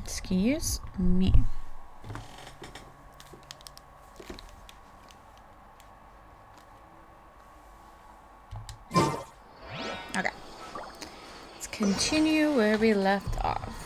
Excuse me. Okay. Let's continue where we left off.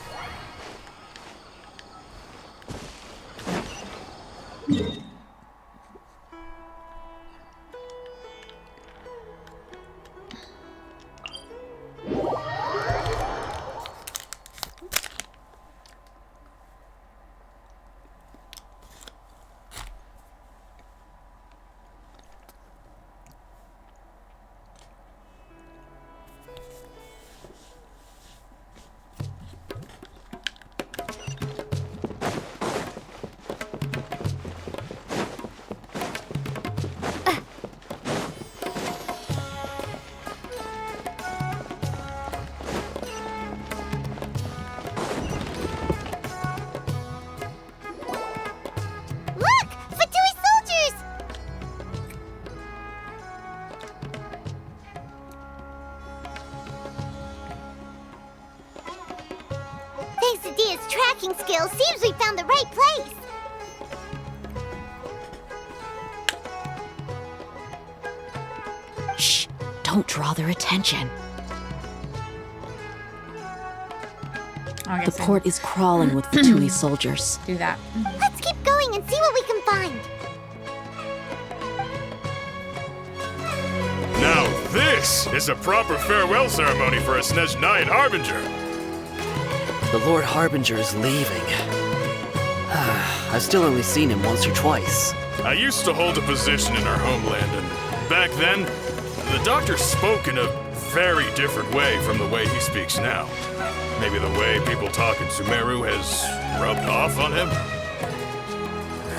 Tracking skill seems we found the right place. Shh! Don't draw their attention. Okay, The so port is crawling with Fatui soldiers. do that. Let's keep going and see what we can find. Now this is a proper farewell ceremony for a Snezhnayan Harbinger. The Lord Harbinger is leaving. I've still only seen him once or twice. I used to hold a position in our homeland, and back then, the doctor spoke in a very different way from the way he speaks now. Maybe the way people talk in Sumeru has rubbed off on him?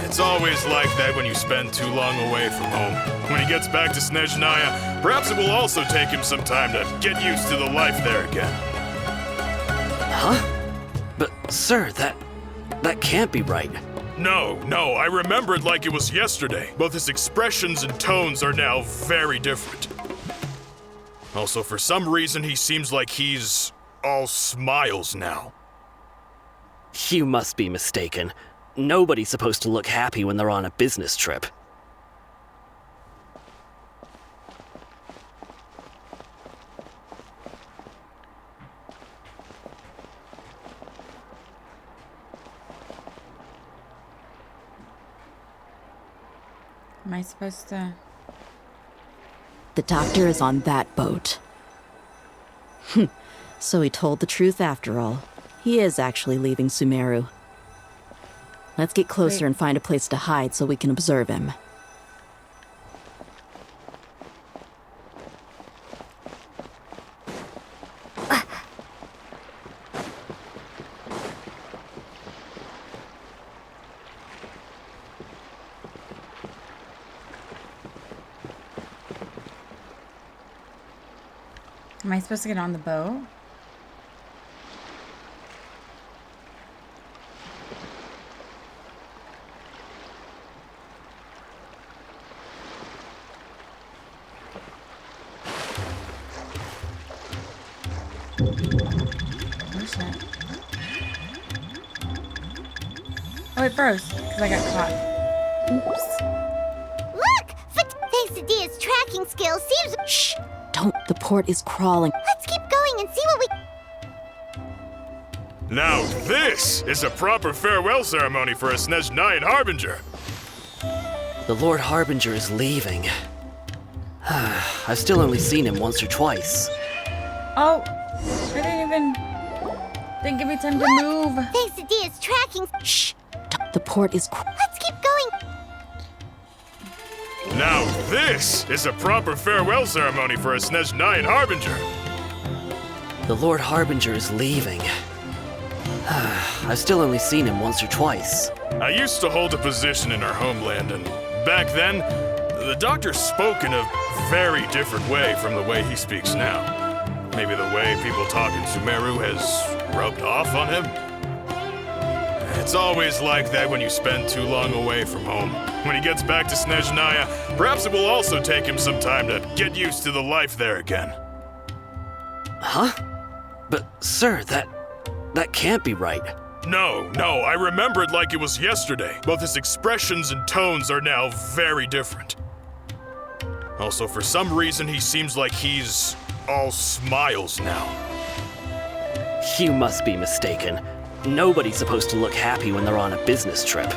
It's always like that when you spend too long away from home. When he gets back to Snezhnaya, perhaps it will also take him some time to get used to the life there again. Huh? But, sir, that can't be right. No, I remember it like it was yesterday. Both his expressions and tones are now very different. Also, for some reason, he seems like he's all smiles now. You must be mistaken. Nobody's supposed to look happy when they're on a business trip. Am I supposed to? The doctor is on that boat. So he told the truth after all. He is actually leaving Sumeru. Let's get closer and find a place to hide so we can observe him. Am I supposed to get on the boat? Where's that? Oh, it froze because I got caught. Oops. Look! Quesadilla's tracking skill seems... Shh! Don't. The port is crawling. Let's keep going and see what we... Now this is a proper farewell ceremony for a Snezhnayan Harbinger. The Lord Harbinger is leaving. I've still only seen him once or twice. Oh, didn't give me time to move. Quesadilla's tracking... Shh! Don't. The port is Let's keep going. Now this is a proper farewell ceremony for a Snezhnayan Harbinger. The Lord Harbinger is leaving. I've still only seen him once or twice. I used to hold a position in our homeland, and back then, the doctor spoke in a very different way from the way he speaks now. Maybe the way people talk in Sumeru has rubbed off on him? It's always like that when you spend too long away from home. When he gets back to Snezhnaya, perhaps it will also take him some time to get used to the life there again. Huh? But, sir, That can't be right. No, I remember it like it was yesterday. Both his expressions and tones are now very different. Also, for some reason, he seems like he's all smiles now. You must be mistaken. Nobody's supposed to look happy when they're on a business trip.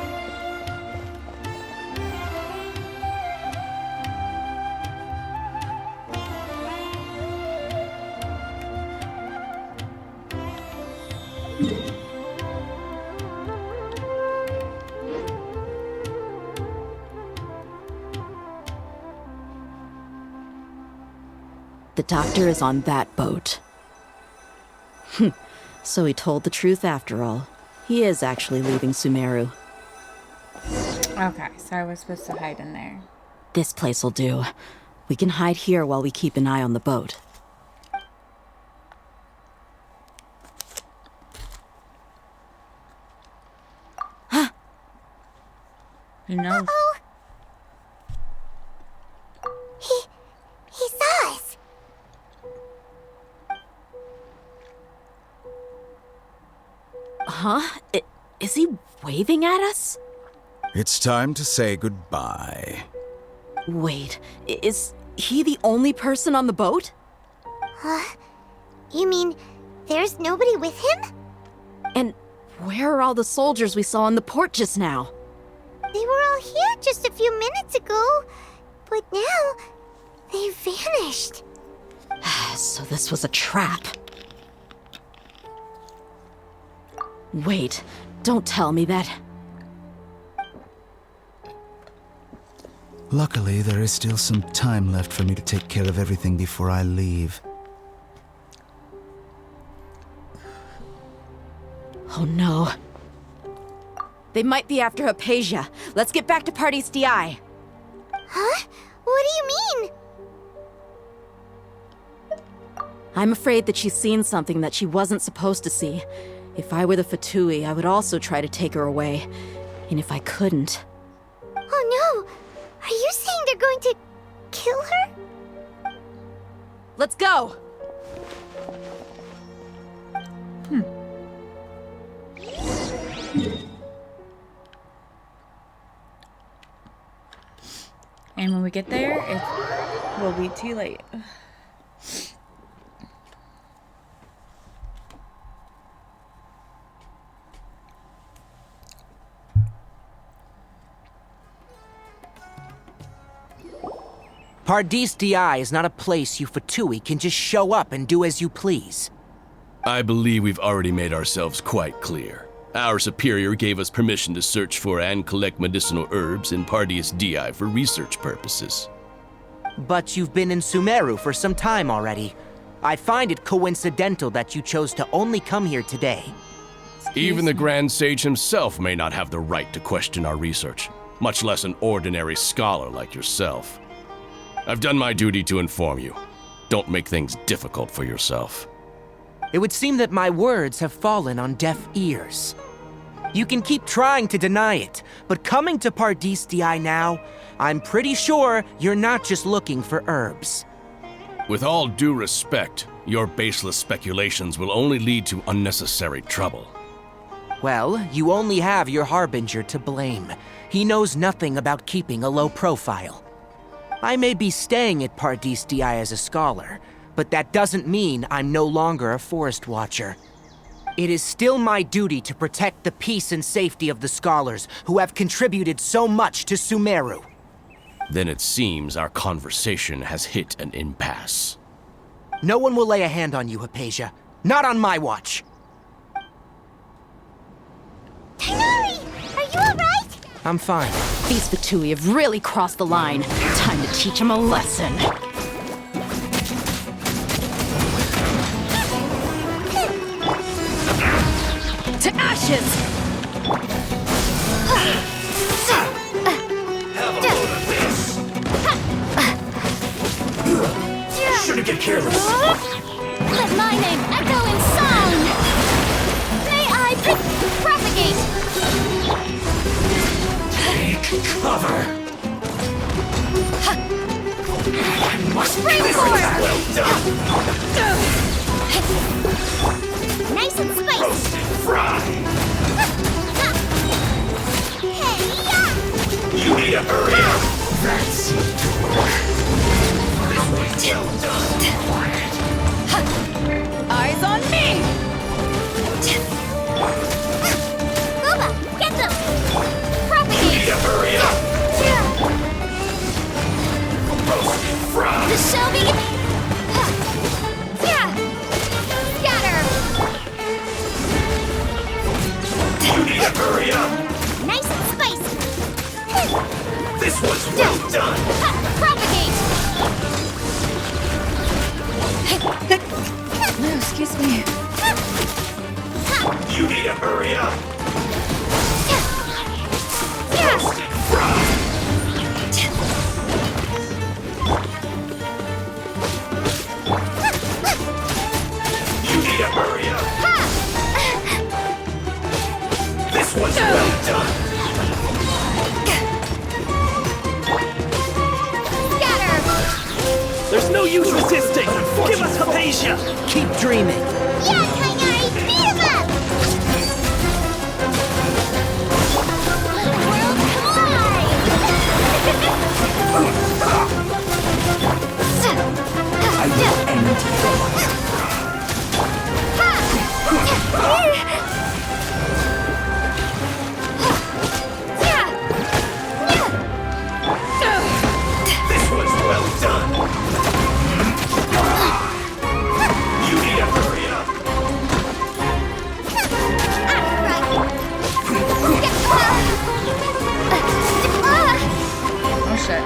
The doctor is on that boat. So he told the truth after all. He is actually leaving Sumeru. Okay, so I was supposed to hide in there. This place will do. We can hide here while we keep an eye on the boat. Who knows? Oh. He saw us. Huh? Is he waving at us? It's time to say goodbye. Wait, is he the only person on the boat? You mean there's nobody with him? And where are all the soldiers we saw in the port just now? They were all here just a few minutes ago, but now they vanished. So this was a trap. Wait, don't tell me that. Luckily, there is still some time left for me to take care of everything before I leave. Oh no. They might be after Hypatia. Let's get back to Party's DI. Huh? What do you mean? I'm afraid that she's seen something that she wasn't supposed to see. If I were the Fatui, I would also try to take her away. And if I couldn't... Oh no! Are you saying they're going to kill her? Let's go! And when we get there, it will be too late. Pardis DI is not a place you Fatui can just show up and do as you please. I believe we've already made ourselves quite clear. Our superior gave us permission to search for and collect medicinal herbs in Pardius DI for research purposes. But you've been in Sumeru for some time already. I find it coincidental that you chose to only come here today. Even the Grand Sage himself may not have the right to question our research, much less an ordinary scholar like yourself. I've done my duty to inform you. Don't make things difficult for yourself. It would seem that my words have fallen on deaf ears. You can keep trying to deny it, but coming to Pardis DI now, I'm pretty sure you're not just looking for herbs. With all due respect, your baseless speculations will only lead to unnecessary trouble. Well, you only have your Harbinger to blame. He knows nothing about keeping a low profile. I may be staying at Pardis DI as a scholar, but that doesn't mean I'm no longer a forest watcher. It is still my duty to protect the peace and safety of the scholars who have contributed so much to Sumeru. Then it seems our conversation has hit an impasse. No one will lay a hand on you, Hypatia. Not on my watch. Tighnari! Are you alright? I'm fine. These Fatui have really crossed the line. Time to teach them a lesson. To ashes! Shouldn't get careless. Let my name echo in song! May I propagate! Take cover. I must Spring be forward! well done. Nice and spicy! This was well done. Propagate! No, excuse me. You need to hurry up. You need to hurry up. This one's well done. Scatter! There's no use resisting! Give us Hypatia! Keep dreaming. Yeah, Kainari! Beat him up! Let the world collide! I will end you. This was well done. You need to hurry up. Oh shit.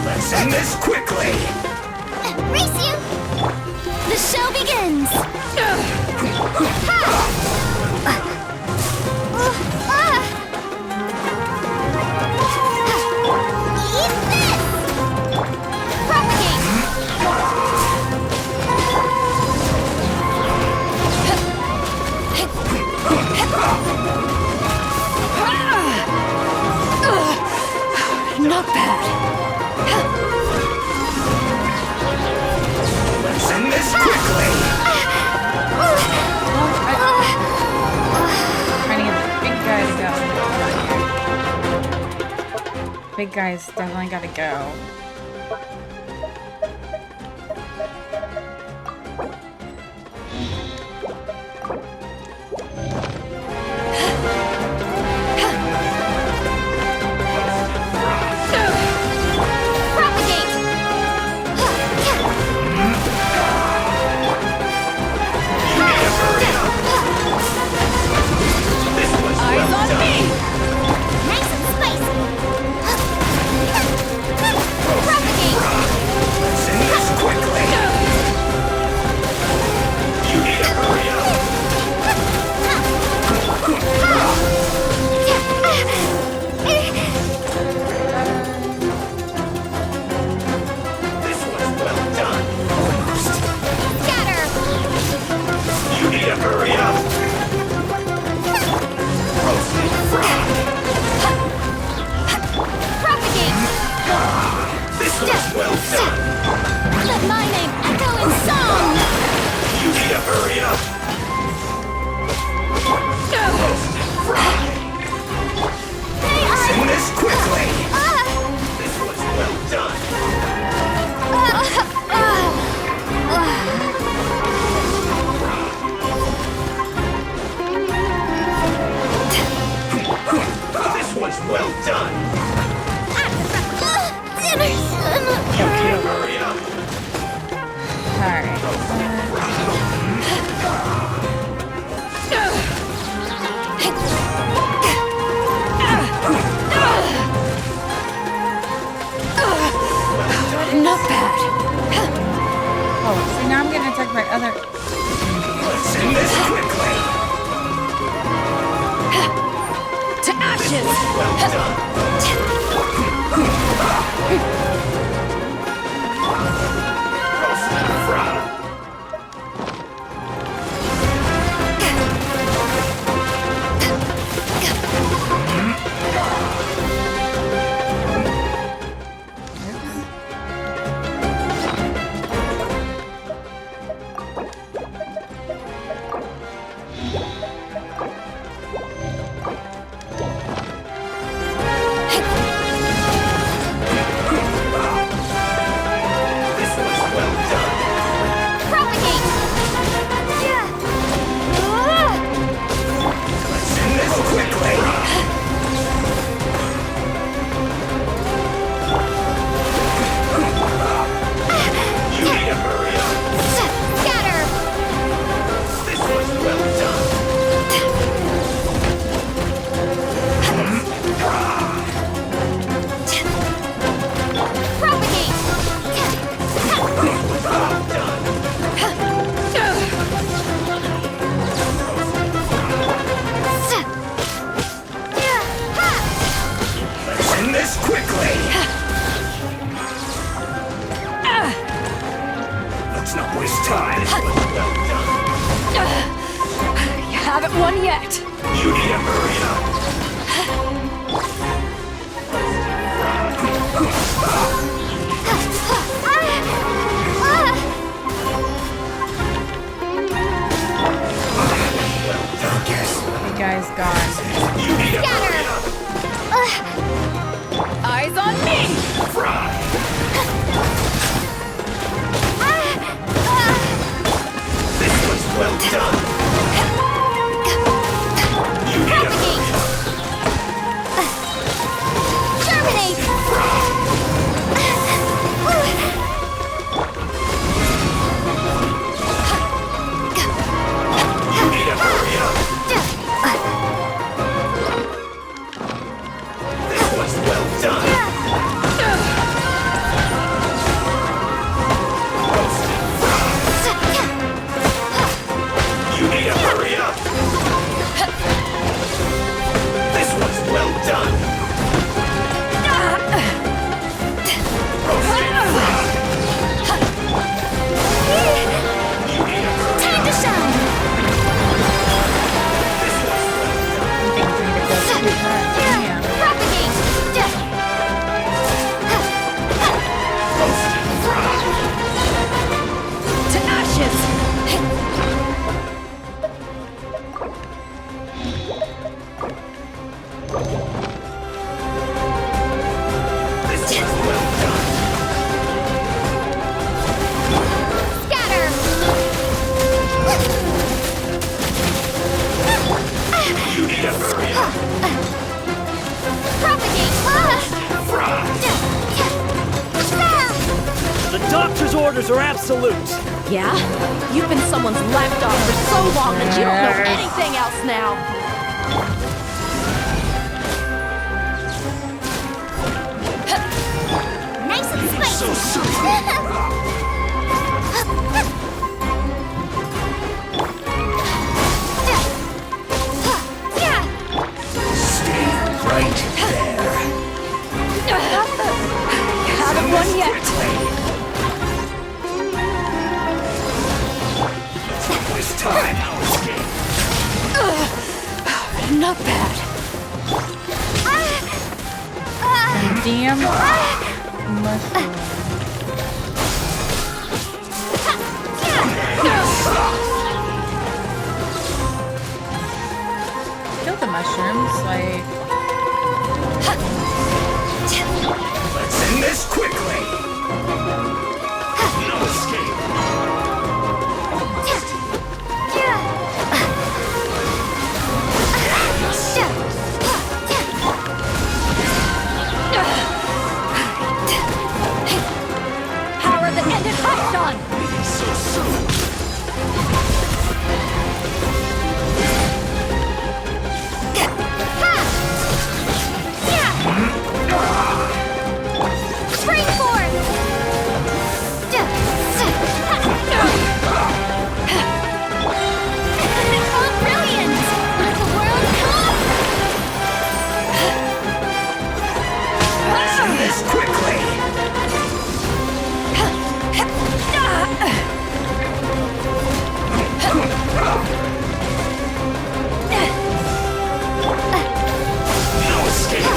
Let's end this quickly. Race you! The show begins! Eat this! Propagate! Not bad. Let's end this quickly. Trying to get the big guy to go. Big guy's definitely gotta go. Propagate! This was well done. Nice and spicy! Propagate! Let's end this quickly. You need to hurry up. This was well done. Almost. Scatter! You need to hurry up. Roasted fried. Propagate! This was well done. Let my name echo in song! You need to hurry up. Roasted fried. Let's end this quickly. This was well done. This was well done. Dinner's You need to hurry up. Alright. Not bad. Oh, see now I'm getting attacked by other. Let's end this quickly. To ashes! Well done. Roasted fried. this time. You haven't won yet. You need to hurry up. You guys gone. You need to hurry up. Eyes on me. This was well done. You need to hurry up. Germinate! You need to hurry up. This was well done. You need to hurry up. This was well done. Roasted frog. You need to hurry Time to shine! This was well done. Things need to go pretty hard. Yeah. Propagate! Roasted frog. To ashes. This was well done. Scatter! You need to hurry up. Propagate! Frog. The doctor's orders are absolute. Yeah? You've been someone's lapdog for so long that you don't know anything else now. Nice and spicy! So soon. Stay right there. You haven't won yet. This time I'll escape. Not bad. Damn mushroom. Kill the mushrooms, like. Let's end this quickly. No escape. Power that ended Python. So soon. Spring forth! Oh, brilliant! Let the world come! Let's end this quickly. No escape.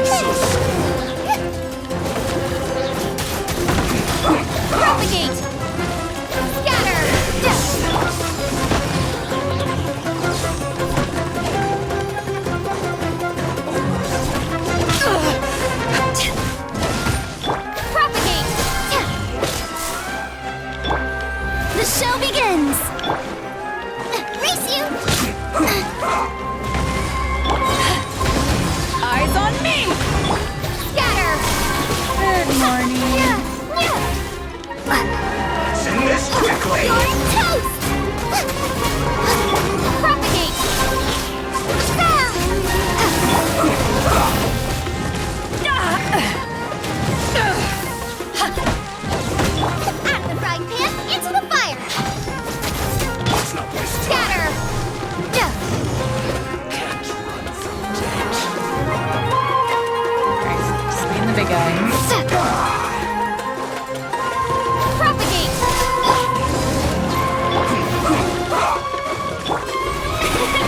So soon. Propagate! Scatter! Propagate! The show begins! Race you! Eyes on me. Scatter! Good morning. Let's end this quickly. You're toast! Propagate! Out of the frying pan, into the fire! Let's not waste time. Scatter! Can't run from death. Christ, just be in the big L. Propagate!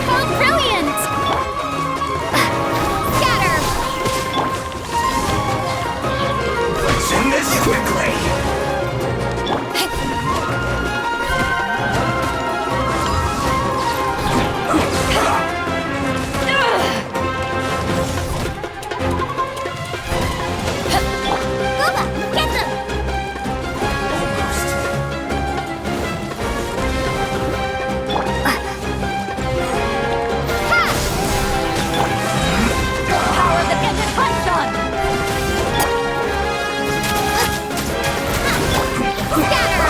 Oh, brilliant! Scatter! Send this quickly! Gooba, get them! Power of the ended Hudson! Scatter!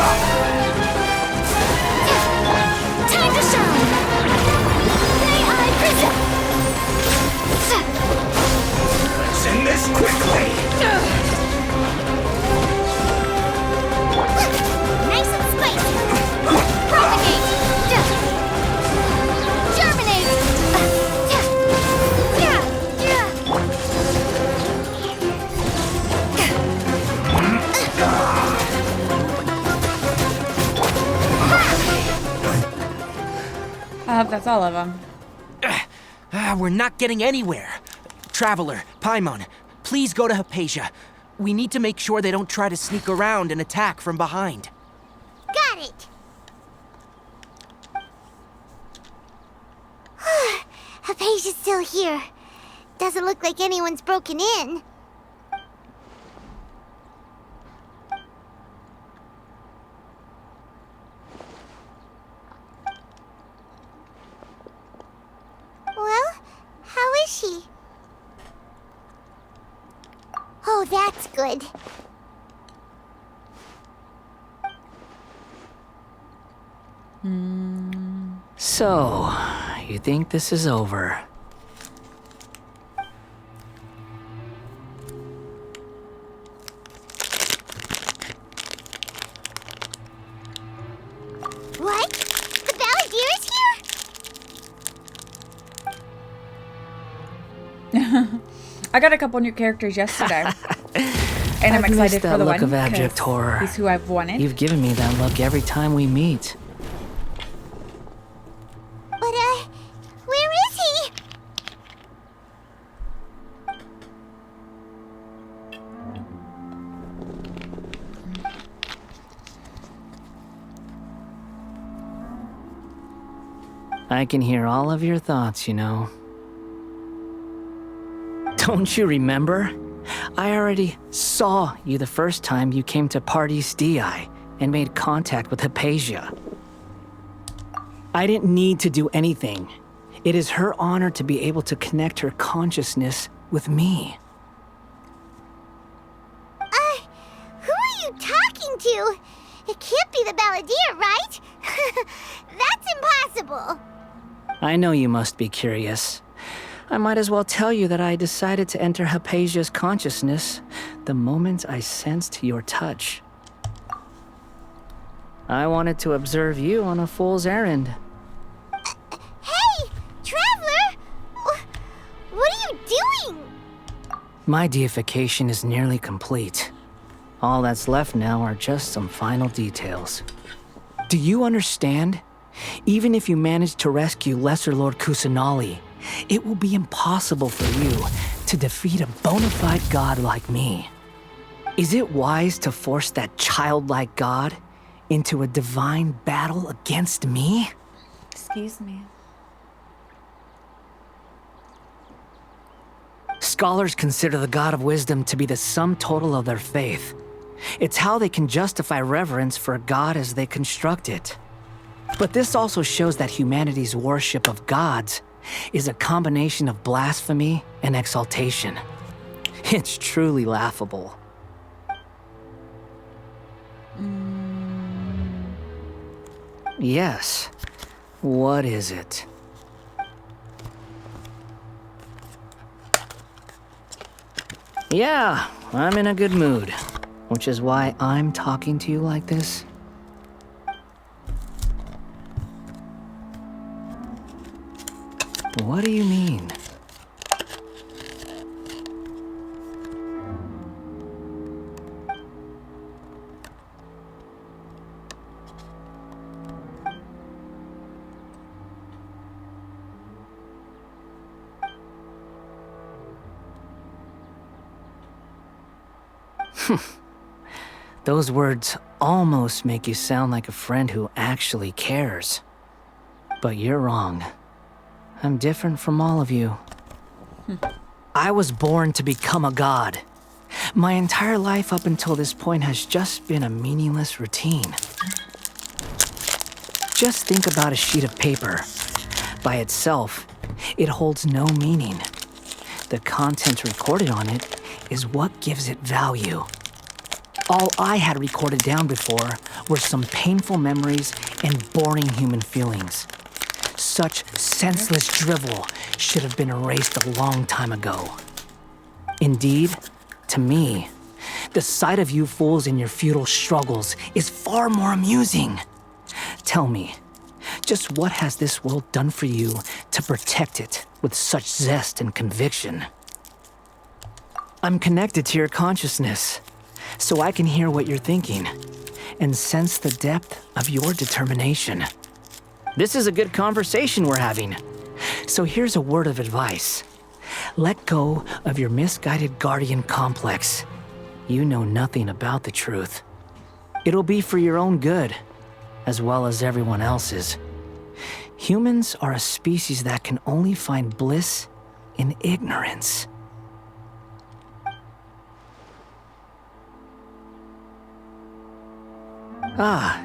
Time to shine! May I present? Send this quickly! Nice and spicy! Propagate! Germinate! I hope that's all of them. We're not getting anywhere. Traveler, Paimon, please go to Hypatia. We need to make sure they don't try to sneak around and attack from behind. Got it. Hypatia's still here. Doesn't look like anyone's broken in. Well, how is she? Oh, that's good. So, you think this is over? What? The Balladeer is here? I got a couple new characters yesterday. And I'm I've missed excited that for the look one. of abject 'cause horror. He's who I've wanted. You've given me that look every time we meet. But, where is he? I can hear all of your thoughts, you know. Don't you remember? I already saw you the first time you came to Parties DI and made contact with Hypatia. I didn't need to do anything. It is her honor to be able to connect her consciousness with me. Who are you talking to? It can't be the Balladeer, right? That's impossible. I know you must be curious. I might as well tell you that I decided to enter Hypatia's consciousness the moment I sensed your touch. I wanted to observe you on a fool's errand. Hey, Traveler! What are you doing? My deification is nearly complete. All that's left now are just some final details. Do you understand? Even if you manage to rescue Lesser Lord Kusanali, it will be impossible for you to defeat a bona fide god like me. Is it wise to force that childlike god into a divine battle against me? Excuse me. Scholars consider the god of wisdom to be the sum total of their faith. It's how they can justify reverence for a god as they construct it. But this also shows that humanity's worship of gods is a combination of blasphemy and exaltation. It's truly laughable. Yes. What is it? Yeah, I'm in a good mood, which is why I'm talking to you like this. What do you mean? Those words almost make you sound like a friend who actually cares. But you're wrong. I'm different from all of you. I was born to become a god. My entire life up until this point has just been a meaningless routine. Just think about a sheet of paper. By itself, it holds no meaning. The content recorded on it is what gives it value. All I had recorded down before were some painful memories and boring human feelings. Such senseless drivel should have been erased a long time ago. Indeed, to me, the sight of you fools in your futile struggles is far more amusing. Tell me, just what has this world done for you to protect it with such zest and conviction? I'm connected to your consciousness, so I can hear what you're thinking and sense the depth of your determination. This is a good conversation we're having. So here's a word of advice. Let go of your misguided guardian complex. You know nothing about the truth. It'll be for your own good, as well as everyone else's. Humans are a species that can only find bliss in ignorance. Ah,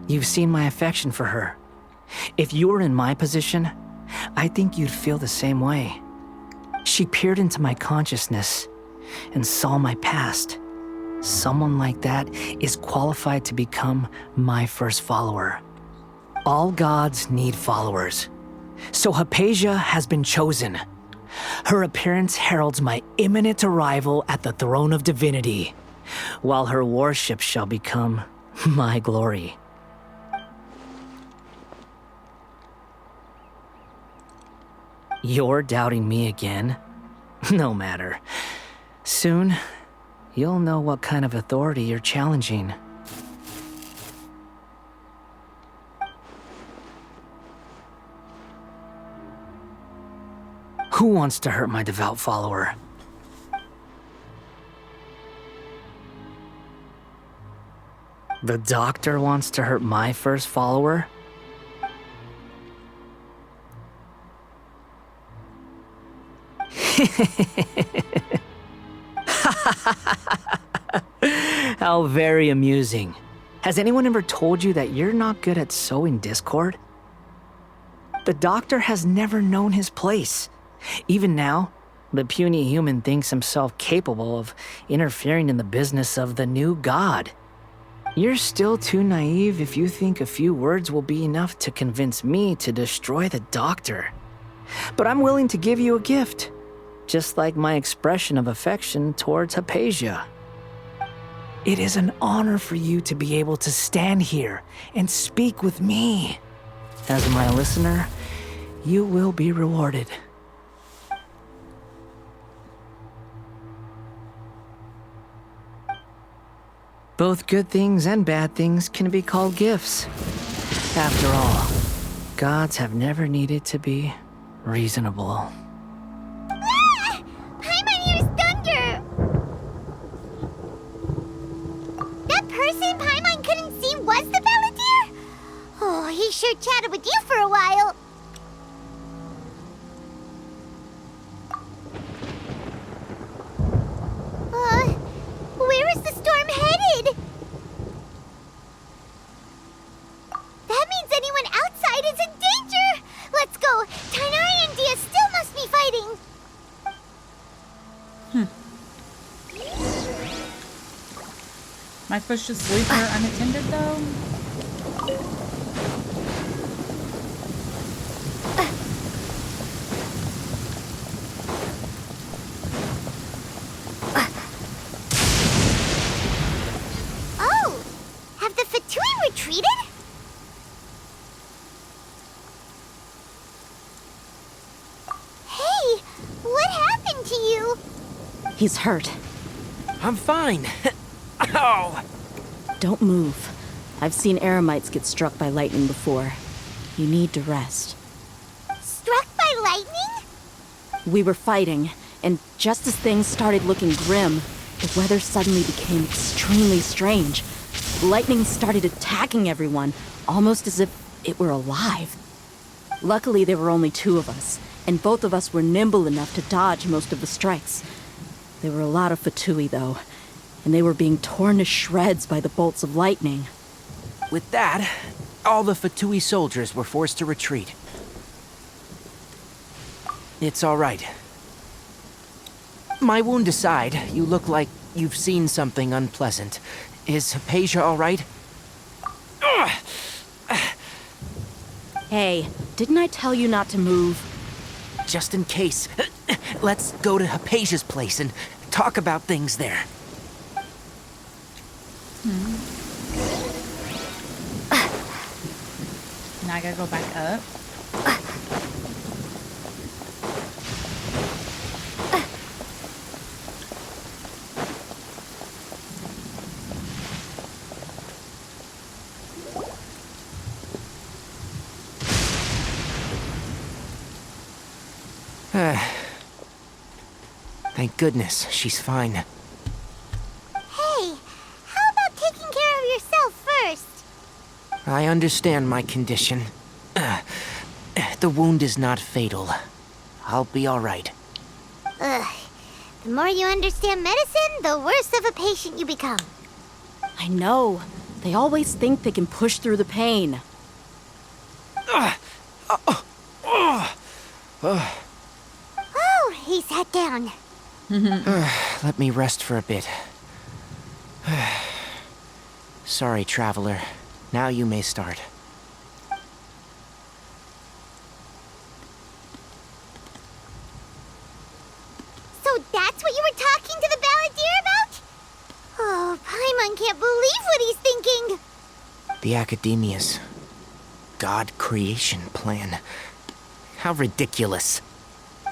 you've seen my affection for her. If you were in my position, I think you'd feel the same way. She peered into my consciousness and saw my past. Someone like that is qualified to become my first follower. All gods need followers. So Hypatia has been chosen. Her appearance heralds my imminent arrival at the throne of divinity, while her worship shall become my glory. You're doubting me again? No matter. Soon, you'll know what kind of authority you're challenging. Who wants to hurt my devout follower? The doctor wants to hurt my first follower? How very amusing. Has anyone ever told you that you're not good at sowing discord? The doctor has never known his place. Even now, the puny human thinks himself capable of interfering in the business of the new god. You're still too naive if you think a few words will be enough to convince me to destroy the doctor. But I'm willing to give you a gift, just like my expression of affection towards Hypatia. It is an honor for you to be able to stand here and speak with me. As my listener, you will be rewarded. Both good things and bad things can be called gifts. After all, gods have never needed to be reasonable. Ah! Paimon hears thunder! That person Paimon couldn't see was the Balladeer? Oh, he sure chatted with you for a while. Where is the storm headed? That means anyone outside is in danger! Let's go! Tainari and Dia still must be fighting! Am I supposed to just leave her unattended, though? Oh! Have the Fatui retreated? Hey! What happened to you? He's hurt. I'm fine. Ow! Don't move. I've seen eremites get struck by lightning before. You need to rest. Struck by lightning? We were fighting, and just as things started looking grim, the weather suddenly became extremely strange. Lightning started attacking everyone, almost as if it were alive. Luckily, there were only 2 of us, and both of us were nimble enough to dodge most of the strikes. There were a lot of Fatui, though, and they were being torn to shreds by the bolts of lightning. With that, all the Fatui soldiers were forced to retreat. It's all right. My wound aside, you look like you've seen something unpleasant. Is Hypatia all right? Hey, didn't I tell you not to move? Just in case, let's go to Hypatia's place and talk about things there. Now I gotta go back up. Thank goodness, she's fine. Hey, how about taking care of yourself first? I understand my condition. The wound is not fatal. I'll be all right. Ugh. The more you understand medicine, the worse of a patient you become. I know. They always think they can push through the pain. Oh, he sat down. Let me rest for a bit. Sorry, traveler. Now you may start. So that's what you were talking to the balladeer about? Oh, Paimon can't believe what he's thinking. The Academia's God creation plan. How ridiculous.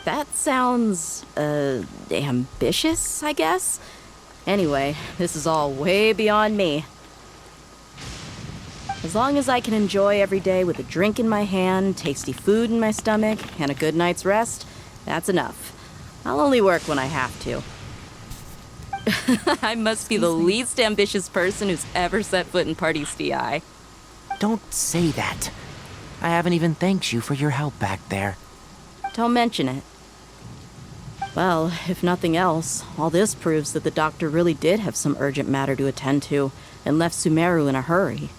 That sounds, ambitious, I guess? Anyway, this is all way beyond me. As long as I can enjoy every day with a drink in my hand, tasty food in my stomach, and a good night's rest, that's enough. I'll only work when I have to. I must be the least ambitious person who's ever set foot in Party's DI. Don't say that. I haven't even thanked you for your help back there. Don't mention it. Well, if nothing else, all this proves that the doctor really did have some urgent matter to attend to and left Sumeru in a hurry.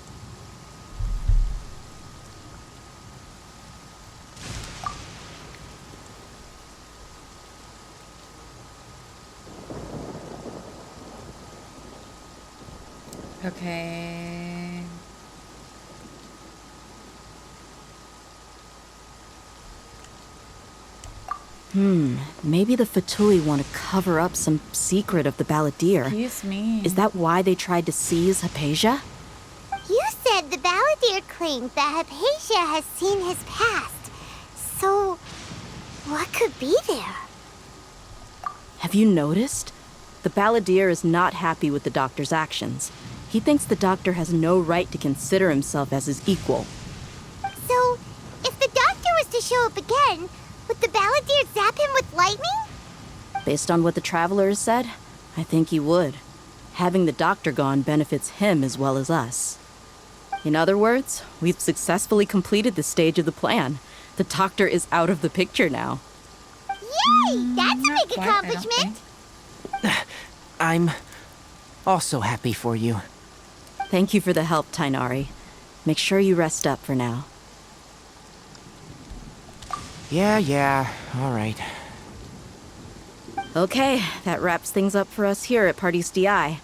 Okay. Maybe the Fatui want to cover up some secret of the balladeer. Excuse me. Is that why they tried to seize Hypatia? You said the balladeer claimed that Hypatia has seen his past. So, what could be there? Have you noticed? The balladeer is not happy with the doctor's actions. He thinks the doctor has no right to consider himself as his equal. So, if the doctor was to show up again, would the balladeer zap him with lightning? Based on what the traveler has said, I think he would. Having the doctor gone benefits him as well as us. In other words, we've successfully completed this stage of the plan. The doctor is out of the picture now. Yay! That's a Not big quite, I don't accomplishment! I'm also happy for you. Thank you for the help, Tainari. Make sure you rest up for now. Yeah, all right. Okay, that wraps things up for us here at Party's DI.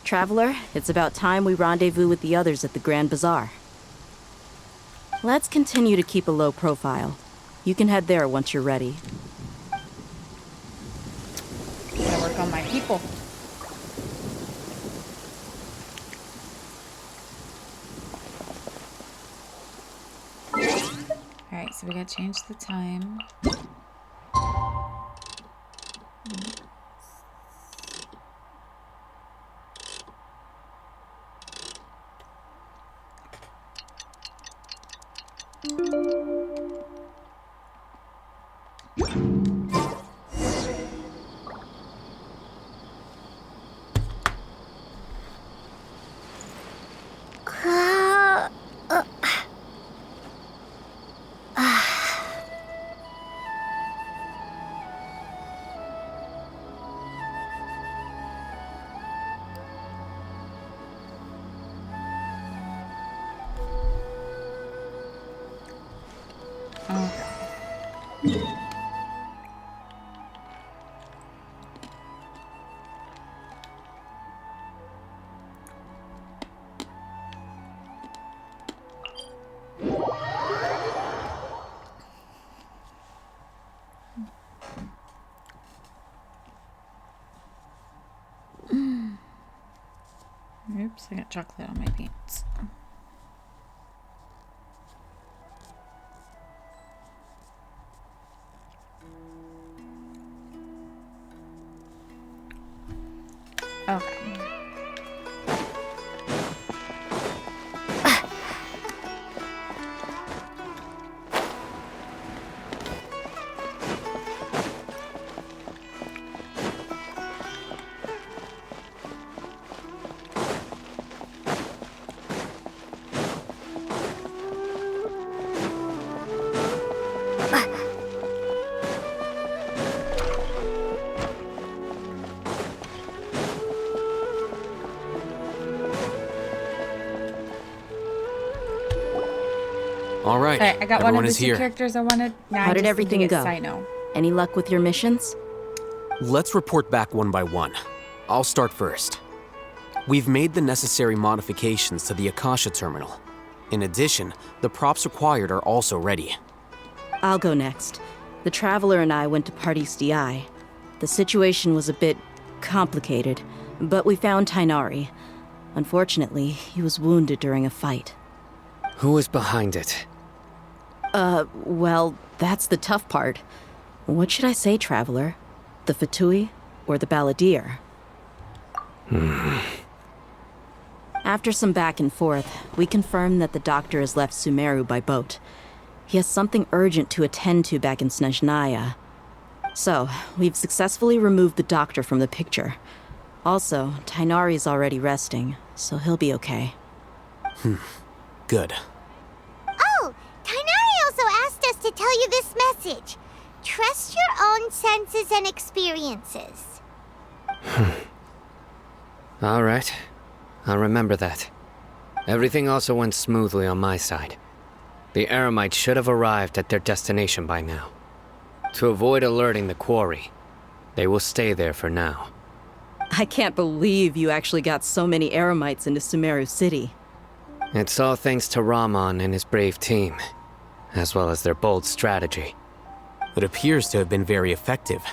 Traveler, it's about time we rendezvous with the others at the Grand Bazaar. Let's continue to keep a low profile. You can head there once you're ready. Gotta work on my people. Alright, so we gotta change the time. Oops, I got chocolate on my pants. Okay. All right, Alright, I got one everyone of the is two here. characters I wanted. Now How I did just need everything to get go? Sino. Any luck with your missions? Let's report back one by one. I'll start first. We've made the necessary modifications to the Akasha terminal. In addition, the props required are also ready. I'll go next. The Traveler and I went to Party's DI. The situation was a bit complicated, but we found Tainari. Unfortunately, he was wounded during a fight. Who was behind it? Well, that's the tough part. What should I say, Traveler? The Fatui or the Balladeer? After some back and forth, we confirmed that the doctor has left Sumeru by boat. He has something urgent to attend to back in Snezhnaya. So, we've successfully removed the doctor from the picture. Also, Tainari's already resting, so he'll be okay. Good. Oh, Tainari also asked us to tell you this message. Trust your own senses and experiences. All right. I'll remember that. Everything also went smoothly on my side. The Eremites should have arrived at their destination by now. To avoid alerting the quarry, they will stay there for now. I can't believe you actually got so many Eremites into Sumeru City. It's all thanks to Rahman and his brave team, as well as their bold strategy. It appears to have been very effective.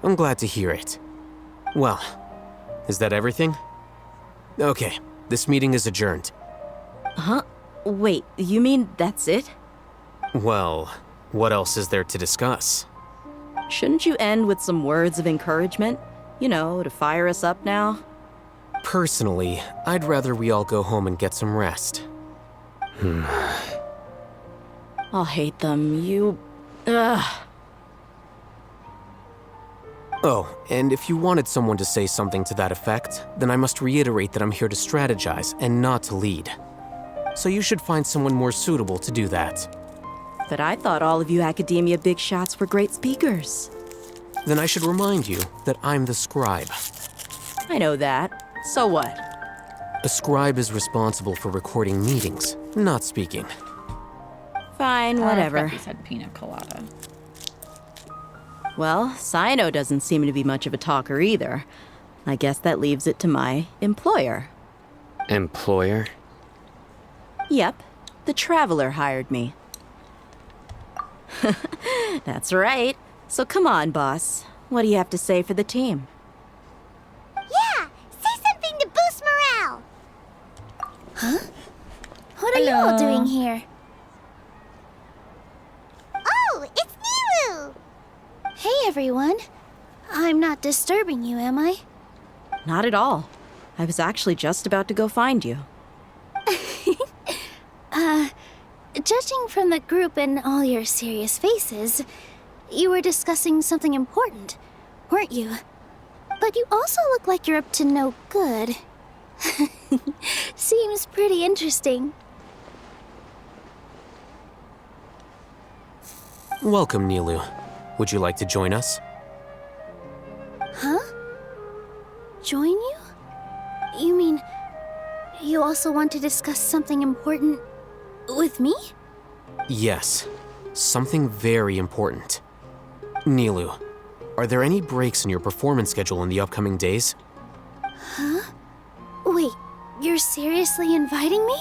I'm glad to hear it. Well, is that everything? Okay, this meeting is adjourned. Huh? Wait, you mean that's it? Well, what else is there to discuss? Shouldn't you end with some words of encouragement? You know, to fire us up now? Personally, I'd rather we all go home and get some rest. I'll hate them. Ugh. Oh, and if you wanted someone to say something to that effect, then I must reiterate that I'm here to strategize and not to lead. So you should find someone more suitable to do that. But I thought all of you academia big shots were great speakers. Then I should remind you that I'm the scribe. I know that. So what? A scribe is responsible for recording meetings, not speaking. Fine, whatever. You said pina colada. Well, Sino doesn't seem to be much of a talker either. I guess that leaves it to my employer. Employer? Yep, the Traveler hired me. That's right. So come on, boss. What do you have to say for the team? Yeah, say something to boost morale. Huh? What are you all doing here? Oh, it's Nilu! Hey, everyone. I'm not disturbing you, am I? Not at all. I was actually just about to go find you. Judging from the group and all your serious faces, you were discussing something important, weren't you? But you also look like you're up to no good. Seems pretty interesting. Welcome, Nilu. Would you like to join us? Huh? Join you? You mean you also want to discuss something important with me? Yes, something very important. Nilu, are there any breaks in your performance schedule in the upcoming days? Huh? Wait, you're seriously inviting me?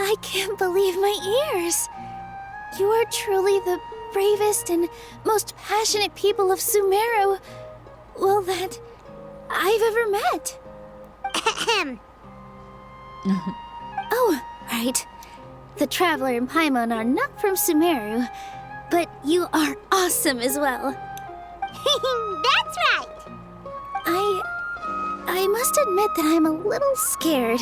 I can't believe my ears. You are truly the bravest and most passionate people of Sumeru, well, that I've ever met. Ahem. Oh, right. The Traveler and Paimon are not from Sumeru, but you are awesome as well. That's right. I must admit that I'm a little scared,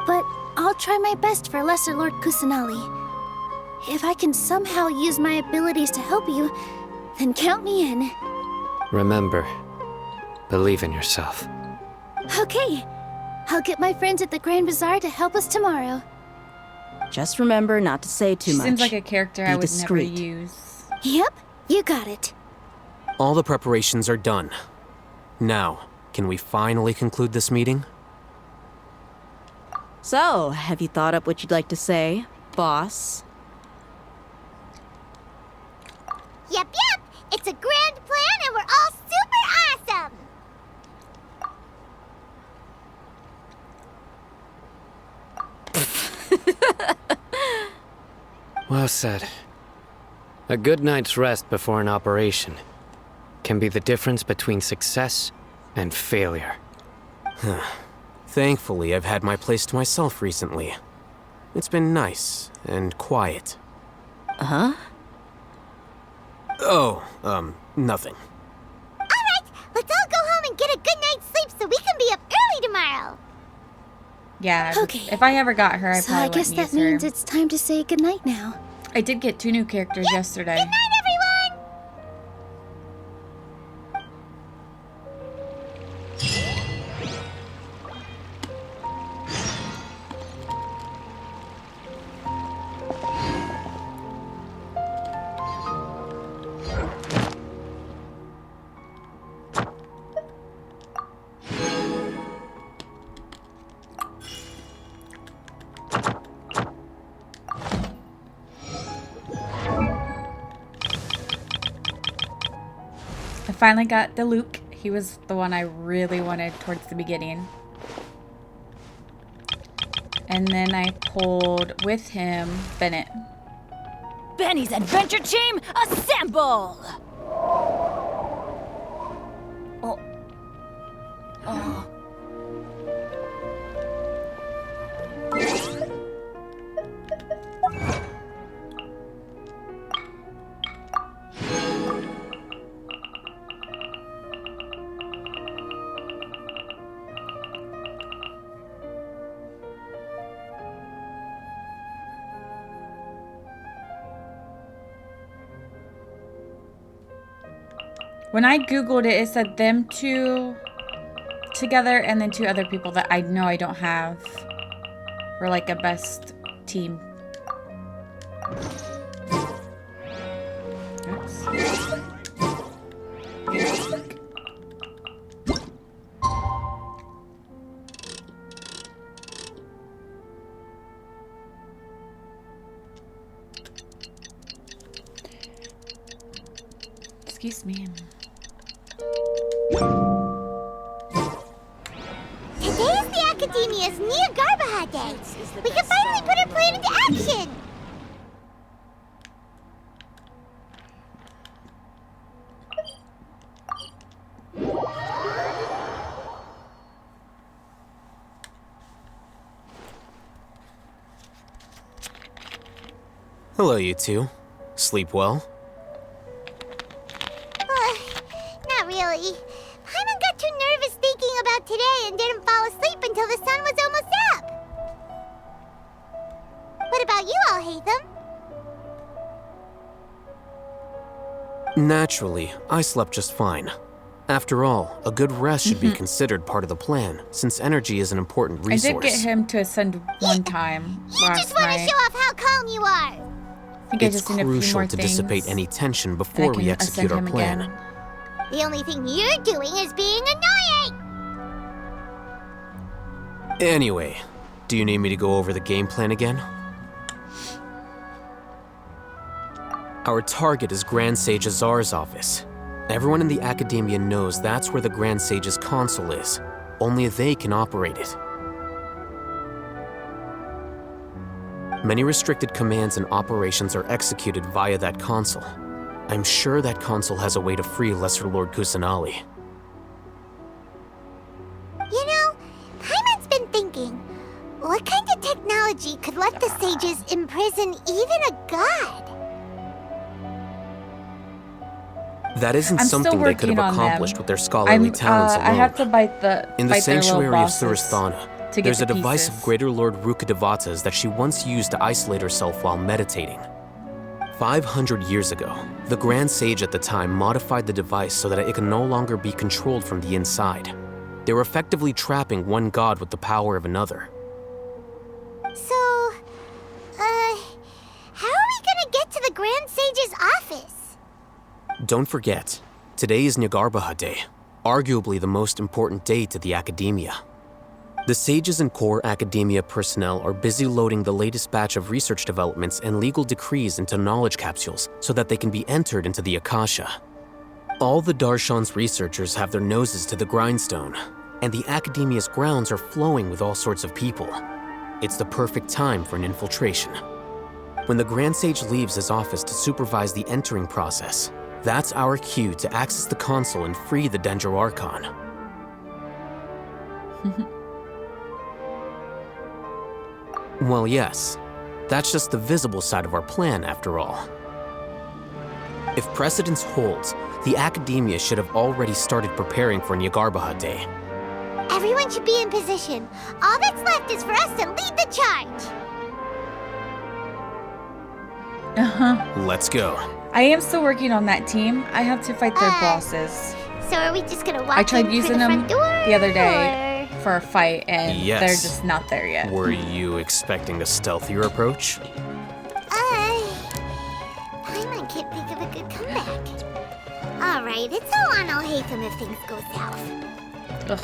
but I'll try my best for Lesser Lord Kusanali. If I can somehow use my abilities to help you, then count me in. Remember, believe in yourself. Okay, I'll get my friends at the Grand Bazaar to help us tomorrow. Just remember not to say too She much. seems like a character Be I would discreet. never use. Yep, you got it. All the preparations are done. Now, can we finally conclude this meeting? So, have you thought up what you'd like to say, boss? Yep. It's a grand plan and we're all super awesome. Well said. A good night's rest before an operation can be the difference between success and failure. Thankfully, I've had my place to myself recently. It's been nice and quiet. Huh? Oh, nothing. All right, let's all go home and get a good night's sleep so we can be up early tomorrow. Yeah, Okay. if I ever got her, I So probably I guess wouldn't that use her. means it's time to say goodnight now. I did get 2 new characters yesterday. Good night, everyone. I finally got the Luke. He was the one I really wanted towards the beginning. And then I pulled with him Bennett. Benny's adventure team, assemble! Oh. Oh. When I googled it, it said them 2 together and then 2 other people that I know I don't have for like a best team. Oops. Excuse me. Today is the Academia's Nia Garbaha Day. We can finally put our plan into action. Hello, you two. Sleep well? Not really. Paimon got too nervous thinking about today and didn't fall asleep until the sun was almost up. What about you all, Hatham? Naturally, I slept just fine. After all, a good rest should be considered part of the plan, since energy is an important resource. I did get him to ascend one time You last just want to night. show off how calm you are. I think I It's just need a few more crucial to things, dissipate any tension and I before can we execute our ascend him plan. again. The only thing you're doing is being annoying. Anyway, do you need me to go over the game plan again? Our target is Grand Sage Azar's office. Everyone in the Academia knows that's where the Grand Sage's console is. Only they can operate it. Many restricted commands and operations are executed via that console. I'm sure that console has a way to free Lesser Lord Kusanali. You know, Paimon's been thinking, what kind of technology could let the sages imprison even a god? That isn't I'm still something they could working have on them. accomplished with their scholarly talents alone. I have to bite the In the fight their little sanctuary of bosses Surasthana, to get there's the a device pieces. of Greater Lord Rukadevata's that she once used to isolate herself while meditating. 500 years ago, the Grand Sage at the time modified the device so that it could no longer be controlled from the inside. They were effectively trapping one god with the power of another. So, how are we gonna get to the Grand Sage's office? Don't forget, today is Nyagarbha Day, arguably the most important day to the academia. The sages and core academia personnel are busy loading the latest batch of research developments and legal decrees into knowledge capsules so that they can be entered into the Akasha. All the Darshan's researchers have their noses to the grindstone, and the academia's grounds are flowing with all sorts of people. It's the perfect time for an infiltration. When the Grand Sage leaves his office to supervise the entering process, that's our cue to access the console and free the Dendro Archon. Well, yes. That's just the visible side of our plan, after all. If precedence holds, the academia should have already started preparing for Nyagarbha Day. Everyone should be in position. All that's left is for us to lead the charge. Let's go. I am still working on that team. I have to fight their bosses. So are we just gonna walk I tried in using through the them front door, the other day for a fight, and Yes. they're just not there yet. Were you expecting a stealthier approach? Paimon can't think of a good comeback. Alright, it's all on Alhaitham if things go south. Ugh.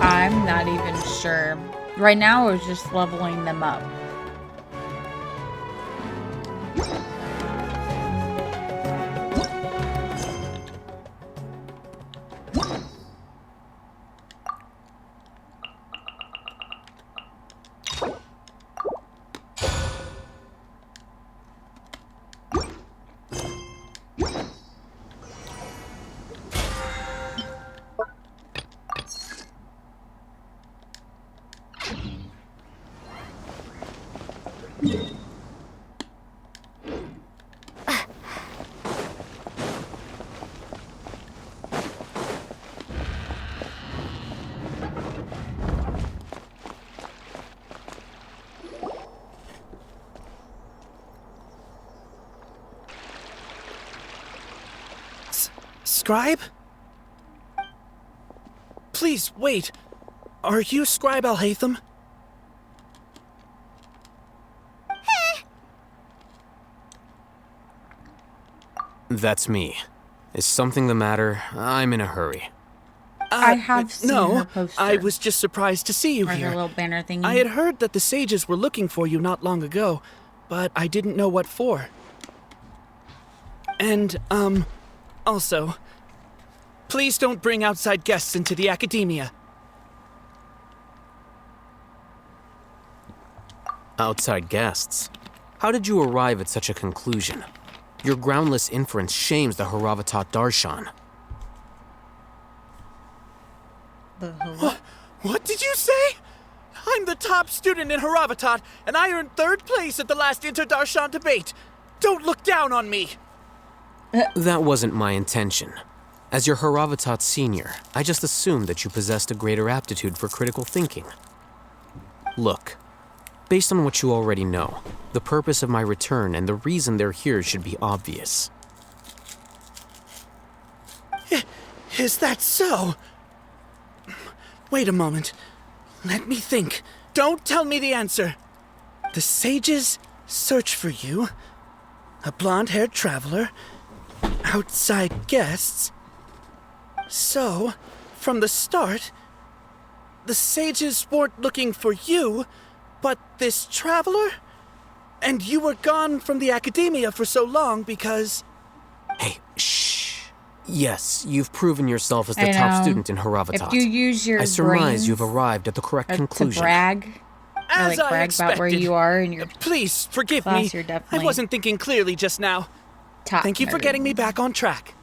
I'm not even sure. Right now, I was just leveling them up. Scribe? Please, wait. Are you Scribe Alhaitham? That's me. Is something the matter? I'm in a hurry. I have seen no, her poster. I was just surprised to see you Or her here. little banner thingy. I had heard that the sages were looking for you not long ago, but I didn't know what for. And, also, please don't bring outside guests into the academia. Outside guests? How did you arrive at such a conclusion? Your groundless inference shames the Haravatat Darshan. What did you say? I'm the top student in Haravatat, and I earned 3rd place at the last Inter-Darshan debate. Don't look down on me. That wasn't my intention. As your Haravatat senior, I just assumed that you possessed a greater aptitude for critical thinking. Look, based on what you already know, the purpose of my return and the reason they're here should be obvious. Is that so? Wait a moment. Let me think. Don't tell me the answer. The sages search for you. A blonde-haired traveler. Outside guests. So, from the start, the sages weren't looking for you, but this traveler? And you were gone from the academia for so long because... Hey, shh. Yes, you've proven yourself as the I top know. student in Haravatat. If you use your I surmise brains you've arrived at the correct to conclusion. brag, or As like I brag about where expected. you are in your Please, forgive class, me. you're I definitely wasn't thinking clearly just now. top Thank you for nerd. getting me back on track.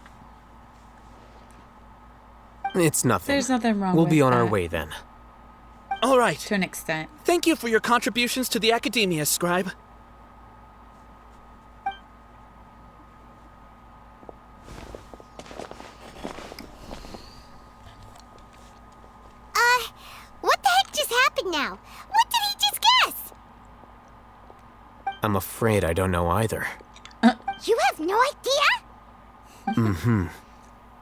It's nothing. There's nothing wrong We'll with be on our that. way then. All right. To an extent. Thank you for your contributions to the academia, Scribe. What the heck just happened now? What did he just guess? I'm afraid I don't know either. You have no idea? Mm-hmm.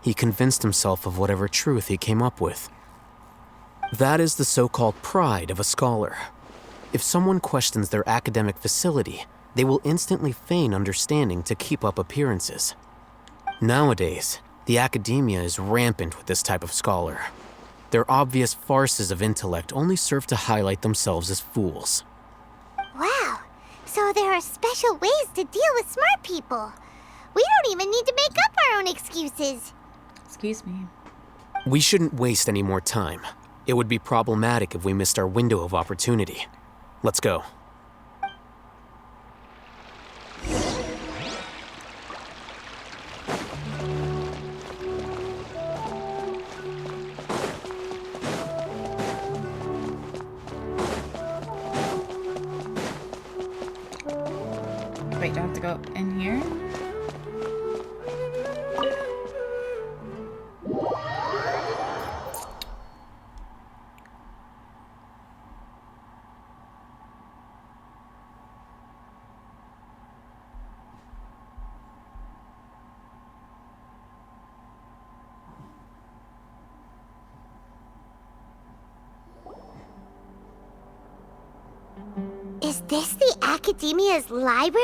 He convinced himself of whatever truth he came up with. That is the so-called pride of a scholar. If someone questions their academic facility, they will instantly feign understanding to keep up appearances. Nowadays, the academia is rampant with this type of scholar. Their obvious farces of intellect only serve to highlight themselves as fools. Wow. So there are special ways to deal with smart people. We don't even need to make up our own excuses. Excuse me. We shouldn't waste any more time. It would be problematic if we missed our window of opportunity. Let's go. Wait, do I have to go in here? Is this the Academia's library?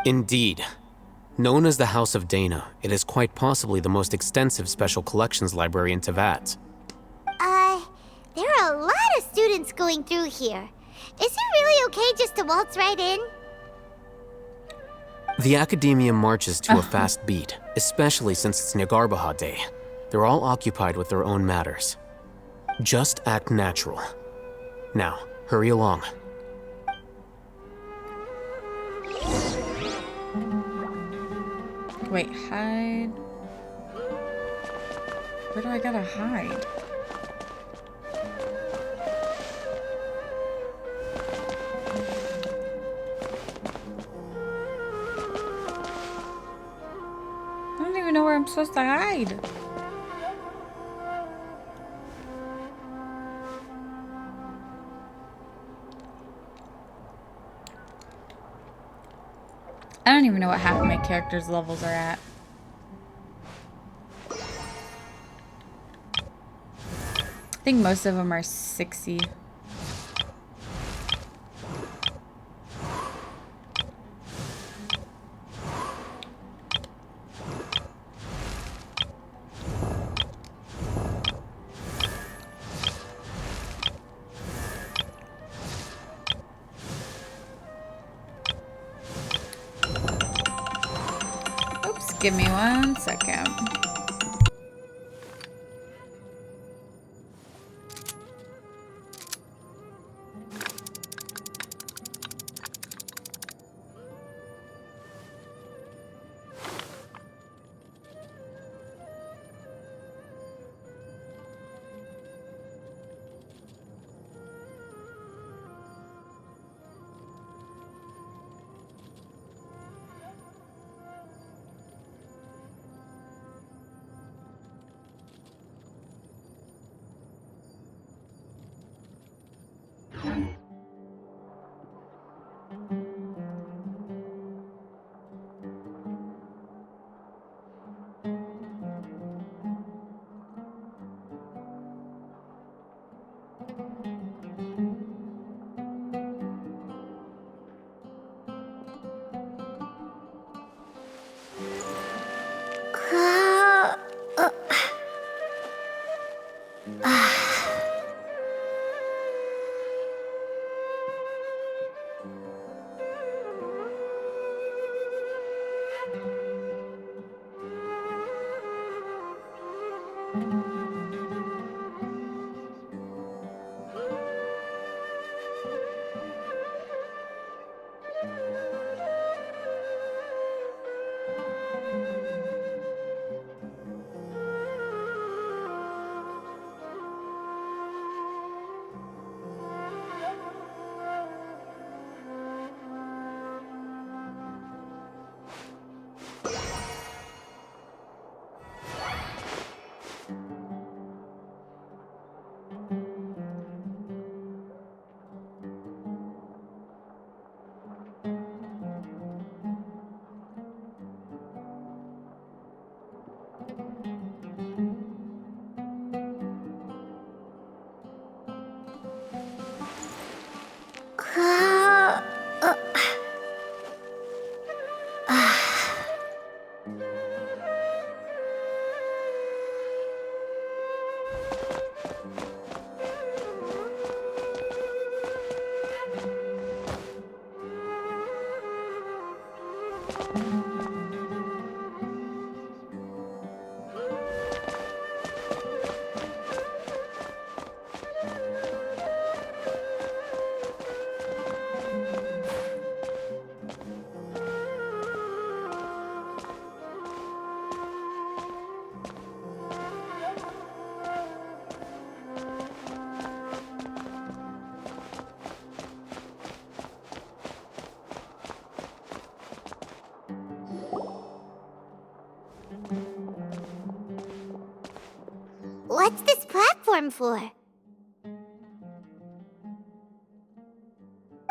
Indeed. Known as the House of Dana, it is quite possibly the most extensive special collections library in Tevat. There are a lot of students going through here. Is it really okay just to waltz right in? The Academia marches to a fast beat, especially since it's Nagarbaha Day. They're all occupied with their own matters. Just act natural. Now, hurry along. Wait, hide. Where do I gotta hide? I don't even know where I'm supposed to hide. I don't even know what half of my character's levels are at. I think most of them are 60. Oops, give me 1 second. What's this platform for?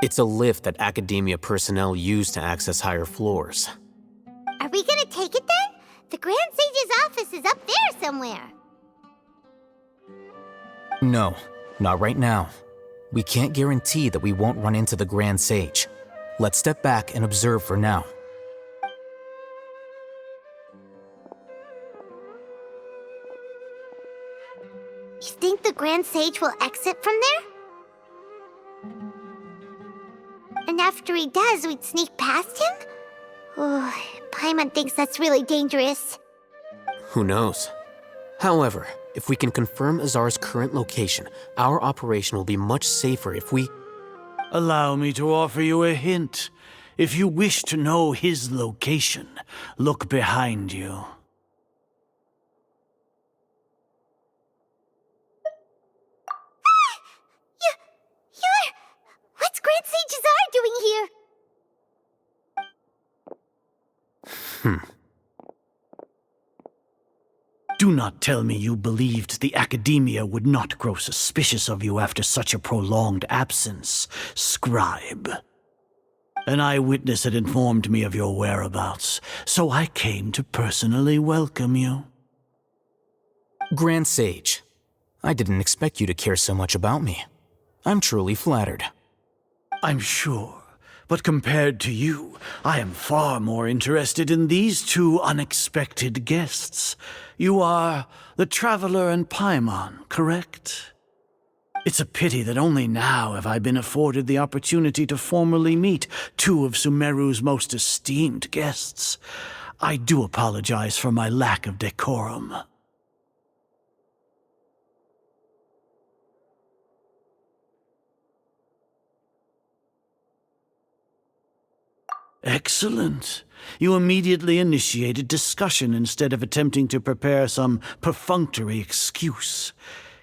It's a lift that Academia personnel use to access higher floors. Are we gonna take it then? The Grand Sage's office is up there somewhere. No, not right now. We can't guarantee that we won't run into the Grand Sage. Let's step back and observe for now. You think the Grand Sage will exit from there? And after he does, we'd sneak past him? Oh, Paimon thinks that's really dangerous. Who knows? However, if we can confirm Azar's current location, our operation will be much safer if we... Allow me to offer you a hint. If you wish to know his location, look behind you. What's Grand Sage Azar doing here? Do not tell me you believed the Academia would not grow suspicious of you after such a prolonged absence, scribe. An eyewitness had informed me of your whereabouts, so I came to personally welcome you. Grand Sage, I didn't expect you to care so much about me. I'm truly flattered. I'm sure. But compared to you, I am far more interested in these two unexpected guests. You are the Traveler and Paimon, correct? It's a pity that only now have I been afforded the opportunity to formally meet two of Sumeru's most esteemed guests. I do apologize for my lack of decorum. Excellent. You immediately initiated discussion instead of attempting to prepare some perfunctory excuse.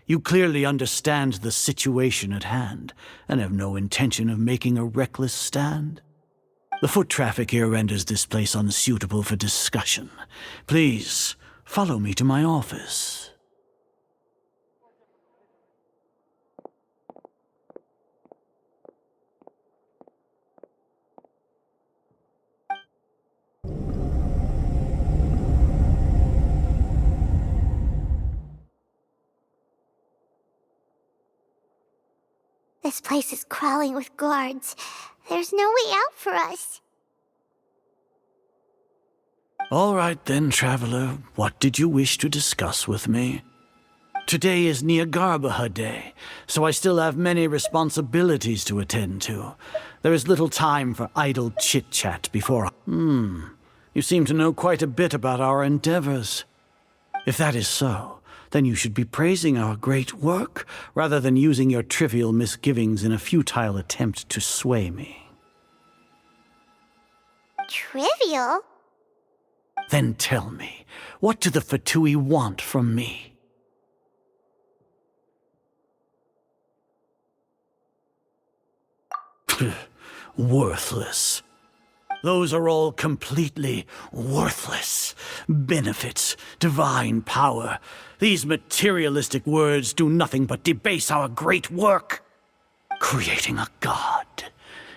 You clearly understand the situation at hand, and have no intention of making a reckless stand. The foot traffic here renders this place unsuitable for discussion. Please, follow me to my office. This place is crawling with guards. There's no way out for us. All right then, Traveler. What did you wish to discuss with me? Today is Nyagarbha Day, so I still have many responsibilities to attend to. There is little time for idle chit-chat before... You seem to know quite a bit about our endeavors. If that is so, then you should be praising our great work, rather than using your trivial misgivings in a futile attempt to sway me. Trivial? Then tell me, what do the Fatui want from me? Worthless. Those are all completely worthless. Benefits, divine power. These materialistic words do nothing but debase our great work. Creating a god.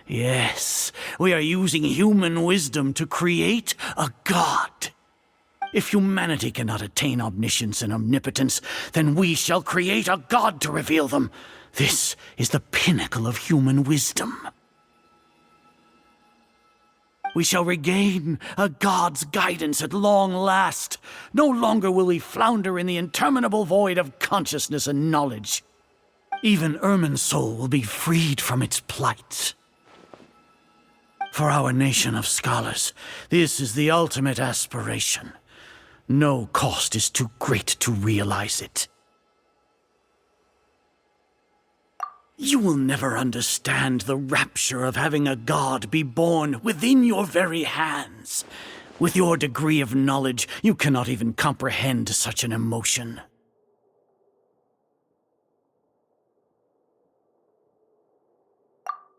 Yes, we are using human wisdom to create a god. If humanity cannot attain omniscience and omnipotence, then we shall create a god to reveal them. This is the pinnacle of human wisdom. We shall regain a god's guidance at long last. No longer will we flounder in the interminable void of consciousness and knowledge. Even Irmin's soul will be freed from its plight. For our nation of scholars, this is the ultimate aspiration. No cost is too great to realize it. You will never understand the rapture of having a god be born within your very hands. With your degree of knowledge, you cannot even comprehend such an emotion.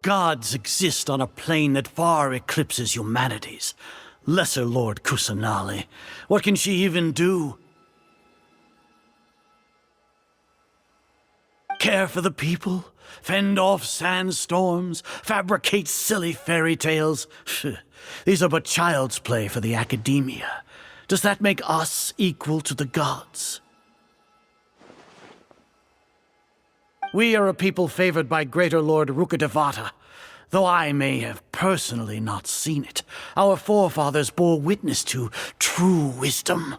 Gods exist on a plane that far eclipses humanity's. Lesser Lord Kusanali, what can she even do? Care for the people? Fend off sandstorms? Fabricate silly fairy tales? These are but child's play for the academia. Does that make us equal to the gods? We are a people favored by Greater Lord Rukadevata. Though I may have personally not seen it, our forefathers bore witness to true wisdom.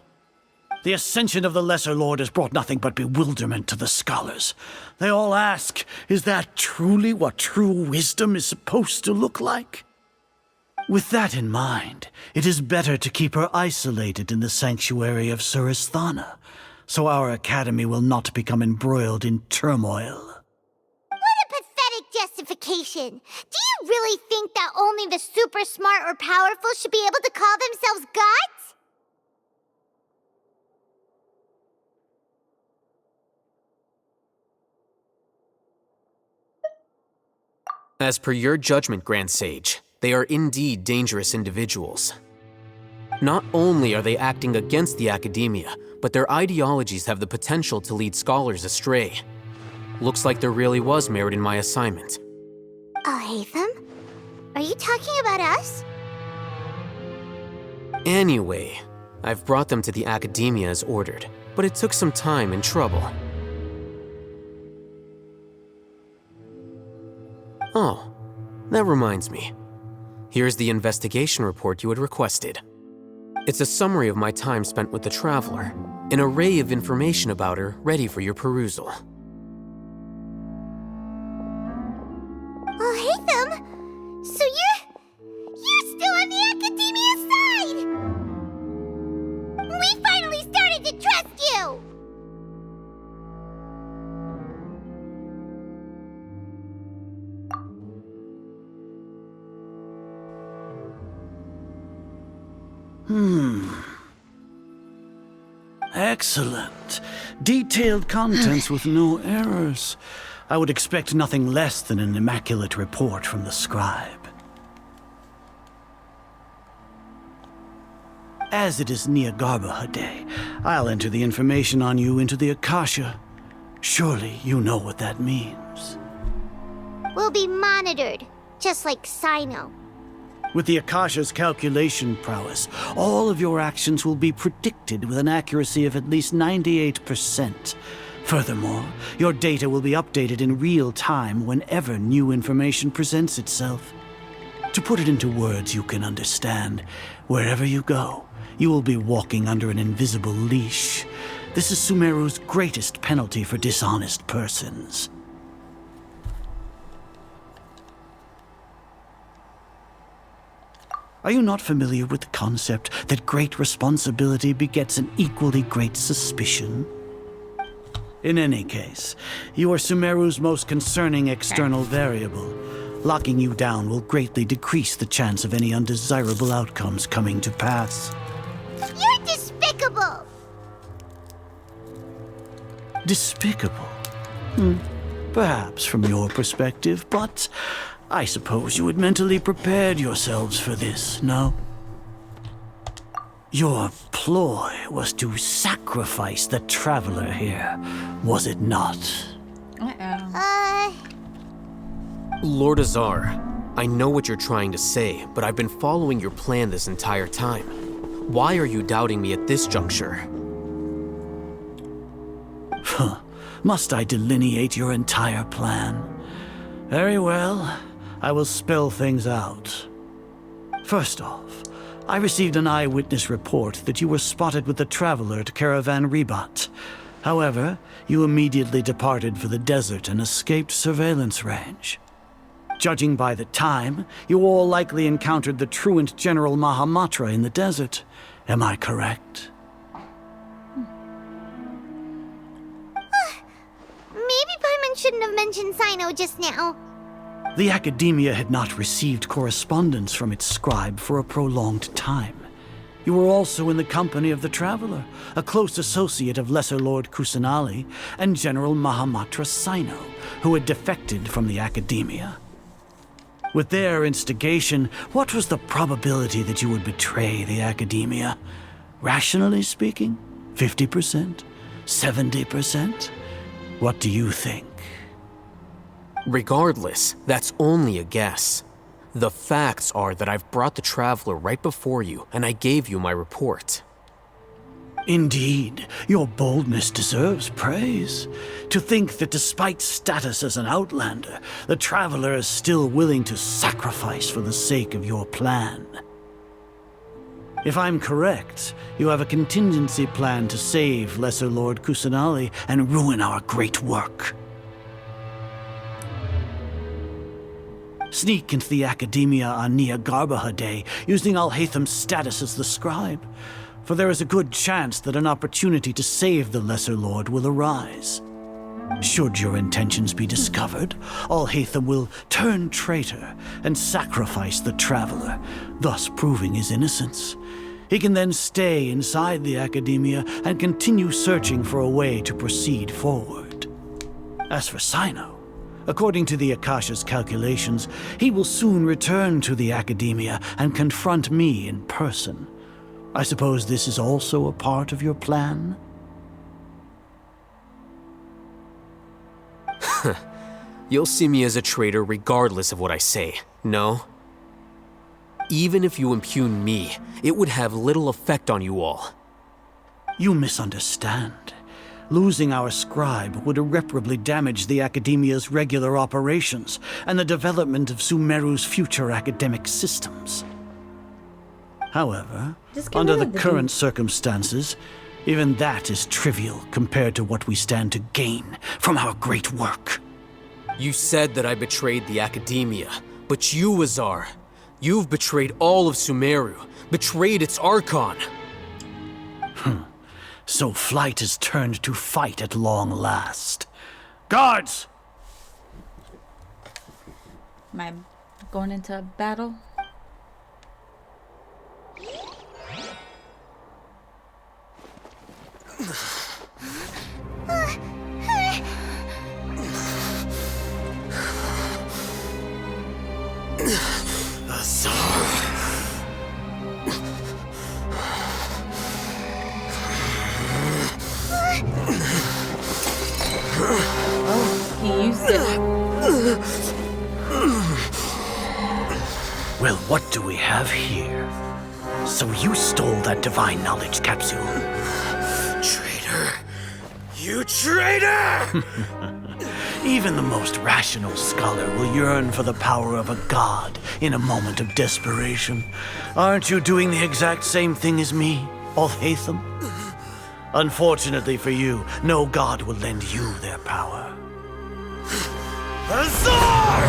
The ascension of the Lesser Lord has brought nothing but bewilderment to the scholars. They all ask, is that truly what true wisdom is supposed to look like? With that in mind, it is better to keep her isolated in the sanctuary of Suristhana, so our academy will not become embroiled in turmoil. Justification. Do you really think that only the super smart or powerful should be able to call themselves gods? As per your judgment, Grand Sage, they are indeed dangerous individuals. Not only are they acting against the academia, but their ideologies have the potential to lead scholars astray. Looks like there really was merit in my assignment. Hatham? Are you talking about us? Anyway, I've brought them to the academia as ordered, but it took some time and trouble. Oh, that reminds me. Here's the investigation report you had requested. It's a summary of my time spent with the Traveler, an array of information about her ready for your perusal. Hatham, so you're still on the academia side! We finally started to trust you! Excellent. Detailed contents with no errors. I would expect nothing less than an immaculate report from the scribe. As it is Niagarbaha Day, I'll enter the information on you into the Akasha. Surely you know what that means. We'll be monitored, just like Sino. With the Akasha's calculation prowess, all of your actions will be predicted with an accuracy of at least 98%. Furthermore, your data will be updated in real time whenever new information presents itself. To put it into words you can understand, wherever you go, you will be walking under an invisible leash. This is Sumeru's greatest penalty for dishonest persons. Are you not familiar with the concept that great responsibility begets an equally great suspicion? In any case, you are Sumeru's most concerning external variable. Locking you down will greatly decrease the chance of any undesirable outcomes coming to pass. You're despicable! Despicable? Perhaps from your perspective, but I suppose you had mentally prepared yourselves for this, no? Your ploy was to sacrifice the Traveler here, was it not? Lord Azar, I know what you're trying to say, but I've been following your plan this entire time. Why are you doubting me at this juncture? Must I delineate your entire plan? Very well, I will spell things out. First off, I received an eyewitness report that you were spotted with the Traveler at Caravan Ribat. However, you immediately departed for the desert and escaped surveillance range. Judging by the time, you all likely encountered the truant General Mahamatra in the desert. Am I correct? Maybe Paimon shouldn't have mentioned Sino just now. The Academia had not received correspondence from its scribe for a prolonged time. You were also in the company of the Traveler, a close associate of Lesser Lord Kusanali and General Mahamatra Sino, who had defected from the Academia. With their instigation, what was the probability that you would betray the Academia? Rationally speaking, 50%? 70%? What do you think? Regardless, that's only a guess. The facts are that I've brought the Traveler right before you, and I gave you my report. Indeed, your boldness deserves praise. To think that despite status as an outlander, the Traveler is still willing to sacrifice for the sake of your plan. If I'm correct, you have a contingency plan to save Lesser Lord Kusanali and ruin our great work. Sneak into the Academia on Niagarbaha Day, using Alhaitham's status as the scribe, for there is a good chance that an opportunity to save the Lesser Lord will arise. Should your intentions be discovered, Alhaitham will turn traitor and sacrifice the Traveler, thus proving his innocence. He can then stay inside the Academia and continue searching for a way to proceed forward. As for Sino, according to the Akasha's calculations, he will soon return to the Academia and confront me in person. I suppose this is also a part of your plan? You'll see me as a traitor regardless of what I say, no? Even if you impugn me, it would have little effect on you all. You misunderstand. Losing our scribe would irreparably damage the Academia's regular operations and the development of Sumeru's future academic systems. However, under the current circumstances, even that is trivial compared to what we stand to gain from our great work. You said that I betrayed the Academia, but you, Azar, you've betrayed all of Sumeru, betrayed its Archon. So flight has turned to fight at long last. Guards! Am I going into battle? Oh, he used it. Well, what do we have here? So you stole that divine knowledge capsule. Traitor! You traitor! Even the most rational scholar will yearn for the power of a god in a moment of desperation. Aren't you doing the exact same thing as me, Alhaitham? Unfortunately for you, no god will lend you their power. Azar!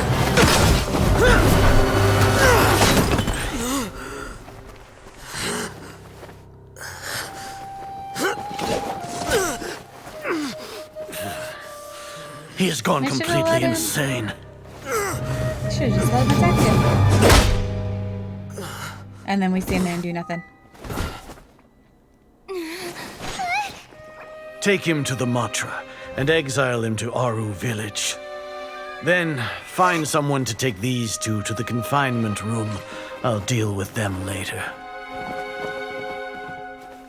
He has gone completely insane. I should have just let him attack him. And then we stand there and do nothing. Take him to the Matra and exile him to Aru village. Then find someone to take these two to the confinement room. I'll deal with them later.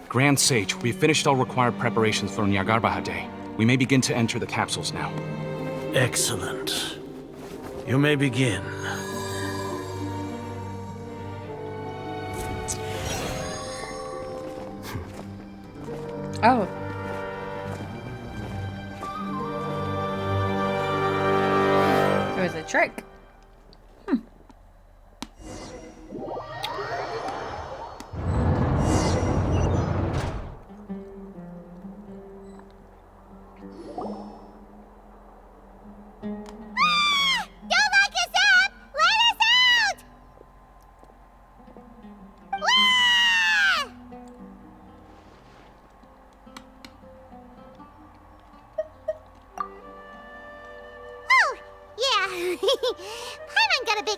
Grand Sage, we've finished all required preparations for Niagarbaha Day. We may begin to enter the capsules now. Excellent. You may begin. Oh. It was a trick.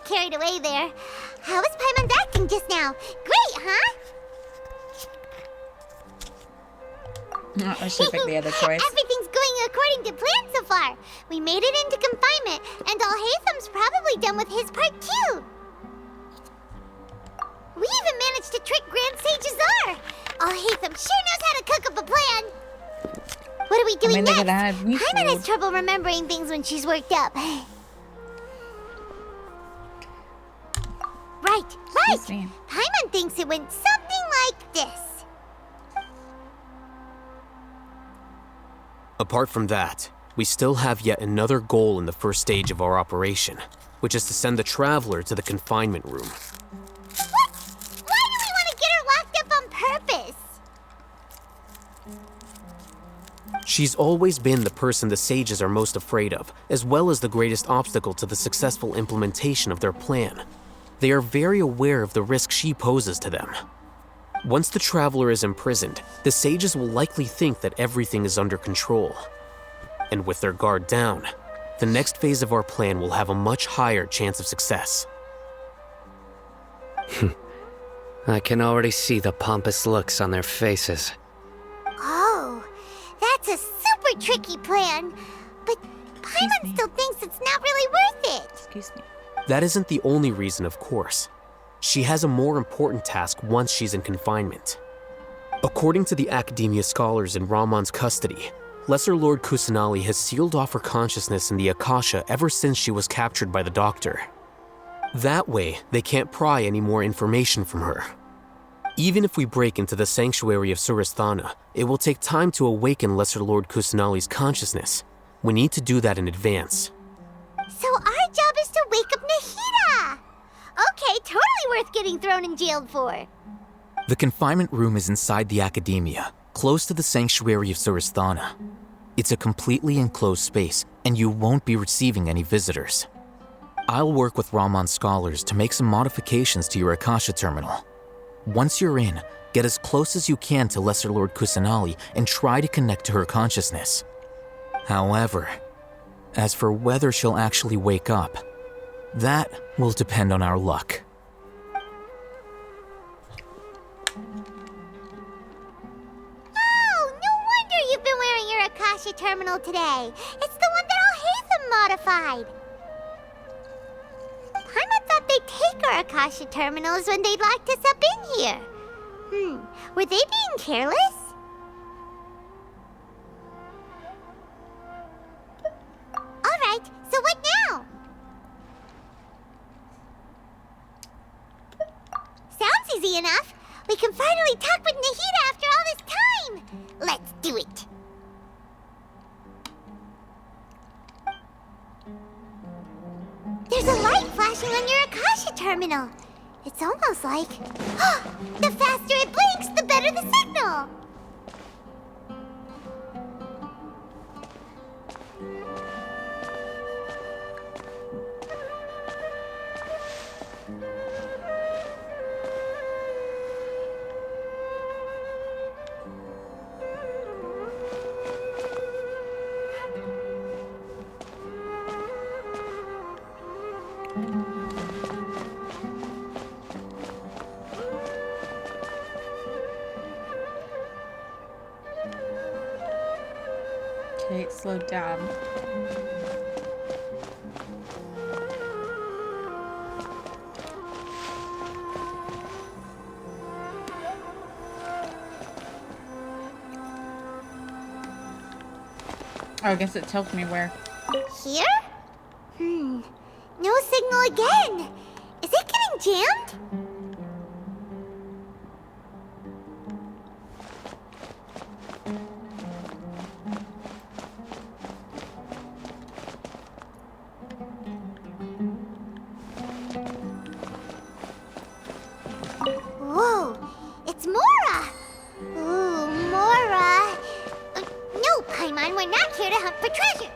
carried away there. How was Paimon's acting just now? Great, huh? I should pick the other choice. Everything's going according to plan so far. We made it into confinement, and Alhatham's probably done with his part too. We even managed to trick Grand Sage Azar. Alhatham sure knows how to cook up a plan. What are we doing next? Paimon has trouble remembering things when she's worked up. Right. Paimon thinks it went something like this. Apart from that, we still have yet another goal in the first stage of our operation, which is to send the Traveler to the confinement room. What? Why do we want to get her locked up on purpose? She's always been the person the sages are most afraid of, as well as the greatest obstacle to the successful implementation of their plan. They are very aware of the risk she poses to them. Once the Traveler is imprisoned, the sages will likely think that everything is under control. And with their guard down, the next phase of our plan will have a much higher chance of success. I can already see the pompous looks on their faces. Oh, that's a super tricky plan. But Paimon still thinks it's not really worth it. Excuse me. That isn't the only reason, of course. She has a more important task once she's in confinement. According to the Academia scholars in Ramon's custody, Lesser Lord Kusanali has sealed off her consciousness in the Akasha ever since she was captured by the Doctor. That way, they can't pry any more information from her. Even if we break into the sanctuary of Surasthana, it will take time to awaken Lesser Lord Kusanali's consciousness. We need to do that in advance. So our job is to wake up Nahida! Okay, totally worth getting thrown in jail for. The confinement room is inside the Academia, close to the sanctuary of Surasthana. It's a completely enclosed space, and you won't be receiving any visitors. I'll work with Ramon's scholars to make some modifications to your Akasha terminal. Once you're in, get as close as you can to Lesser Lord Kusanali and try to connect to her consciousness. However, as for whether she'll actually wake up, that will depend on our luck. Oh, no wonder you've been wearing your Akasha terminal today. It's the one that Alhatham modified. Paimon thought they'd take our Akasha terminals when they locked us up in here. Were they being careless? Alright, so what now? Sounds easy enough. We can finally talk with Nahida after all this time. Let's do it. There's a light flashing on your Akasha terminal. It's almost like... the faster it blinks, the better the signal. Okay, it slowed down. Oh, I guess it tells me where. Here? No signal again. Is it getting jammed? Whoa, it's Mora! Ooh, Mora! No, Paimon, we're not here to hunt for treasure.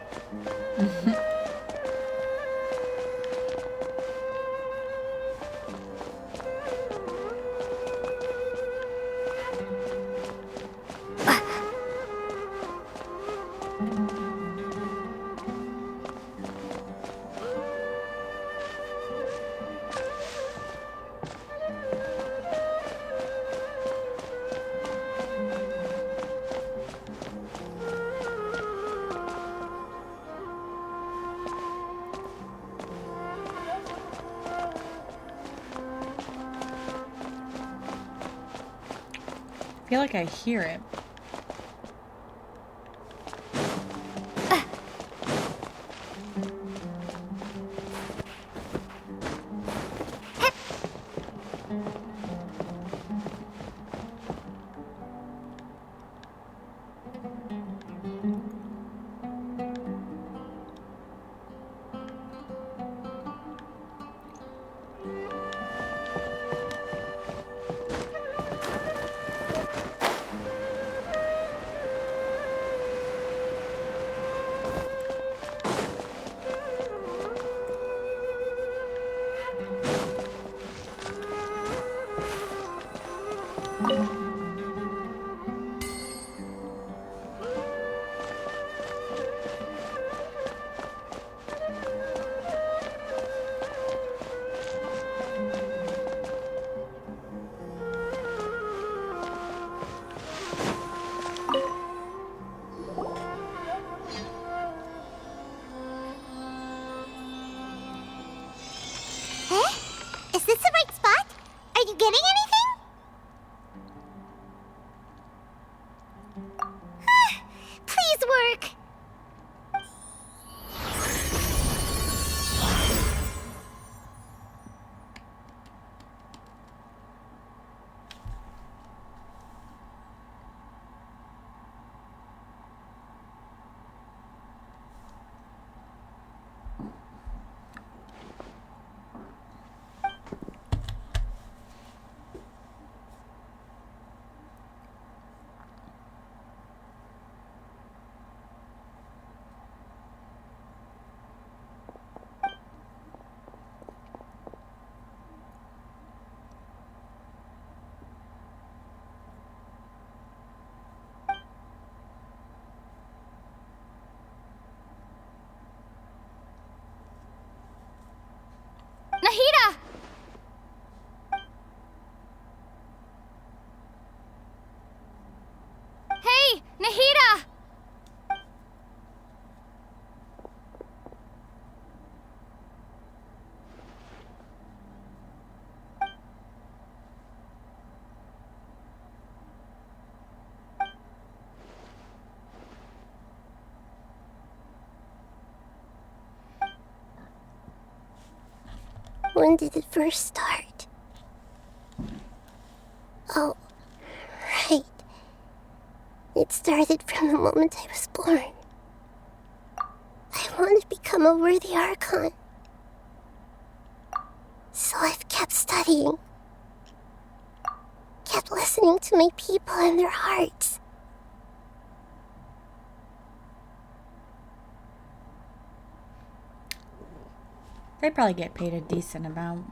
feel like I hear it. Is this the right spot? Are you getting anything? Please work. Nahida! Hey, Nahida! When did it first start? Oh, right. It started from the moment I was born. I want to become a worthy Archon. So I've kept studying. Kept listening to my people and their hearts. They probably get paid a decent amount.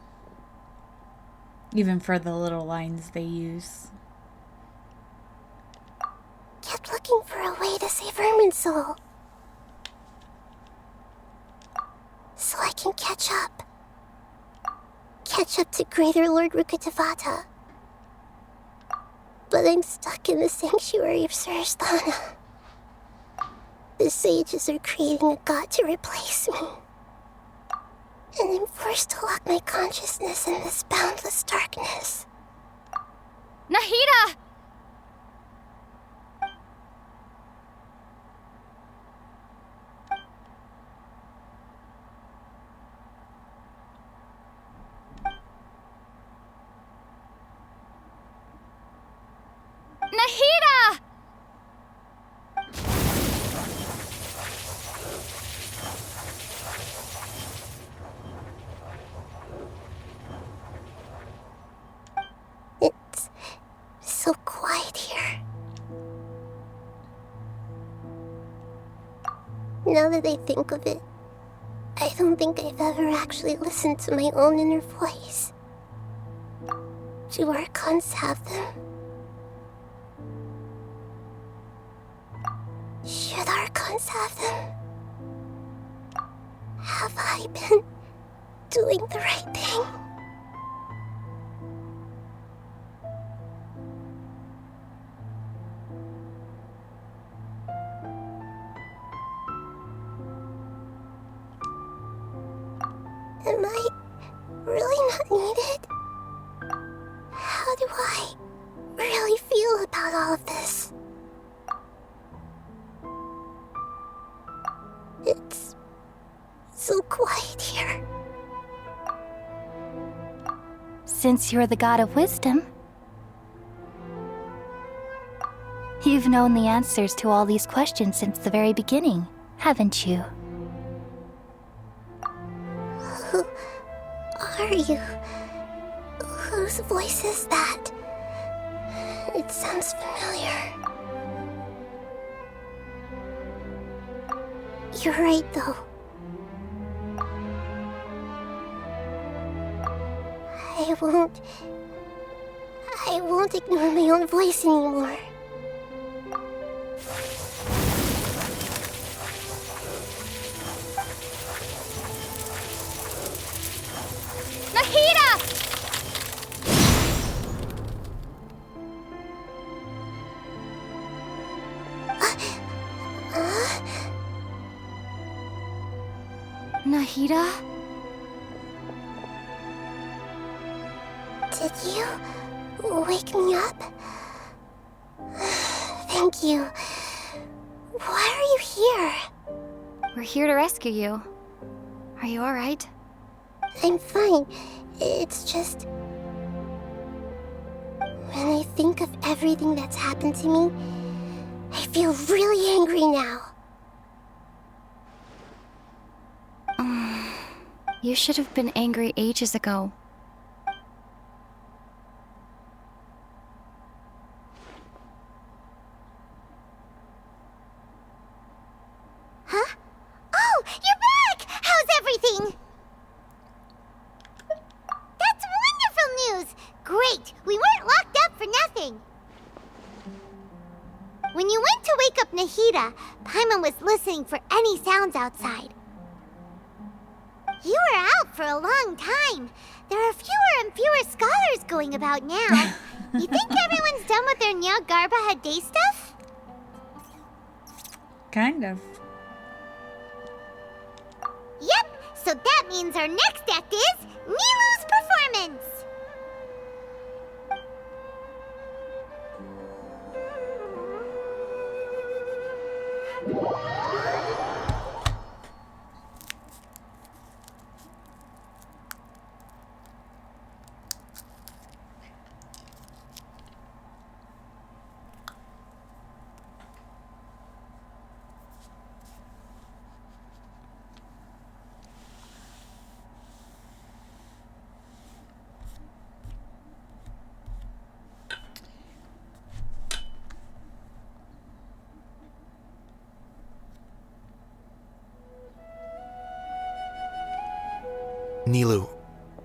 Even for the little lines they use. Kept looking for a way to save Irminsul. So I can catch up. Catch up to Greater Lord Rukkhadevata. But I'm stuck in the sanctuary of Surasthana. The sages are creating a god to replace me. And I'm forced to lock my consciousness in this boundless darkness. Nahida! Nahida! It's so quiet here. Now that I think of it, I don't think I've ever actually listened to my own inner voice. Do Archons have them? Should Archons have them? Have I been doing the right thing? Am I really not needed? How do I really feel about about all of this. It's so quiet here. Since you're the god of wisdom, you've known the answers to all these questions since the very beginning, haven't you? Who are you? Whose voice is that? It sounds familiar. You're right, though. I won't ignore my own voice anymore. Nahida! Nahida? Did you wake me up? Thank you. Why are you here? We're here to rescue you. Are you alright? I'm fine. It's just... when I think of everything that's happened to me, I feel really angry now. You should have been angry ages ago. Huh? Oh, you're back! How's everything? That's wonderful news! Great! We weren't locked up for nothing! When you went to wake up Nahida, Paimon was listening for any sounds outside. You were out for a long time. There are fewer and fewer scholars going about now. You think everyone's done with their Nyagarbha Day stuff? Kind of. Yep, so that means our next act is Nilu's performance! Nilu,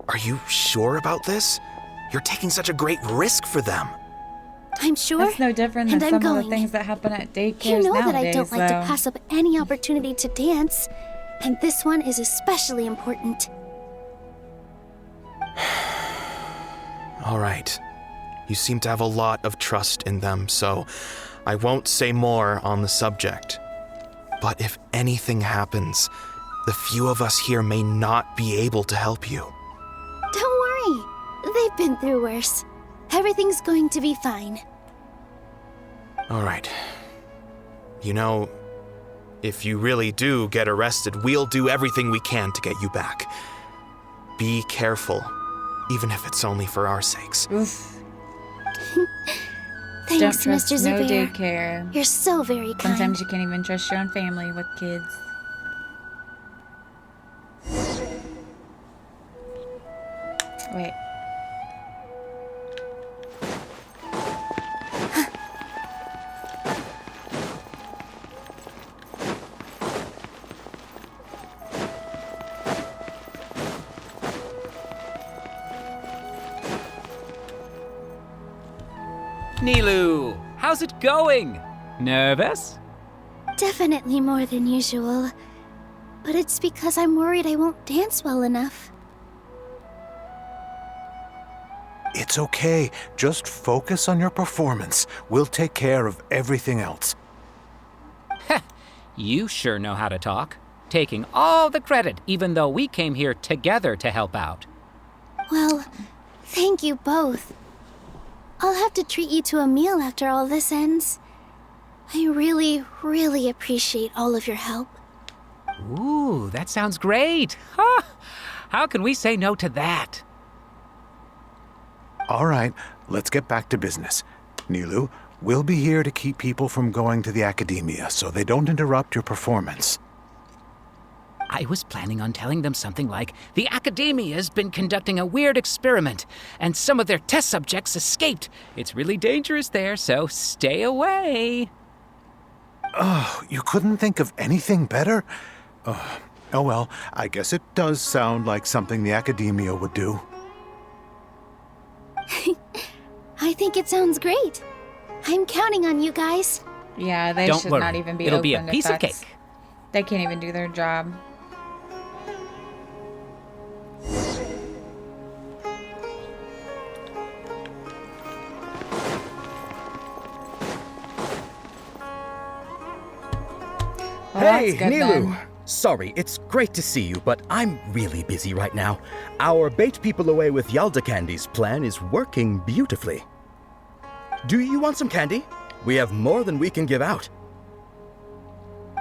are you sure about this? You're taking such a great risk for them. I'm sure. That's no different than and some I'm of the going. things that happen at daycares You know nowadays, that I don't like though. to pass up any opportunity to dance, and this one is especially important. All right. You seem to have a lot of trust in them, so I won't say more on the subject. But if anything happens, the few of us here may not be able to help you. Don't worry. They've been through worse. Everything's going to be fine. All right. You know, if you really do get arrested, we'll do everything we can to get you back. Be careful, even if it's only for our sakes. Oof. Thanks, Don't trust Mr. no Zubair. daycare. You're so very kind. Sometimes you can't even trust your own family with kids. Wait. Nilu, how's it going? Nervous? Definitely more than usual. But it's because I'm worried I won't dance well enough. It's okay. Just focus on your performance. We'll take care of everything else. You sure know how to talk. Taking all the credit, even though we came here together to help out. Well, thank you both. I'll have to treat you to a meal after all this ends. I really, really appreciate all of your help. Ooh, that sounds great. Huh? How can we say no to that? All right, let's get back to business. Nilu, we'll be here to keep people from going to the academia so they don't interrupt your performance. I was planning on telling them something like, the Academia's been conducting a weird experiment, and some of their test subjects escaped. It's really dangerous there, so stay away. Oh, you couldn't think of anything better? Oh well, I guess it does sound like something the Academia would do. I think it sounds great. I'm counting on you guys. Yeah, they Don't should worry. not even be It'll open. be a piece of cake. They can't even do their job. Well, Hey, that's good Nilu! then. Sorry, it's great to see you, but I'm really busy right now. Our Bait People Away with Yalda Candies plan is working beautifully. Do you want some candy? We have more than we can give out.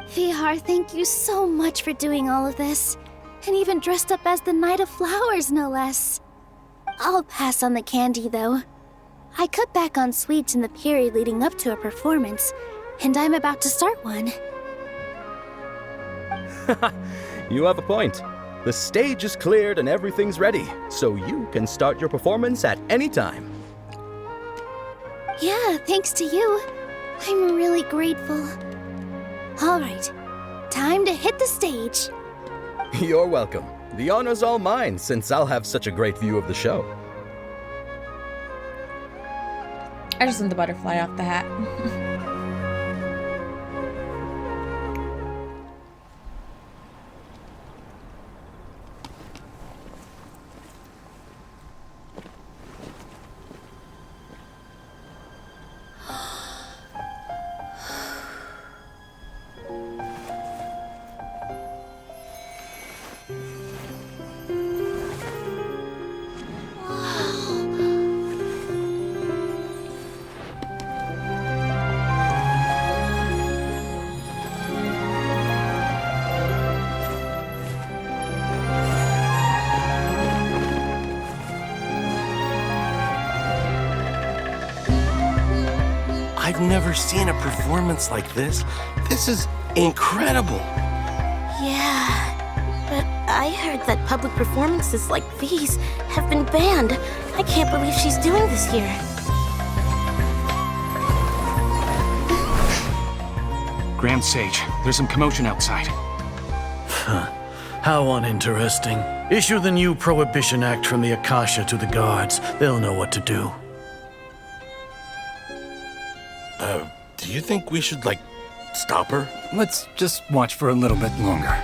Vihar, thank you so much for doing all of this. And even dressed up as the Knight of Flowers, no less. I'll pass on the candy, though. I cut back on sweets in the period leading up to a performance, and I'm about to start one. You have a point. The stage is cleared and everything's ready, so you can start your performance at any time. Yeah, thanks to you. I'm really grateful. All right, time to hit the stage. You're welcome. The honor's all mine, since I'll have such a great view of the show. I just want the butterfly off the hat. I've never seen a performance like this. This is incredible. Yeah, but I heard that public performances like these have been banned. I can't believe she's doing this here. Grand Sage, there's some commotion outside. How uninteresting. Issue the new Prohibition Act from the Akasha to the guards. They'll know what to do. Do you think we should, stop her? Let's just watch for a little bit longer.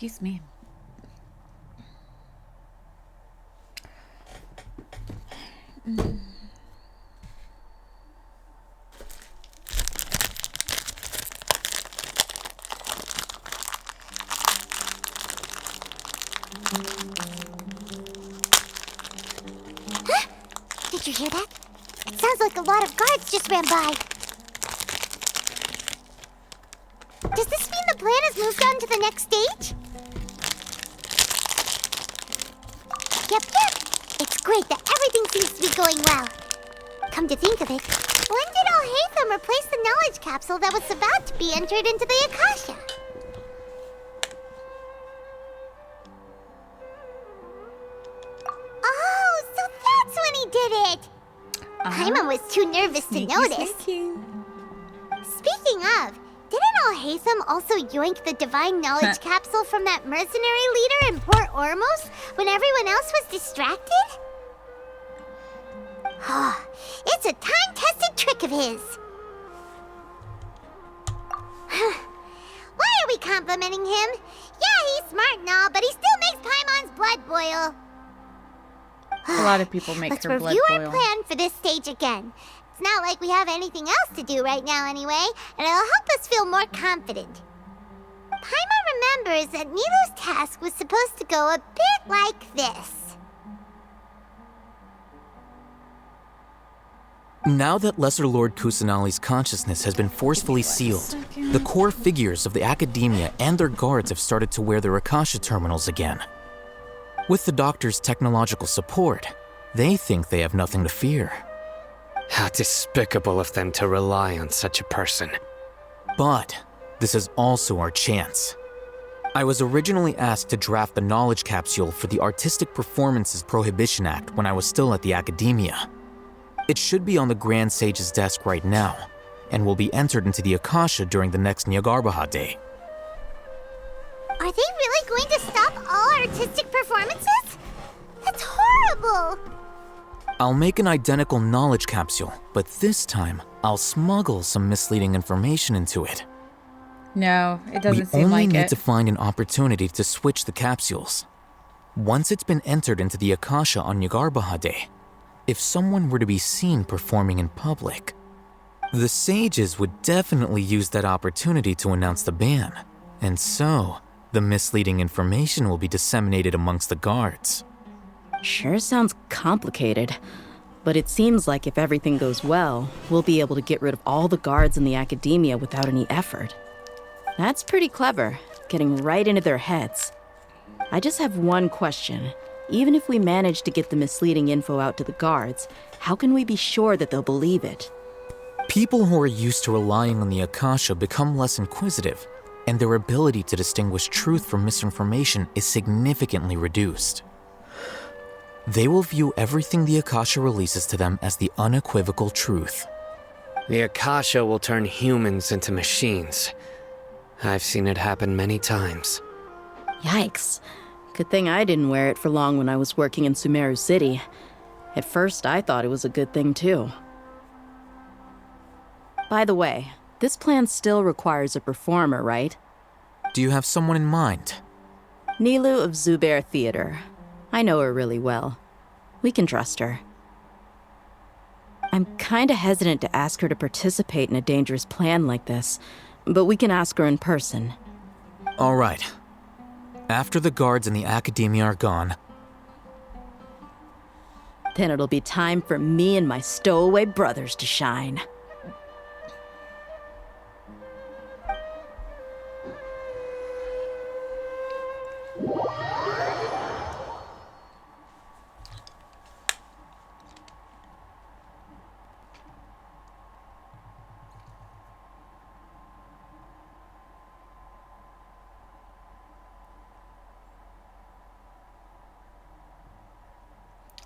Excuse me. Did you hear that? Sounds like a lot of guards just ran by. Does this mean the plan has moved on to the next stage? Yep. It's great that everything seems to be going well. Come to think of it, when did Alhaitham replace the knowledge capsule that was about to be entered into the Akasha? did it! Paimon was too nervous to notice. Speaking of, didn't Alhazen also yoink the divine knowledge capsule from that mercenary leader in Port Ormos when everyone else was distracted? It's a time-tested trick of his. Why are we complimenting him? Yeah, he's smart and all, but he still makes Paimon's blood boil. A lot of people make Let's her blood review boil. our plan for this stage again. It's not like we have anything else to do right now anyway, and it'll help us feel more confident. Paimon remembers that Nilou's task was supposed to go a bit like this. Now that Lesser Lord Kusanali's consciousness has been forcefully sealed, the core figures of the Academia and their guards have started to wear their Akasha terminals again. With the Doctor's technological support, they think they have nothing to fear. How despicable of them to rely on such a person. But this is also our chance. I was originally asked to draft the knowledge capsule for the Artistic Performances Prohibition Act when I was still at the Academia. It should be on the Grand Sage's desk right now, and will be entered into the Akasha during the next Nyargarbaha Day. Are they really going to stop all artistic performances? That's horrible! I'll make an identical knowledge capsule, but this time, I'll smuggle some misleading information into it. No, it doesn't We seem only like need it. to find an opportunity to switch the capsules. Once it's been entered into the Akasha on Nyargarbaha Day, if someone were to be seen performing in public, the sages would definitely use that opportunity to announce the ban, and so the misleading information will be disseminated amongst the guards. Sure sounds complicated, but it seems like if everything goes well, we'll be able to get rid of all the guards in the Academia without any effort. That's pretty clever, getting right into their heads. I just have one question. Even if we manage to get the misleading info out to the guards, how can we be sure that they'll believe it? People who are used to relying on the Akasha become less inquisitive, and their ability to distinguish truth from misinformation is significantly reduced. They will view everything the Akasha releases to them as the unequivocal truth. The Akasha will turn humans into machines. I've seen it happen many times. Yikes. Good thing I didn't wear it for long when I was working in Sumeru City. At first, I thought it was a good thing too. By the way, this plan still requires a performer, right? Do you have someone in mind? Nilou of Zubair Theater. I know her really well. We can trust her. I'm kinda hesitant to ask her to participate in a dangerous plan like this, but we can ask her in person. All right. After the guards in the Academia are gone, then it'll be time for me and my stowaway brothers to shine.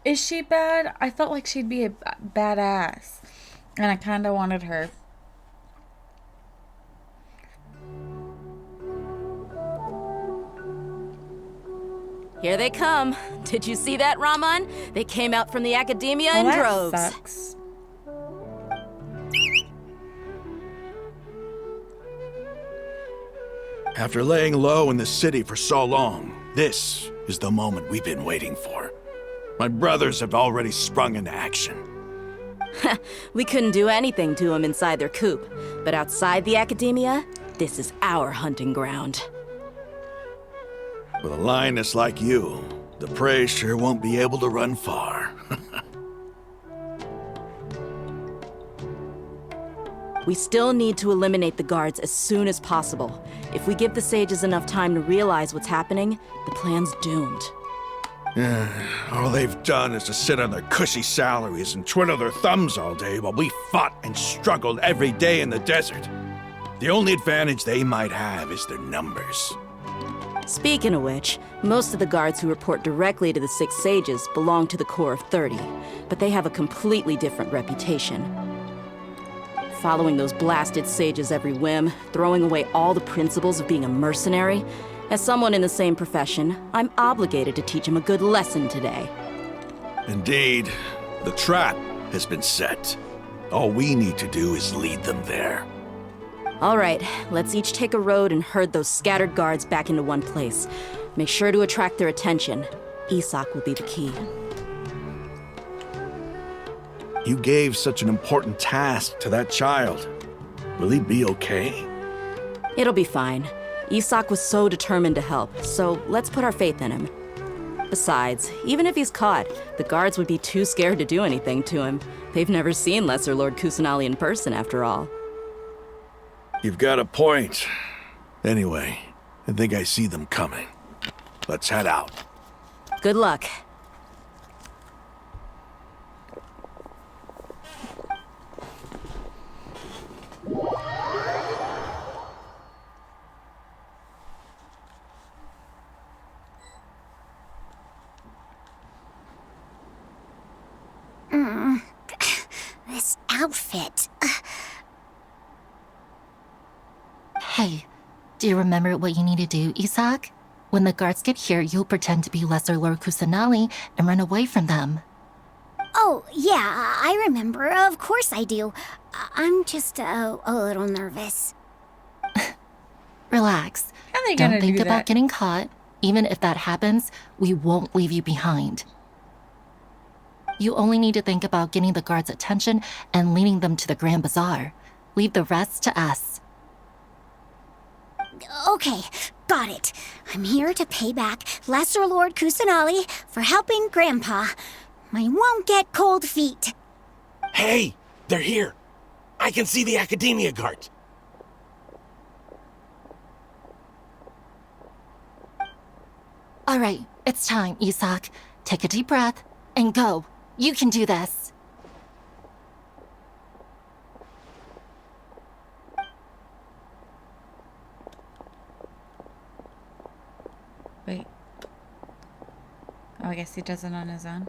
Is she bad? I felt like she'd be a badass. And I kind of wanted her. Here they come. Did you see that, Raman? They came out from the Academia in that droves. Sucks. After laying low in the city for so long, this is the moment we've been waiting for. My brothers have already sprung into action. We couldn't do anything to them inside their coop, but outside the Academia, this is our hunting ground. With a lioness like you, the prey sure won't be able to run far. We still need to eliminate the guards as soon as possible. If we give the sages enough time to realize what's happening, the plan's doomed. All they've done is to sit on their cushy salaries and twiddle their thumbs all day while we fought and struggled every day in the desert. The only advantage they might have is their numbers. Speaking of which, most of the guards who report directly to the Six Sages belong to the Corps of 30, but they have a completely different reputation. Following those blasted sages every whim, throwing away all the principles of being a mercenary. As someone in the same profession, I'm obligated to teach them a good lesson today. Indeed, the trap has been set. All we need to do is lead them there. All right, let's each take a road and herd those scattered guards back into one place. Make sure to attract their attention. Isak will be the key. You gave such an important task to that child. Will he be okay? It'll be fine. Isak was so determined to help, so let's put our faith in him. Besides, even if he's caught, the guards would be too scared to do anything to him. They've never seen Lesser Lord Kusanali in person, after all. You've got a point. Anyway, I think I see them coming. Let's head out. Good luck. This outfit. Hey, do you remember what you need to do, Isak? When the guards get here, you'll pretend to be Lesser Lord Kusanali and run away from them. Oh, yeah, I remember. Of course I do. I'm just a little nervous. Relax. How are they Don't gonna think do about that? getting caught. Even if that happens, we won't leave you behind. You only need to think about getting the guards' attention and leading them to the Grand Bazaar. Leave the rest to us. Okay, got it. I'm here to pay back Lesser Lord Kusanali for helping Grandpa. I won't get cold feet. Hey, they're here. I can see the Academia guards. All right, it's time, Isak. Take a deep breath and go. You can do this. Wait. Oh, I guess he does it on his own.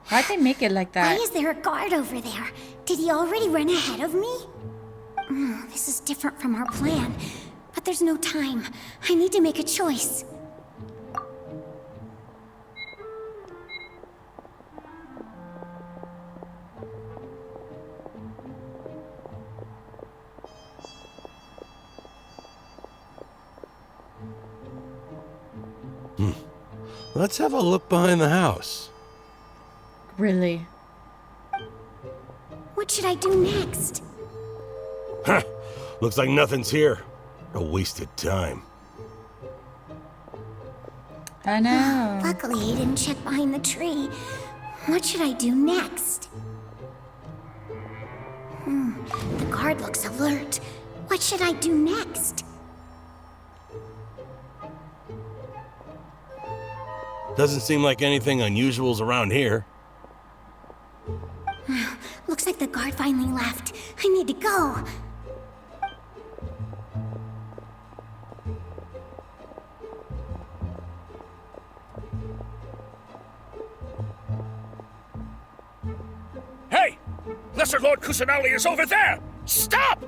Why'd they make it like that? Why is there a guard over there? Did he already run ahead of me? This is different from our plan. But there's no time. I need to make a choice. Let's have a look behind the house. Really? What should I do next? Huh. Looks like nothing's here. A wasted time. I know. Luckily, he didn't check behind the tree. What should I do next? The guard looks alert. What should I do next? Doesn't seem like anything unusual's around here. Looks like the guard finally left. I need to go. Hey! Lesser Lord Kusanali is over there! Stop!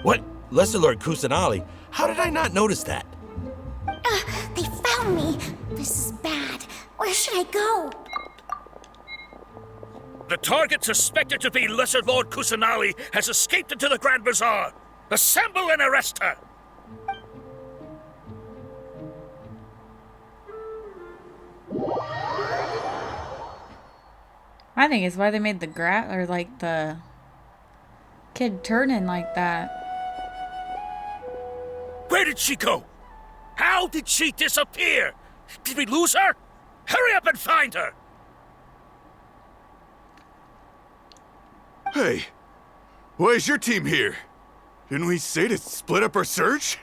What? Lesser Lord Kusanali? How did I not notice that? They found me. This is bad. Where should I go? The target suspected to be Lesser Lord Kusanali has escaped into the Grand Bazaar. Assemble and arrest her! My thing is why they made the or like the kid turning like that. Where did she go? How did she disappear? Did we lose her? Hurry up and find her! Hey, why is your team here? Didn't we say to split up our search?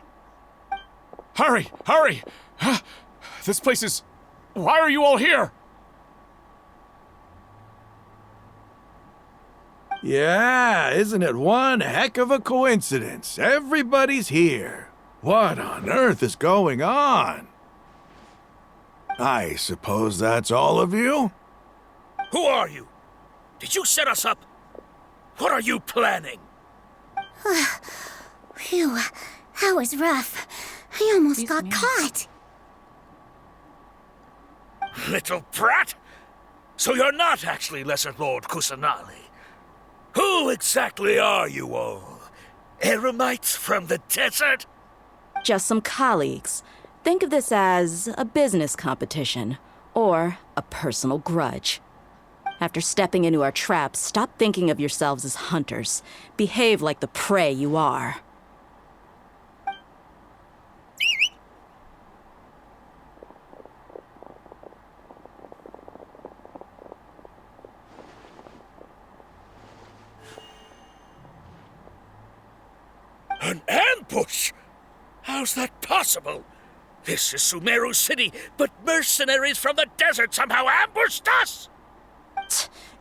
Hurry! Hurry! This place is... Why are you all here? Yeah, isn't it one heck of a coincidence? Everybody's here. What on earth is going on? I suppose that's all of you? Who are you? Did you set us up? What are you planning? Phew, that was rough. I almost got caught. Little brat! So you're not actually Lesser Lord Kusanali. Who exactly are you all? Eremites from the desert? Just some colleagues. Think of this as a business competition, or a personal grudge. After stepping into our traps, stop thinking of yourselves as hunters. Behave like the prey you are. An ambush? How's that possible? This is Sumeru City, but mercenaries from the desert somehow ambushed us!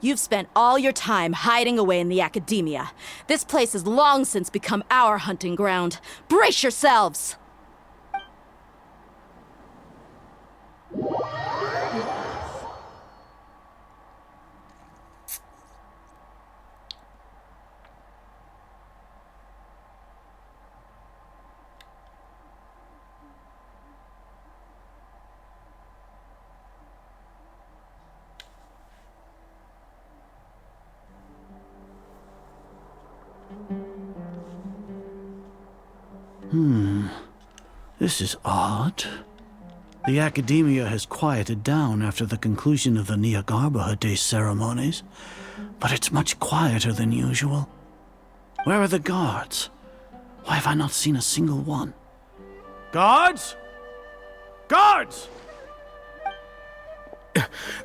You've spent all your time hiding away in the academia. This place has long since become our hunting ground. Brace yourselves! This is odd. The academia has quieted down after the conclusion of the Nyagarbha Day ceremonies, but it's much quieter than usual. Where are the guards? Why have I not seen a single one? Guards? Guards!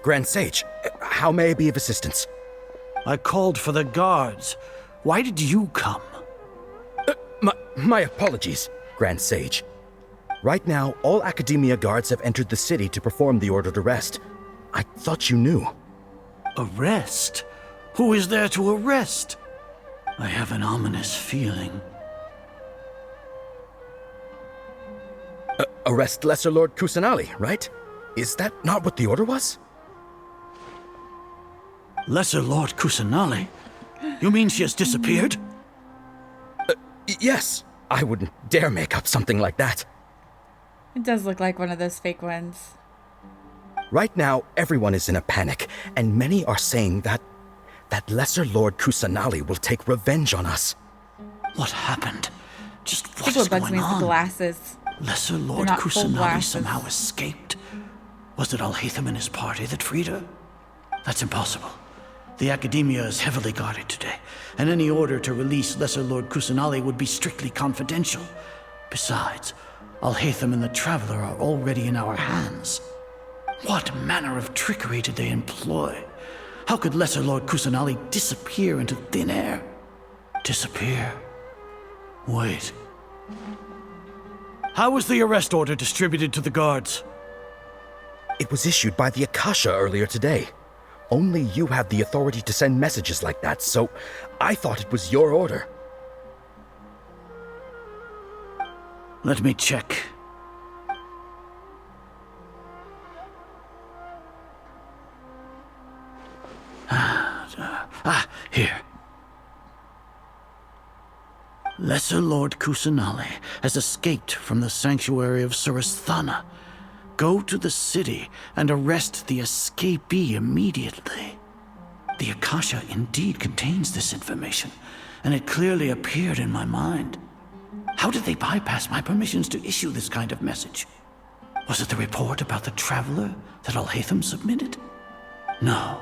Grand Sage, how may I be of assistance? I called for the guards. Why did you come? My apologies, Grand Sage. Right now, all Academia guards have entered the city to perform the ordered arrest. I thought you knew. Arrest? Who is there to arrest? I have an ominous feeling. Arrest Lesser Lord Kusanali, right? Is that not what the order was? Lesser Lord Kusanali? You mean she has disappeared? Yes. I wouldn't dare make up something like that. It does look like one of those fake ones. Right now, everyone is in a panic, and many are saying that Lesser Lord Kusanali will take revenge on us. What happened? Just what That's is what bugs going me is the on? glasses. Lesser Lord They're not full Kusanali glasses. somehow escaped. Was it Alhaitham and his party that freed her? That's impossible. The Academia is heavily guarded today, and any order to release Lesser Lord Kusanali would be strictly confidential. Besides, Alhaitham and the Traveler are already in our hands. What manner of trickery did they employ? How could Lesser Lord Kusanali disappear into thin air? Disappear? Wait. How was the arrest order distributed to the guards? It was issued by the Akasha earlier today. Only you have the authority to send messages like that, so I thought it was your order. Let me check. Here. Lesser Lord Kusanali has escaped from the sanctuary of Surasthana. Go to the city and arrest the escapee immediately. The Akasha indeed contains this information, and it clearly appeared in my mind. How did they bypass my permissions to issue this kind of message? Was it the report about the Traveler that Alhaitham submitted? No.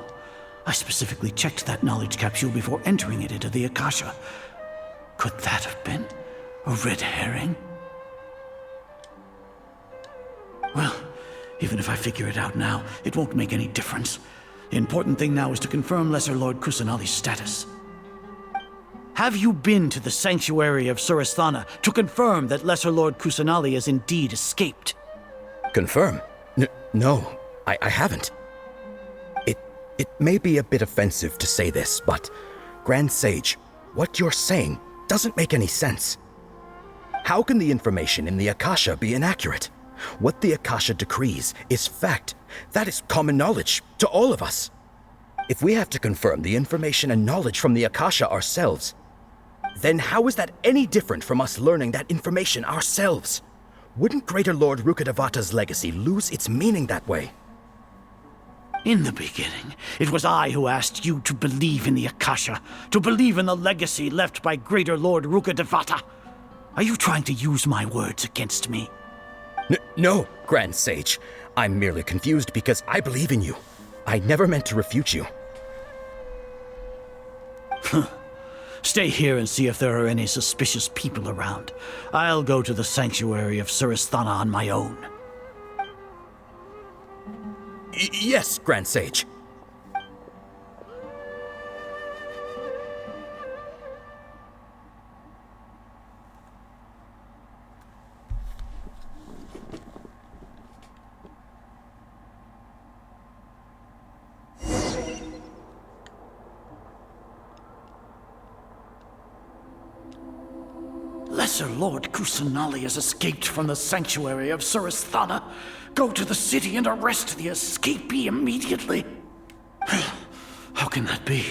I specifically checked that knowledge capsule before entering it into the Akasha. Could that have been a red herring? Well, even if I figure it out now, it won't make any difference. The important thing now is to confirm Lesser Lord Kusanali's status. Have you been to the sanctuary of Surasthana to confirm that Lesser Lord Kusanali has indeed escaped? Confirm? No, I haven't. It may be a bit offensive to say this, but Grand Sage, what you're saying doesn't make any sense. How can the information in the Akasha be inaccurate? What the Akasha decrees is fact. That is common knowledge to all of us. If we have to confirm the information and knowledge from the Akasha ourselves, then how is that any different from us learning that information ourselves? Wouldn't Greater Lord Rukkhadevata's legacy lose its meaning that way? In the beginning, it was I who asked you to believe in the Akasha, to believe in the legacy left by Greater Lord Rukkhadevata. Are you trying to use my words against me? No, Grand Sage. I'm merely confused because I believe in you. I never meant to refute you. Stay here and see if there are any suspicious people around. I'll go to the sanctuary of Surasthana on my own. Yes, Grand Sage. Lesser Lord Kusanali has escaped from the sanctuary of Surasthana. Go to the city and arrest the escapee immediately. How can that be?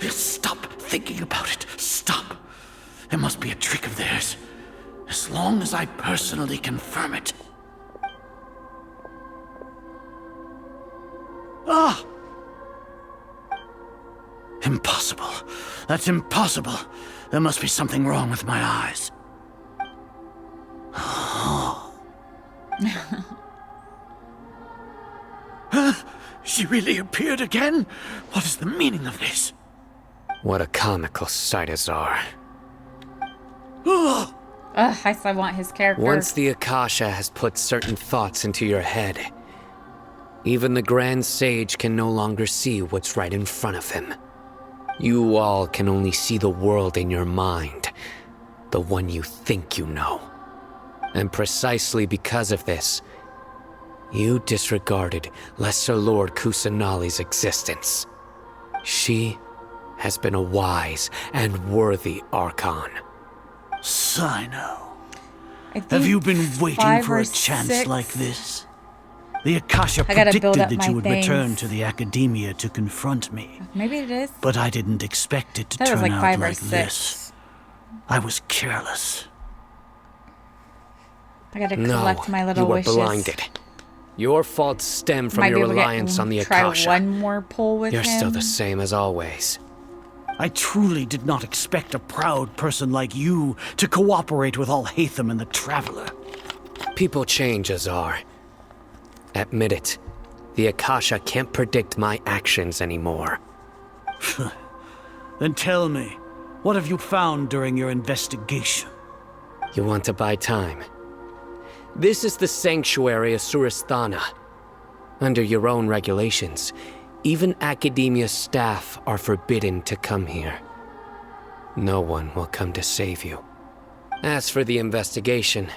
Stop thinking about it. Stop. It must be a trick of theirs. As long as I personally confirm it. Ah! Impossible. That's impossible. There must be something wrong with my eyes. She really appeared again? What is the meaning of this? What a comical sight, Azar. Ugh, I want his character. Once the Akasha has put certain thoughts into your head, even the Grand Sage can no longer see what's right in front of him. You all can only see the world in your mind, the one you think you know. And precisely because of this, you disregarded Lesser Lord Kusanali's existence. She has been a wise and worthy Archon. Cyno, have you been waiting for a chance like this? The Akasha predicted that you would return to the Academia to confront me. Maybe it is. But I didn't expect it to turn out like this. I was careless. I gotta collect my little wishes. You were blinded. Your faults stem from your reliance on the Akasha. Try one more pull with You're him. still the same as always. I truly did not expect a proud person like you to cooperate with Alhaitham and the Traveler. People change, Azar. Admit it. The Akasha can't predict my actions anymore. Then tell me, what have you found during your investigation? You want to buy time? This is the sanctuary of Surasthana. Under your own regulations, even Academia staff are forbidden to come here. No one will come to save you. As for the investigation,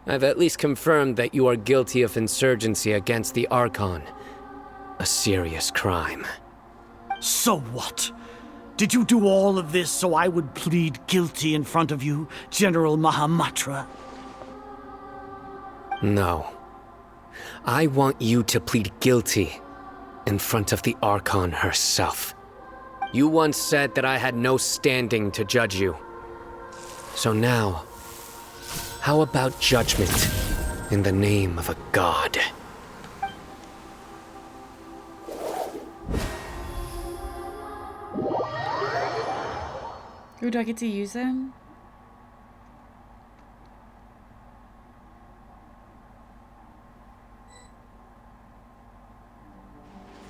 I've at least confirmed that you are guilty of insurgency against the Archon. A serious crime. So what? Did you do all of this so I would plead guilty in front of you, General Mahamatra? No. I want you to plead guilty in front of the Archon herself. You once said that I had no standing to judge you. So now, how about judgment in the name of a god? Ooh, do I get to use them?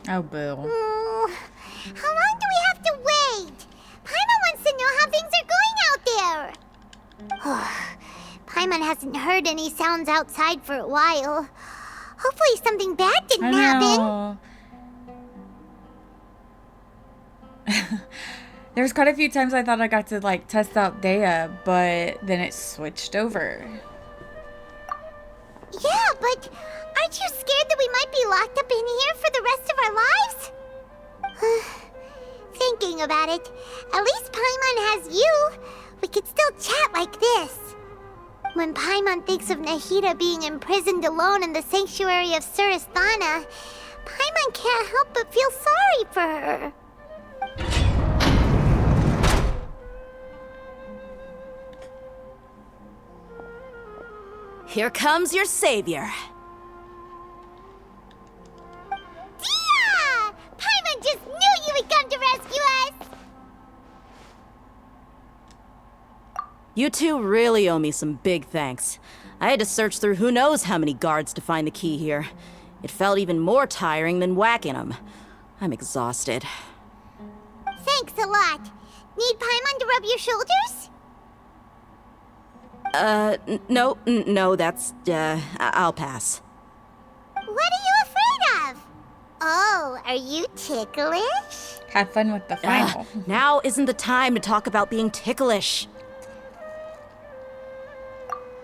Oh, boo. How long do we have to wait? Paimon wants to know how things are going out there. Paimon hasn't heard any sounds outside for a while. Hopefully something bad didn't happen. There's quite a few times I thought I got to, like, test out Dea, but then it switched over. Yeah, but aren't you scared that we might be locked up in here for the rest of our lives? thinking about it. At least Paimon has you. We could still chat like this. When Paimon thinks of Nahida being imprisoned alone in the sanctuary of Surasthana, Paimon can't help but feel sorry for her. Here comes your savior. Dia! Paimon just knew you would come to rescue us! You two really owe me some big thanks. I had to search through who knows how many guards to find the key here. It felt even more tiring than whacking them. I'm exhausted. Thanks a lot. Need Paimon to rub your shoulders? No, that's, I'll pass. What are you afraid of? Oh, are you ticklish? Have fun with the final. Now isn't the time to talk about being ticklish.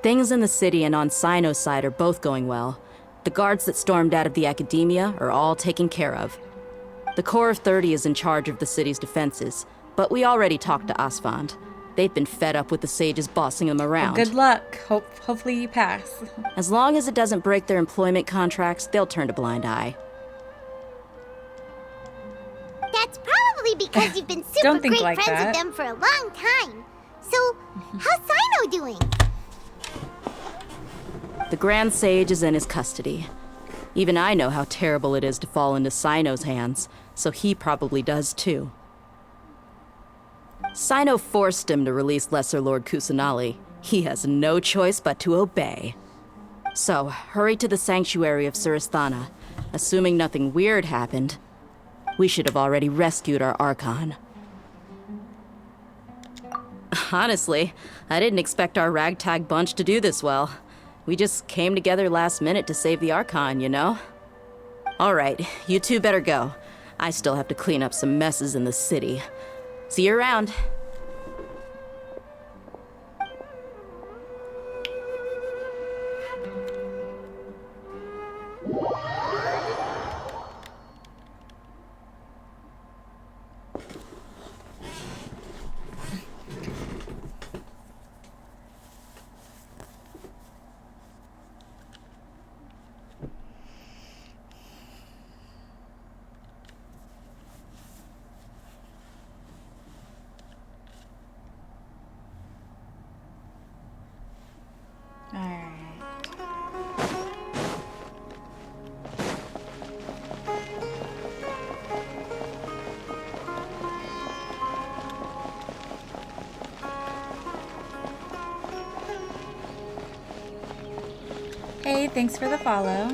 Things in the city and on Sino's side are both going well. The guards that stormed out of the academia are all taken care of. The Corps of 30 is in charge of the city's defenses, but we already talked to Asfand. They've been fed up with the sages bossing them around. Well, good luck. Hopefully you pass. As long as it doesn't break their employment contracts, they'll turn a blind eye. That's probably because you've been super great friends with them for a long time. So, how's Sino doing? The Grand Sage is in his custody. Even I know how terrible it is to fall into Sino's hands, so he probably does too. Sino forced him to release Lesser Lord Kusanali. He has no choice but to obey. So, hurry to the sanctuary of Surasthana. Assuming nothing weird happened, we should have already rescued our Archon. Honestly, I didn't expect our ragtag bunch to do this well. We just came together last minute to save the Archon, you know? Alright, you two better go. I still have to clean up some messes in the city. See you around. Hey, thanks for the follow.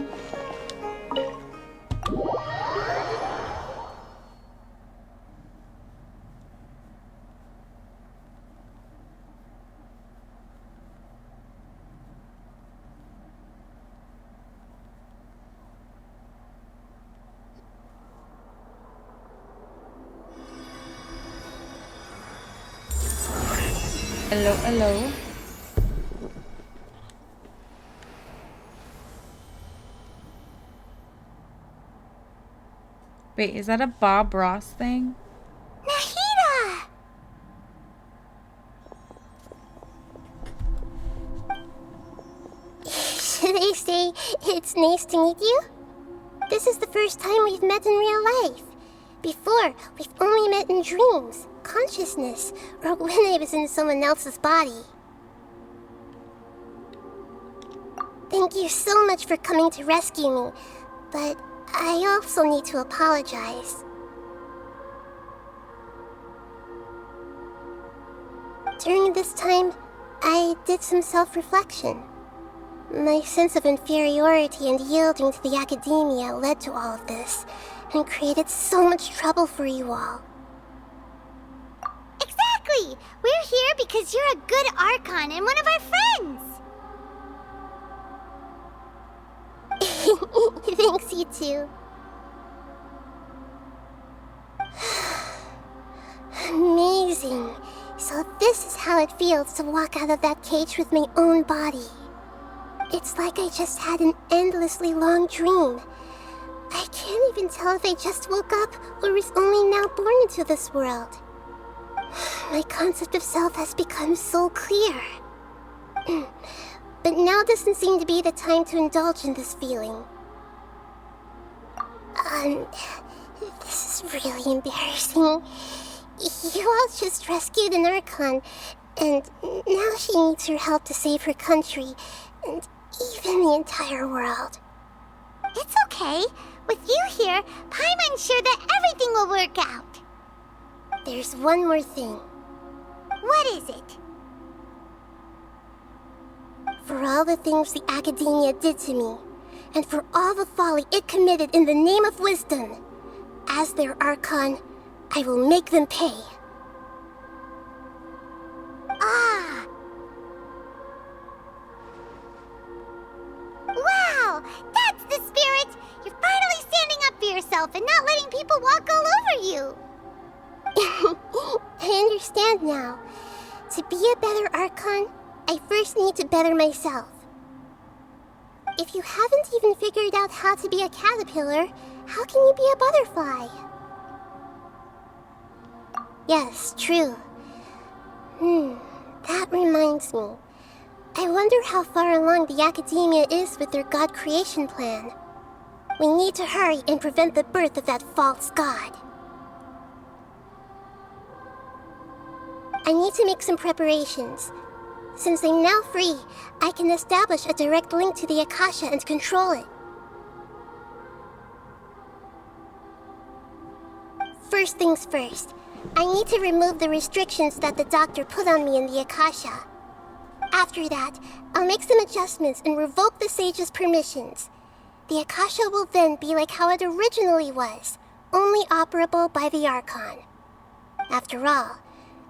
Hello, hello. Wait, is that a Bob Ross thing? Nahida! Should I say it's nice to meet you? This is the first time we've met in real life. Before, we've only met in dreams, consciousness, or when I was in someone else's body. Thank you so much for coming to rescue me, but I also need to apologize. During this time, I did some self-reflection. My sense of inferiority and yielding to the academia led to all of this, and created so much trouble for you all. Exactly! We're here because you're a good Archon and one of our friends! Thanks, you too. Amazing. So this is how it feels to walk out of that cage with my own body. It's like I just had an endlessly long dream. I can't even tell if I just woke up or was only now born into this world. My concept of self has become so clear. But now doesn't seem to be the time to indulge in this feeling. This is really embarrassing. You all just rescued an Archon, and now she needs your help to save her country, and even the entire world. It's okay. With you here, Paimon's sure that everything will work out. There's one more thing. What is it? For all the things the Academia did to me, and for all the folly it committed in the name of wisdom, as their Archon, I will make them pay. Ah! Wow! That's the spirit! You're finally standing up for yourself and not letting people walk all over you! I understand now. To be a better Archon, I first need to better myself. If you haven't even figured out how to be a caterpillar, how can you be a butterfly? Yes, true. That reminds me. I wonder how far along the Academia is with their god creation plan. We need to hurry and prevent the birth of that false god. I need to make some preparations. Since I'm now free, I can establish a direct link to the Akasha and control it. First things first, I need to remove the restrictions that the doctor put on me in the Akasha. After that, I'll make some adjustments and revoke the sage's permissions. The Akasha will then be like how it originally was, only operable by the Archon. After all,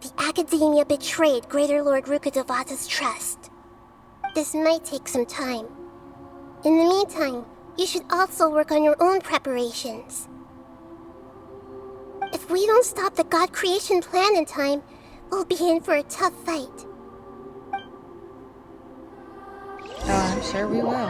the Academia betrayed Greater Lord Rukkhadevata's trust. This might take some time. In the meantime, you should also work on your own preparations. If we don't stop the god creation plan in time, we'll be in for a tough fight. Oh, I'm sure we will.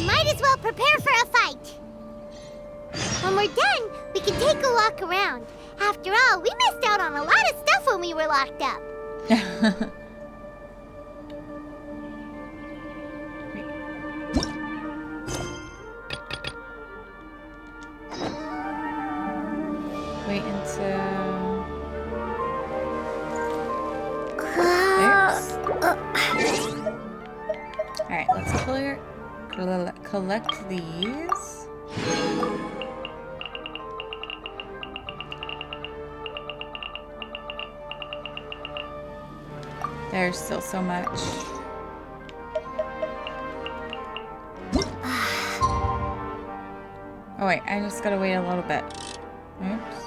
Might as well prepare for a fight. When we're done, we can take a walk around. After all, we missed out on a lot of stuff when we were locked up. Wait until... Alright, let's collect these. There's still so much. Oh wait, I just gotta wait a little bit. Oops.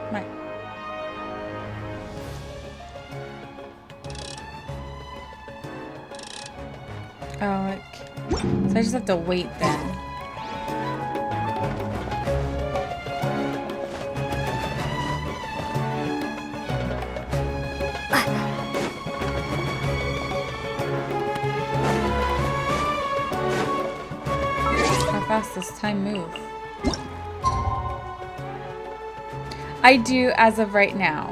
Come on. Oh, okay. So I just have to wait then. How fast does time move? I do as of right now.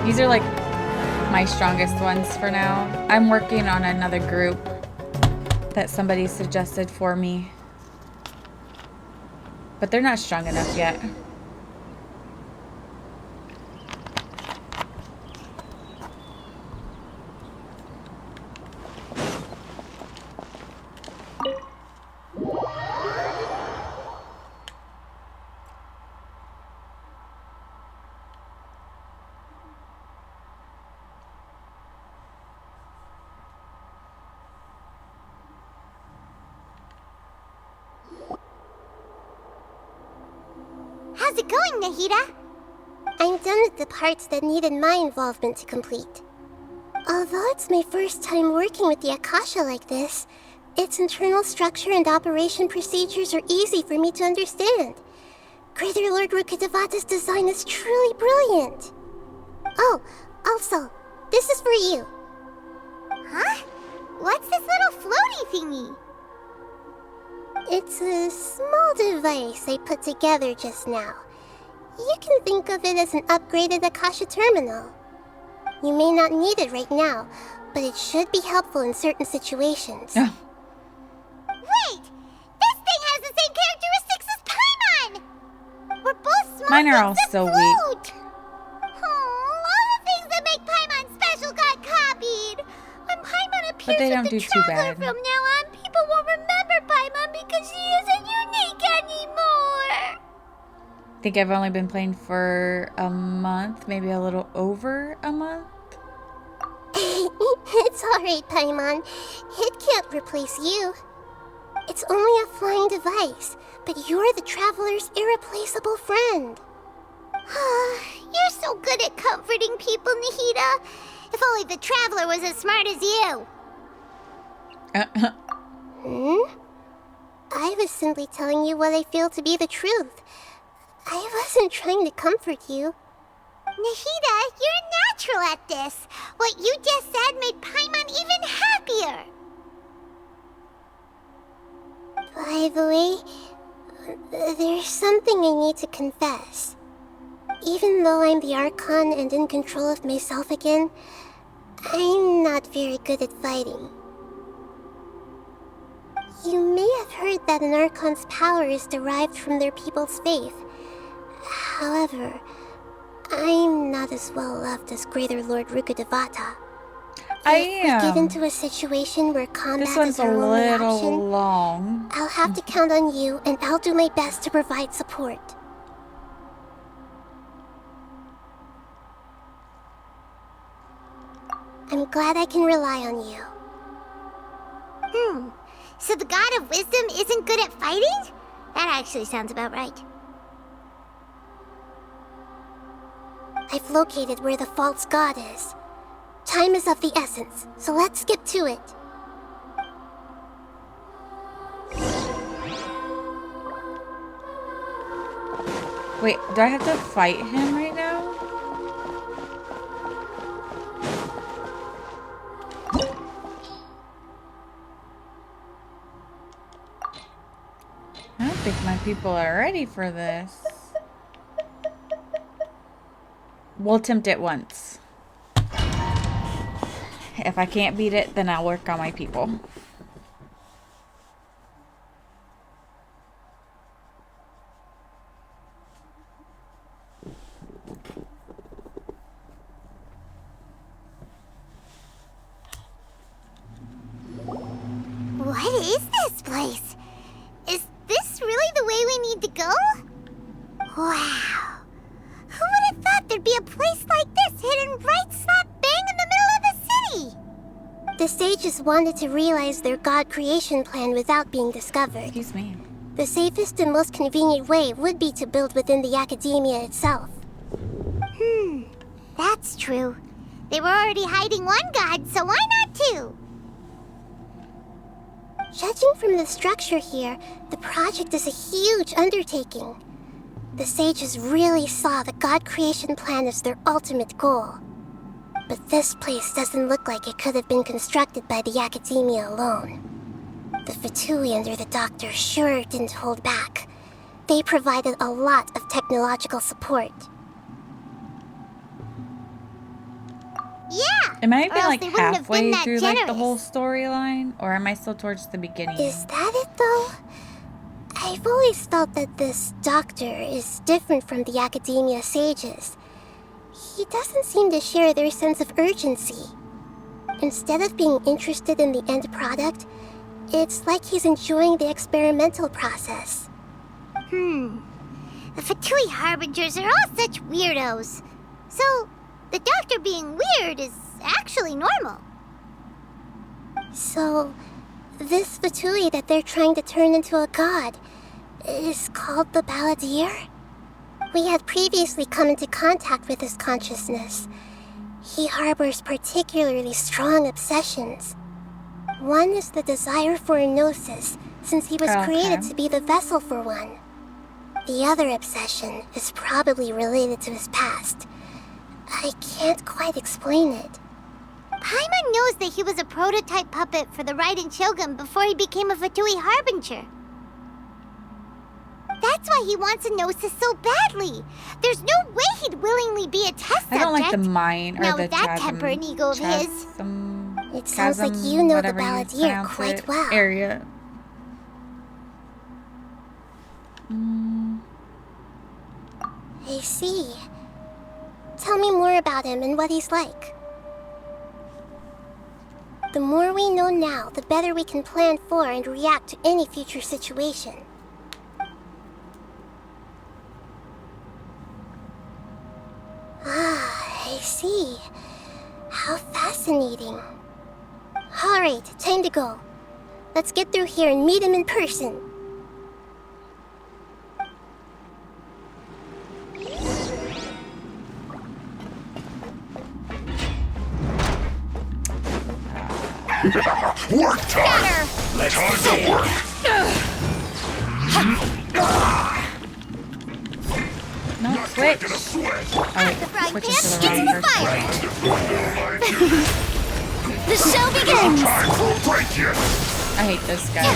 These are like my strongest ones for now. I'm working on another group that somebody suggested for me, but they're not strong enough yet. How's it going, Nahida? I'm done with the parts that needed my involvement to complete. Although it's my first time working with the Akasha like this, its internal structure and operation procedures are easy for me to understand. Greater Lord Rukkhadevata's design is truly brilliant. Oh, also, this is for you. Huh? What's this little floaty thingy? It's a small device I put together just now. You can think of it as an upgraded Akasha terminal. You may not need it right now, but it should be helpful in certain situations. Wait! This thing has the same characteristics as Paimon! We're both small. Mine are all so weak. All the things that make Paimon special got copied. When Paimon appears But they don't with the do too Traveler bad. from now on, people won't remember Paimon because she isn't unique anymore. I think I've only been playing for a month, maybe a little over a month. It's alright, Paimon. It can't replace you. It's only a flying device, but you're the Traveler's irreplaceable friend. You're so good at comforting people, Nahida. If only the Traveler was as smart as you. I was simply telling you what I feel to be the truth. I wasn't trying to comfort you. Nahida, you're natural at this. What you just said made Paimon even happier. By the way, there's something I need to confess. Even though I'm the Archon and in control of myself again, I'm not very good at fighting. You may have heard that an Archon's power is derived from their people's faith. However, I'm not as well loved as Greater Lord Rukkhadevata. If we get into a situation where combat This one's is our a only little option, long. I'll have to count on you, and I'll do my best to provide support. I'm glad I can rely on you. So the God of Wisdom isn't good at fighting? That actually sounds about right. I've located where the false god is. Time is of the essence, so let's get to it. Wait, do I have to fight him right now? I don't think my people are ready for this. We'll attempt it once. If I can't beat it, then I'll work on my people. What is this place? Is this really the way we need to go? Wow. Who would have thought there'd be a place like this hidden right slap bang in the middle of the city? The sages wanted to realize their god creation plan without being discovered. Excuse me. The safest and most convenient way would be to build within the academia itself. That's true. They were already hiding one god, so why not two? Judging from the structure here, the project is a huge undertaking. The sages really saw the god creation plan as their ultimate goal. But this place doesn't look like it could have been constructed by the academia alone. The Fatui under the doctor sure didn't hold back. They provided a lot of technological support. Yeah! Am I even or else like they wouldn't have been halfway that through like the generous. whole storyline? Or am I still towards the beginning? Is that it, though? I've always felt that this doctor is different from the academia sages. He doesn't seem to share their sense of urgency. Instead of being interested in the end product, it's like he's enjoying the experimental process. The Fatui Harbingers are all such weirdos. So, the doctor being weird is actually normal. So, this Fatui that they're trying to turn into a god is called the Balladeer? We had previously come into contact with his consciousness. He harbors particularly strong obsessions. One is the desire for a gnosis, since he was created to be the vessel for one. The other obsession is probably related to his past. I can't quite explain it. Paimon knows that he was a prototype puppet for the Raiden Shogun before he became a Fatui Harbinger. That's why he wants a gnosis so badly. There's no way he'd willingly be a test subject. I don't like the mind or now, the that temper and ego of his. It sounds like you know the Balladeer quite well. Area. I see. Tell me more about him and what he's like. The more we know now, the better we can plan for and react to any future situation. Ah, I see. How fascinating. Alright, time to go. Let's get through here and meet him in person. Work time! Let's time to work! No, switch. Oh, wait, switches to the wrong person. The show begins! I hate this guy.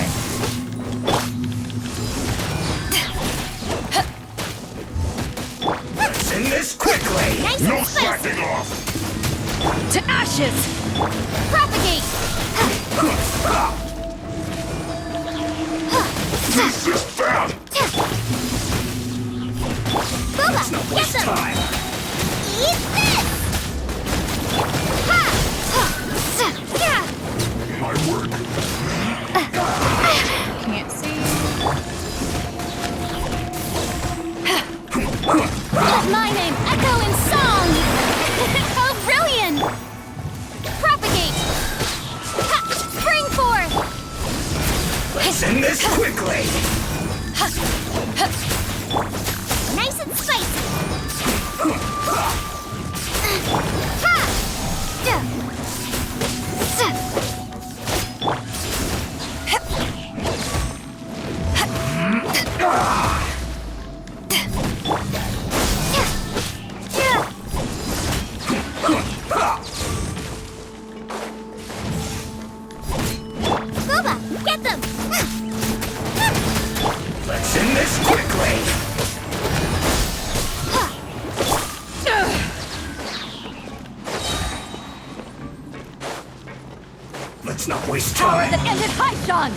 Let's end this quickly! Nice No and slacking off! To ashes! Propagate! This is bad! Booba, get them! Time. Eat this! My work. Can't see. Let my name echo in song! How brilliant! Propagate! Spring forth! Let's end this quickly! Nice and spicy! Booba, get them! Let's end this quickly! Let's not waste Power time! that ended Haishan!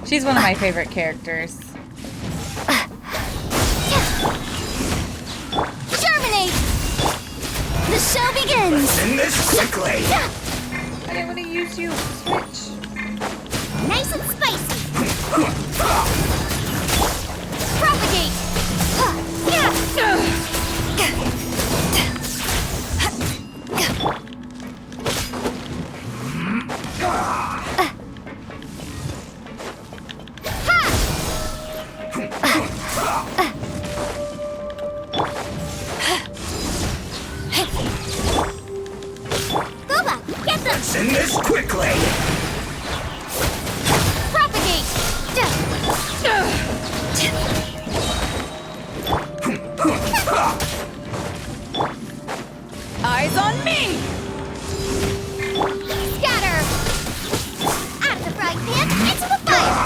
She's one of my favorite characters. Germinate! The show begins! Let's end this quickly! I didn't want to use you. Switch. Nice and spicy! Propagate! Booba, get them! Let's end this quickly! Propagate! Eyes on me! Scatter! Out of the frying pan, into the fire!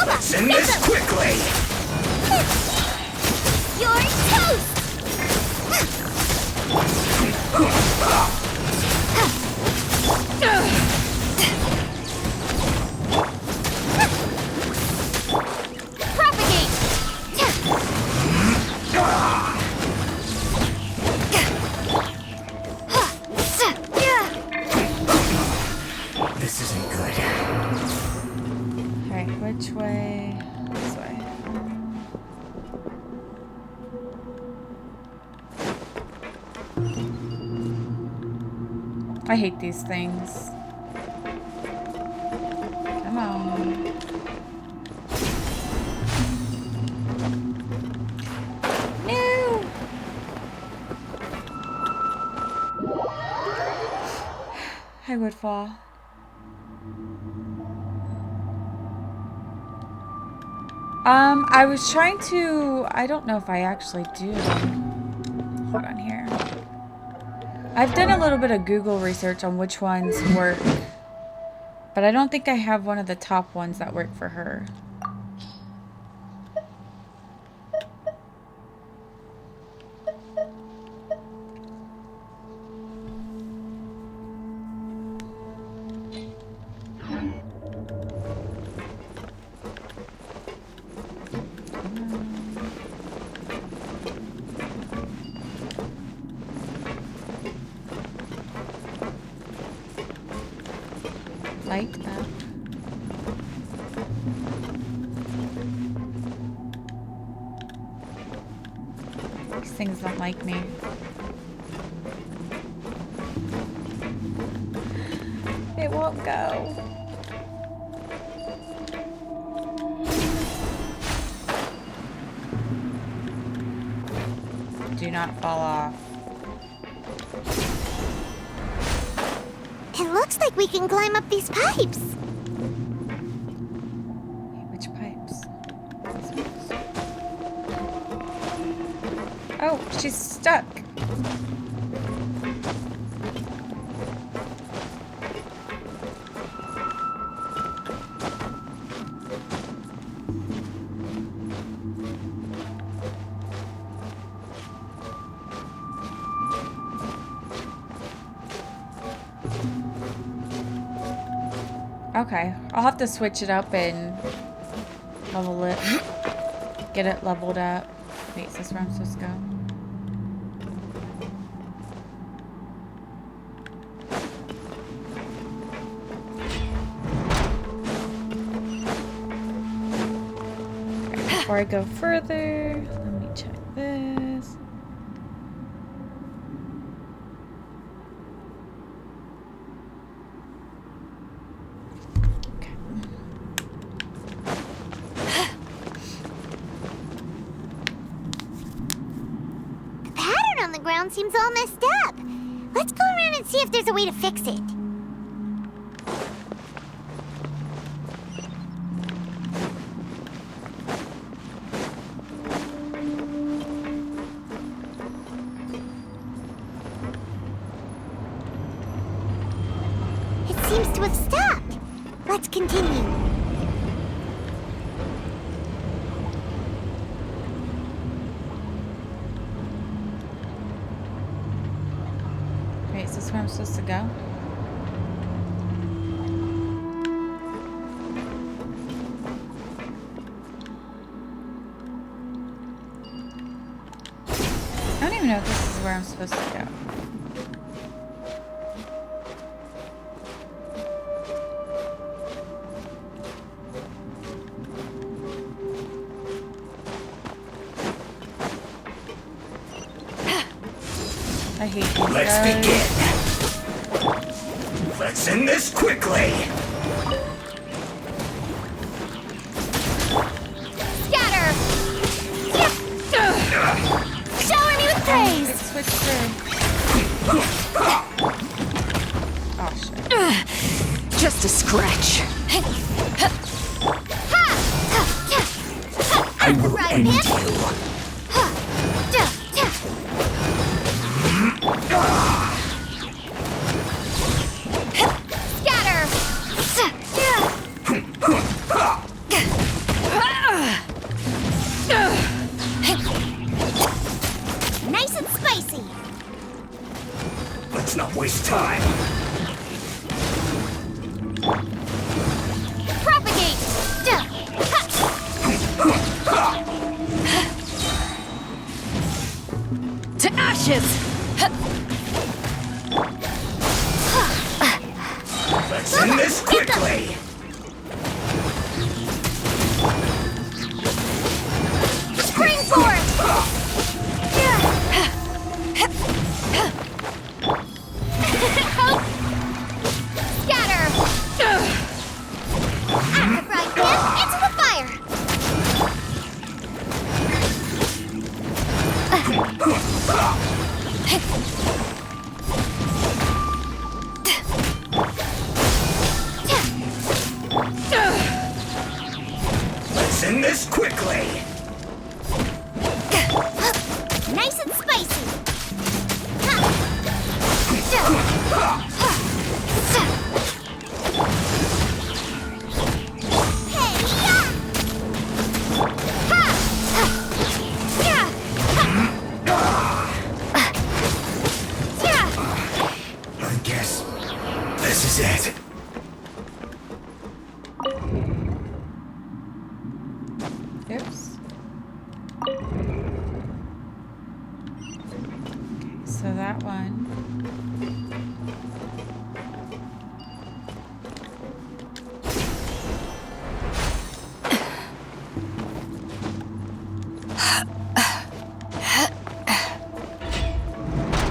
Let's end this quickly! You're toast! way. This way. I hate these things. Come on. No! I would fall. I was trying to... I don't know if I actually do. Hold on here. I've done a little bit of Google research on which ones work. But I don't think I have one of the top ones that work for her. Light up. These things don't like me. It won't go. Do not fall off. It looks like we can climb up these pipes. Which pipes? Oh, she's stuck. Okay, I'll have to switch it up and level it. Get it leveled up. Wait, is this where I'm supposed to go? Okay, before I go further, let me check this. On the ground seems all messed up. Let's go around and see if there's a way to fix it. It seems to have stopped. Let's continue. Wait, is this where I'm supposed to go? I don't even know if this is where I'm supposed to go. I hate these Let's guys. begin. Let's end this quickly. Scatter! Shower me with praise! It switched through. Oh shit. Just a scratch. I will end you. Scatter! Nice and spicy. Let's not waste time. Propagate! To ashes! Let's end this quickly. Let's end this quickly. Nice and spicy. I guess this is it. Oops. So that one.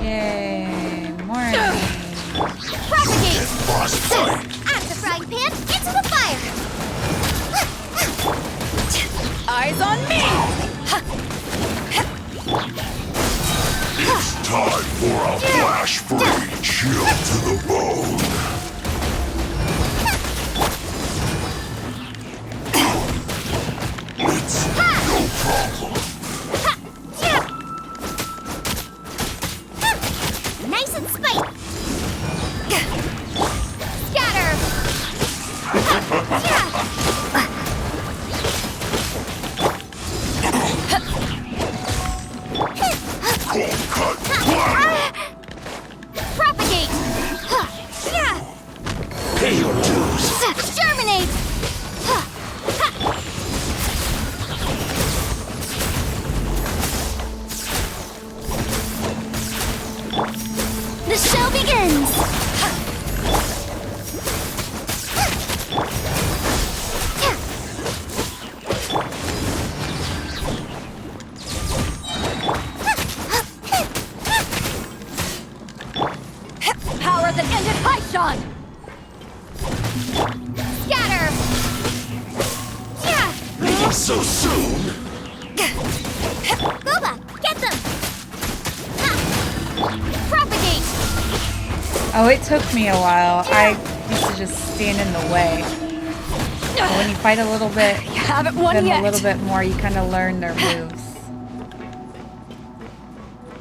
Yay, more enemies. Propagate! Out the frying pan, into the fire! Eyes on me! It's time for a flash-free chill to the bone. It's no problem. Nice and spicy! Scatter! Propagate! Pay your dues. Germinate! The show begins! Power that ended high shot! Scatter! Not so soon. Gooba, get them! Propagate! Oh, it took me a while. I used to just stand in the way. But when you fight a little bit, haven't won them yet. a little bit more, you kind of learn their moves.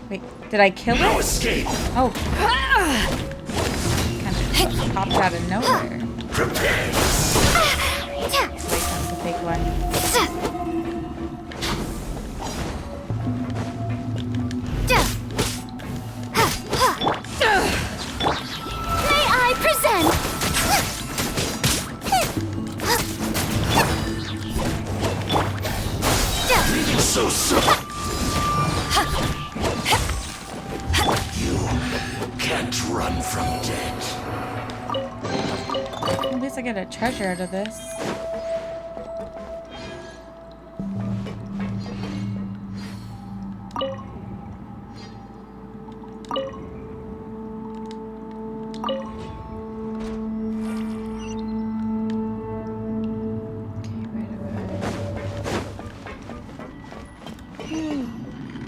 Wait, did I kill it? No escape. Oh. Kind of popped out of nowhere. Prepare. Wait, that's the big one. May I present? So soon. You can't run from death. At least I get a treasure out of this.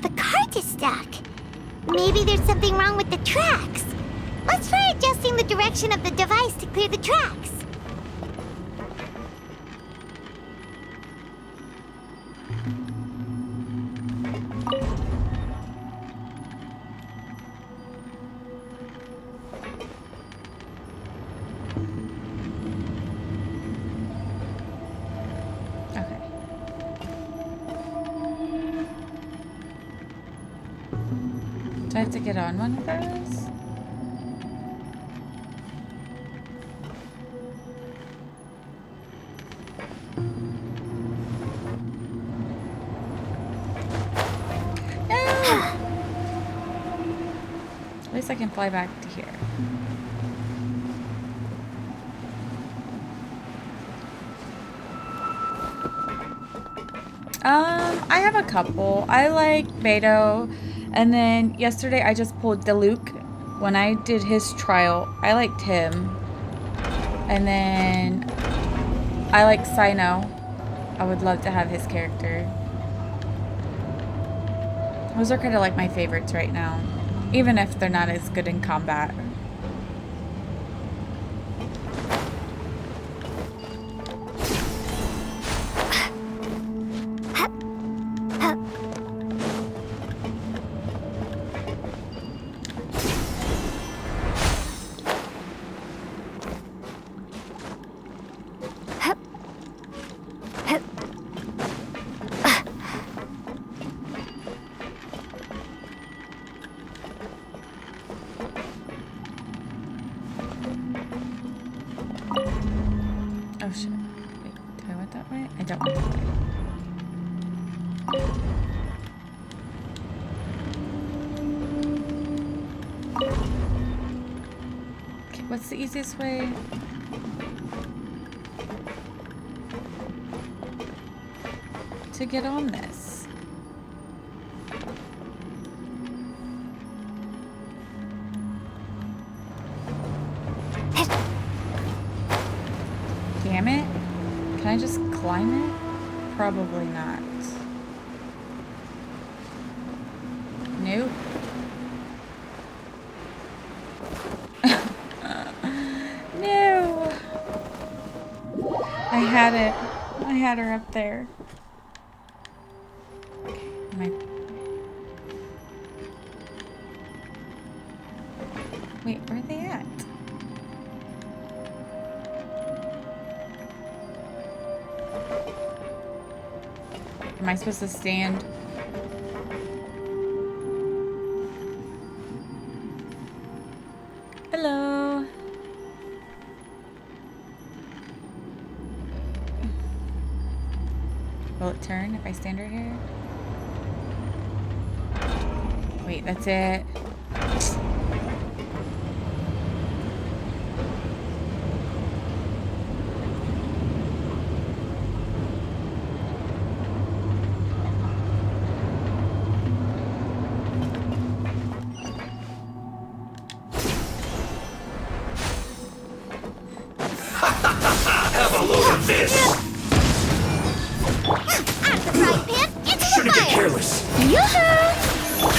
The cart is stuck. Maybe there's something wrong with the tracks. Let's try adjusting the direction of the device to clear the tracks. Okay. Do I have to get on one of those? At least I can fly back to here. I have a couple. I like Beto, and then yesterday I just pulled Diluc. When I did his trial, I liked him. And then I like Sino. I would love to have his character. Those are kind of like my favorites right now. Even if they're not as good in combat. Oh shit. Wait, do I want that way? I don't want that way. Okay, what's the easiest way? To get on this? Damn it. Can I just climb it? Probably not. Nope. No. I had it. I had her up there. Wait, where are they at? Am I supposed to stand? Hello. Will it turn if I stand right here? Wait, that's it. Have a load of this! Shouldn't get careless!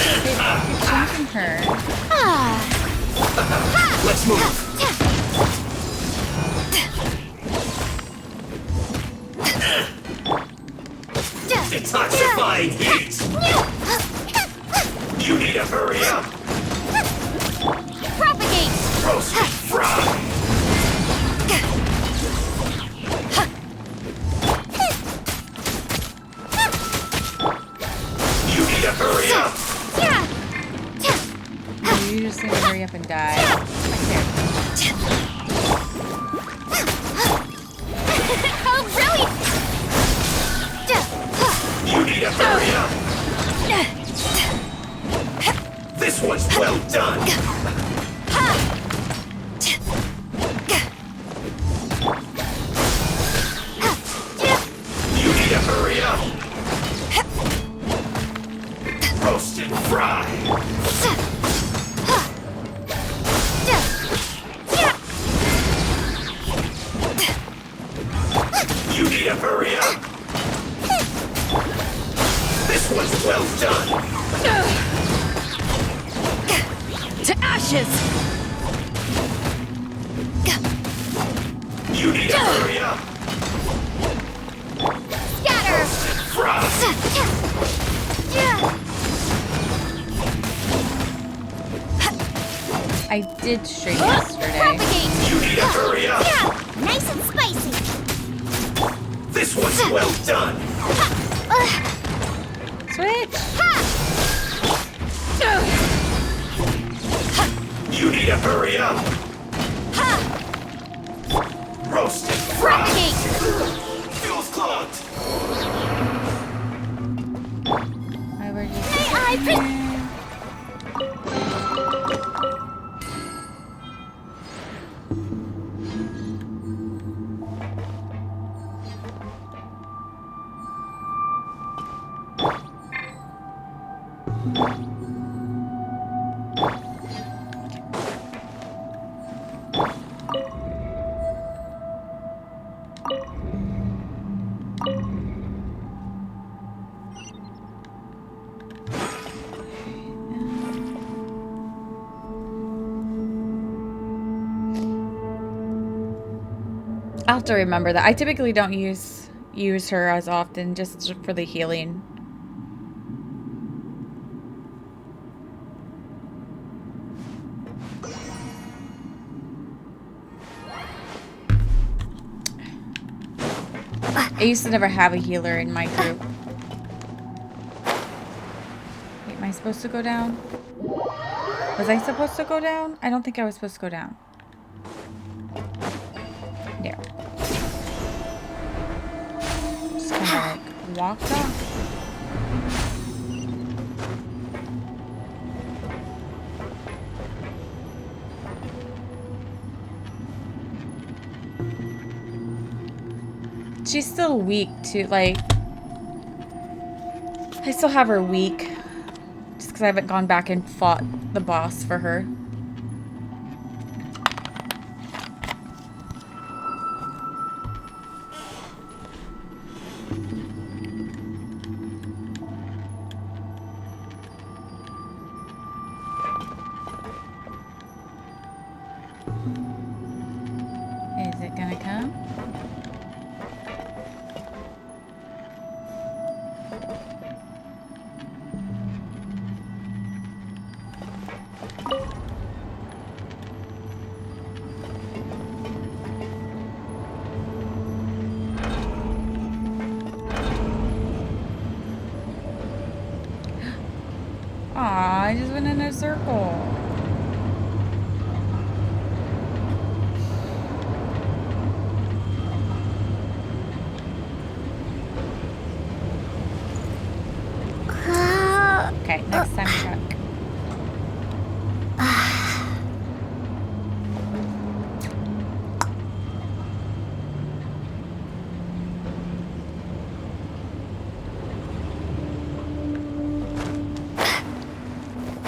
Changing her. Let's move! Detoxifying heat! You need to hurry up! Propagate! Roast and fry! You need to hurry up! You just need to hurry up and die. Oh, brilliant! You need to hurry up! This one's well done! You need to hurry up! Roast and fry! You need to hurry up! This one's well done! To ashes! You need to hurry up! Scatter! Frost! I did stream yesterday. Propagate! You need to hurry up! Nice and spicy! This one's well done! Switch! You need to hurry up! Roast and fry! Fuel's clogged! Where do you I'll have to remember that. I typically don't use her as often, just for the healing. I used to never have a healer in my group. Wait, am I supposed to go down? Was I supposed to go down? I don't think I was supposed to go down. There. Just kind of like walked off. She's still weak too, like, I still have her weak. Just because I haven't gone back and fought the boss for her. Is it gonna come? Aw, I just went in a circle. Okay, next time check.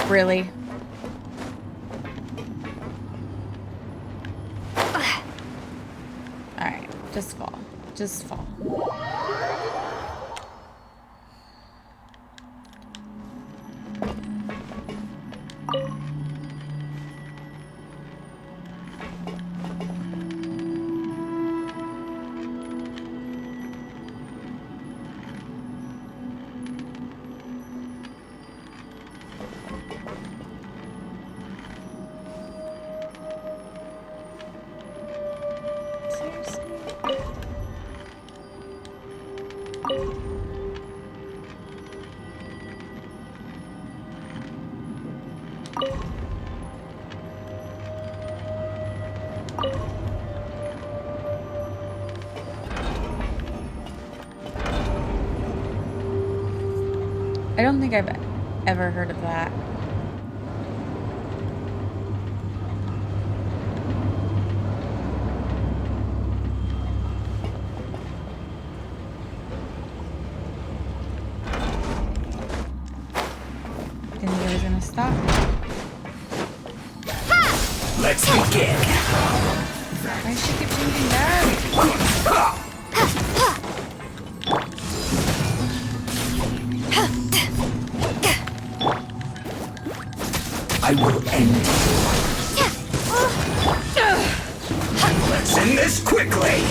Really? Alright, just fall. Just fall. I don't think I've ever heard of that. Didn't think it was gonna stop. Let's begin. Why does she keep changing back? I will end you. Let's end this quickly.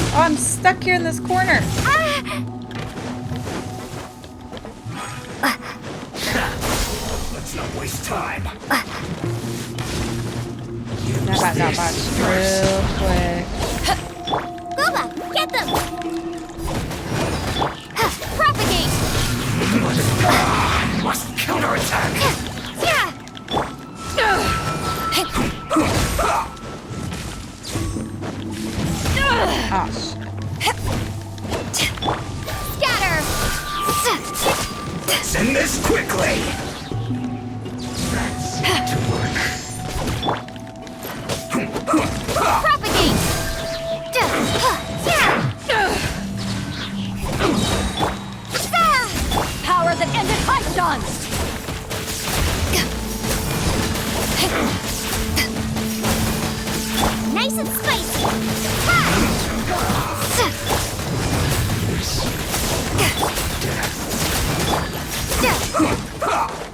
Oh, I'm stuck here in this corner. Let's not waste time. That got botched real quick. Booba, get them! Propagate! Must counterattack. Oh, shit. Scatter! Let's end this quickly. Propagate! Power that ended Pythons! Nice and spicy! Ha!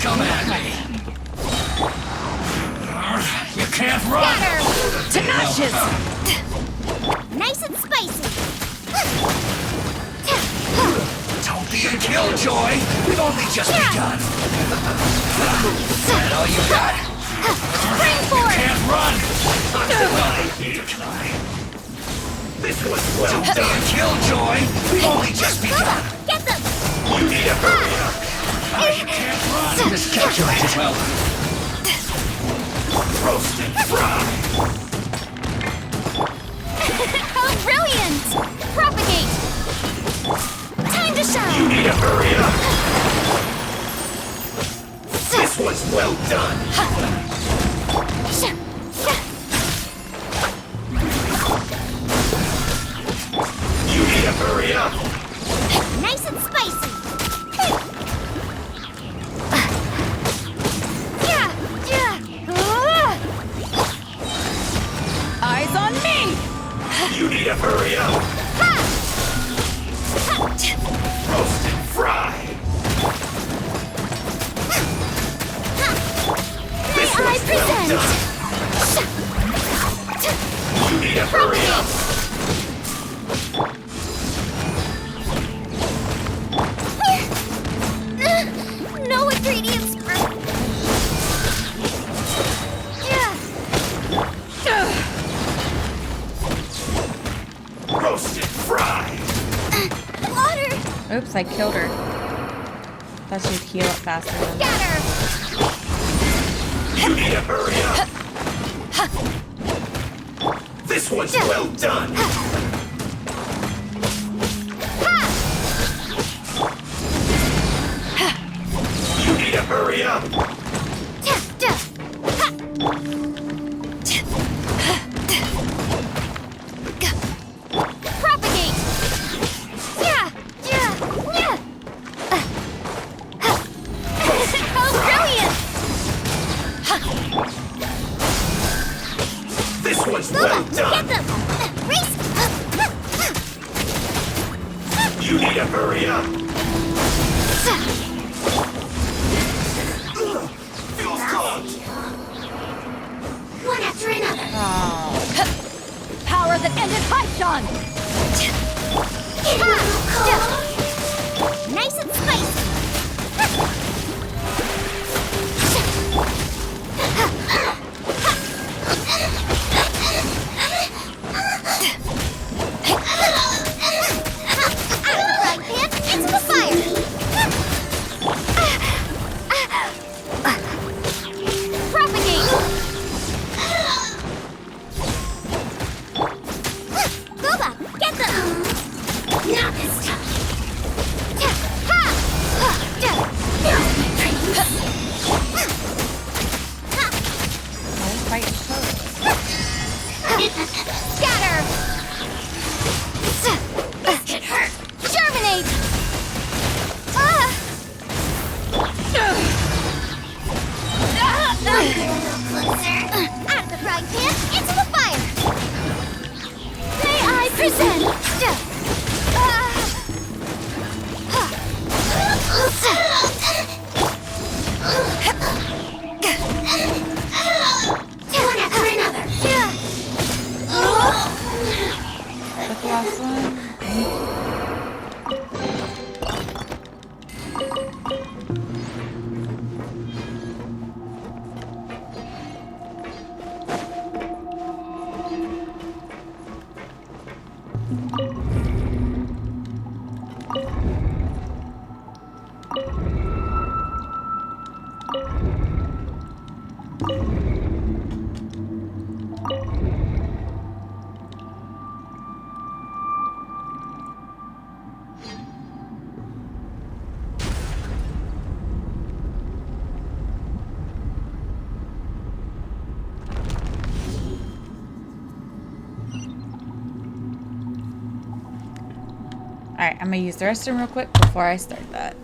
Come at me. You can't run. Tenacious! Nice and spicy. Don't be a killjoy. We've only just begun. That all you got? Spring for it! Can't run. This was well done, killjoy. We've only just begun. Get them! You need to hurry up. You can't run. Miscalculated. Well, roast and fry. How brilliant! Propagate! Time to shine! You need to hurry up. This was well done. You need to hurry up. Nice and spicy. Eyes on me! You need to hurry up. Roast and fry. This was well done. You need to hurry up. No ingredients for... Roasted fry. Water! Oops, I killed her. Thought she'd heal up faster than that. You need to hurry up. This one's well done. You need to hurry up. Propagate! How brilliant! This one's well Get done. them! Race! You need to hurry up. Feels good. One after another. Power that ended Paishan! Nice and spicy. Out of the frying pan, into the fire. Propagate. Boba, get them. Not this time. Scatter! This could hurt! Germinate! Out of the frying pan, into the fire! May I present? One after another! That's the last one. Alright, I'm gonna use the restroom real quick before I start that.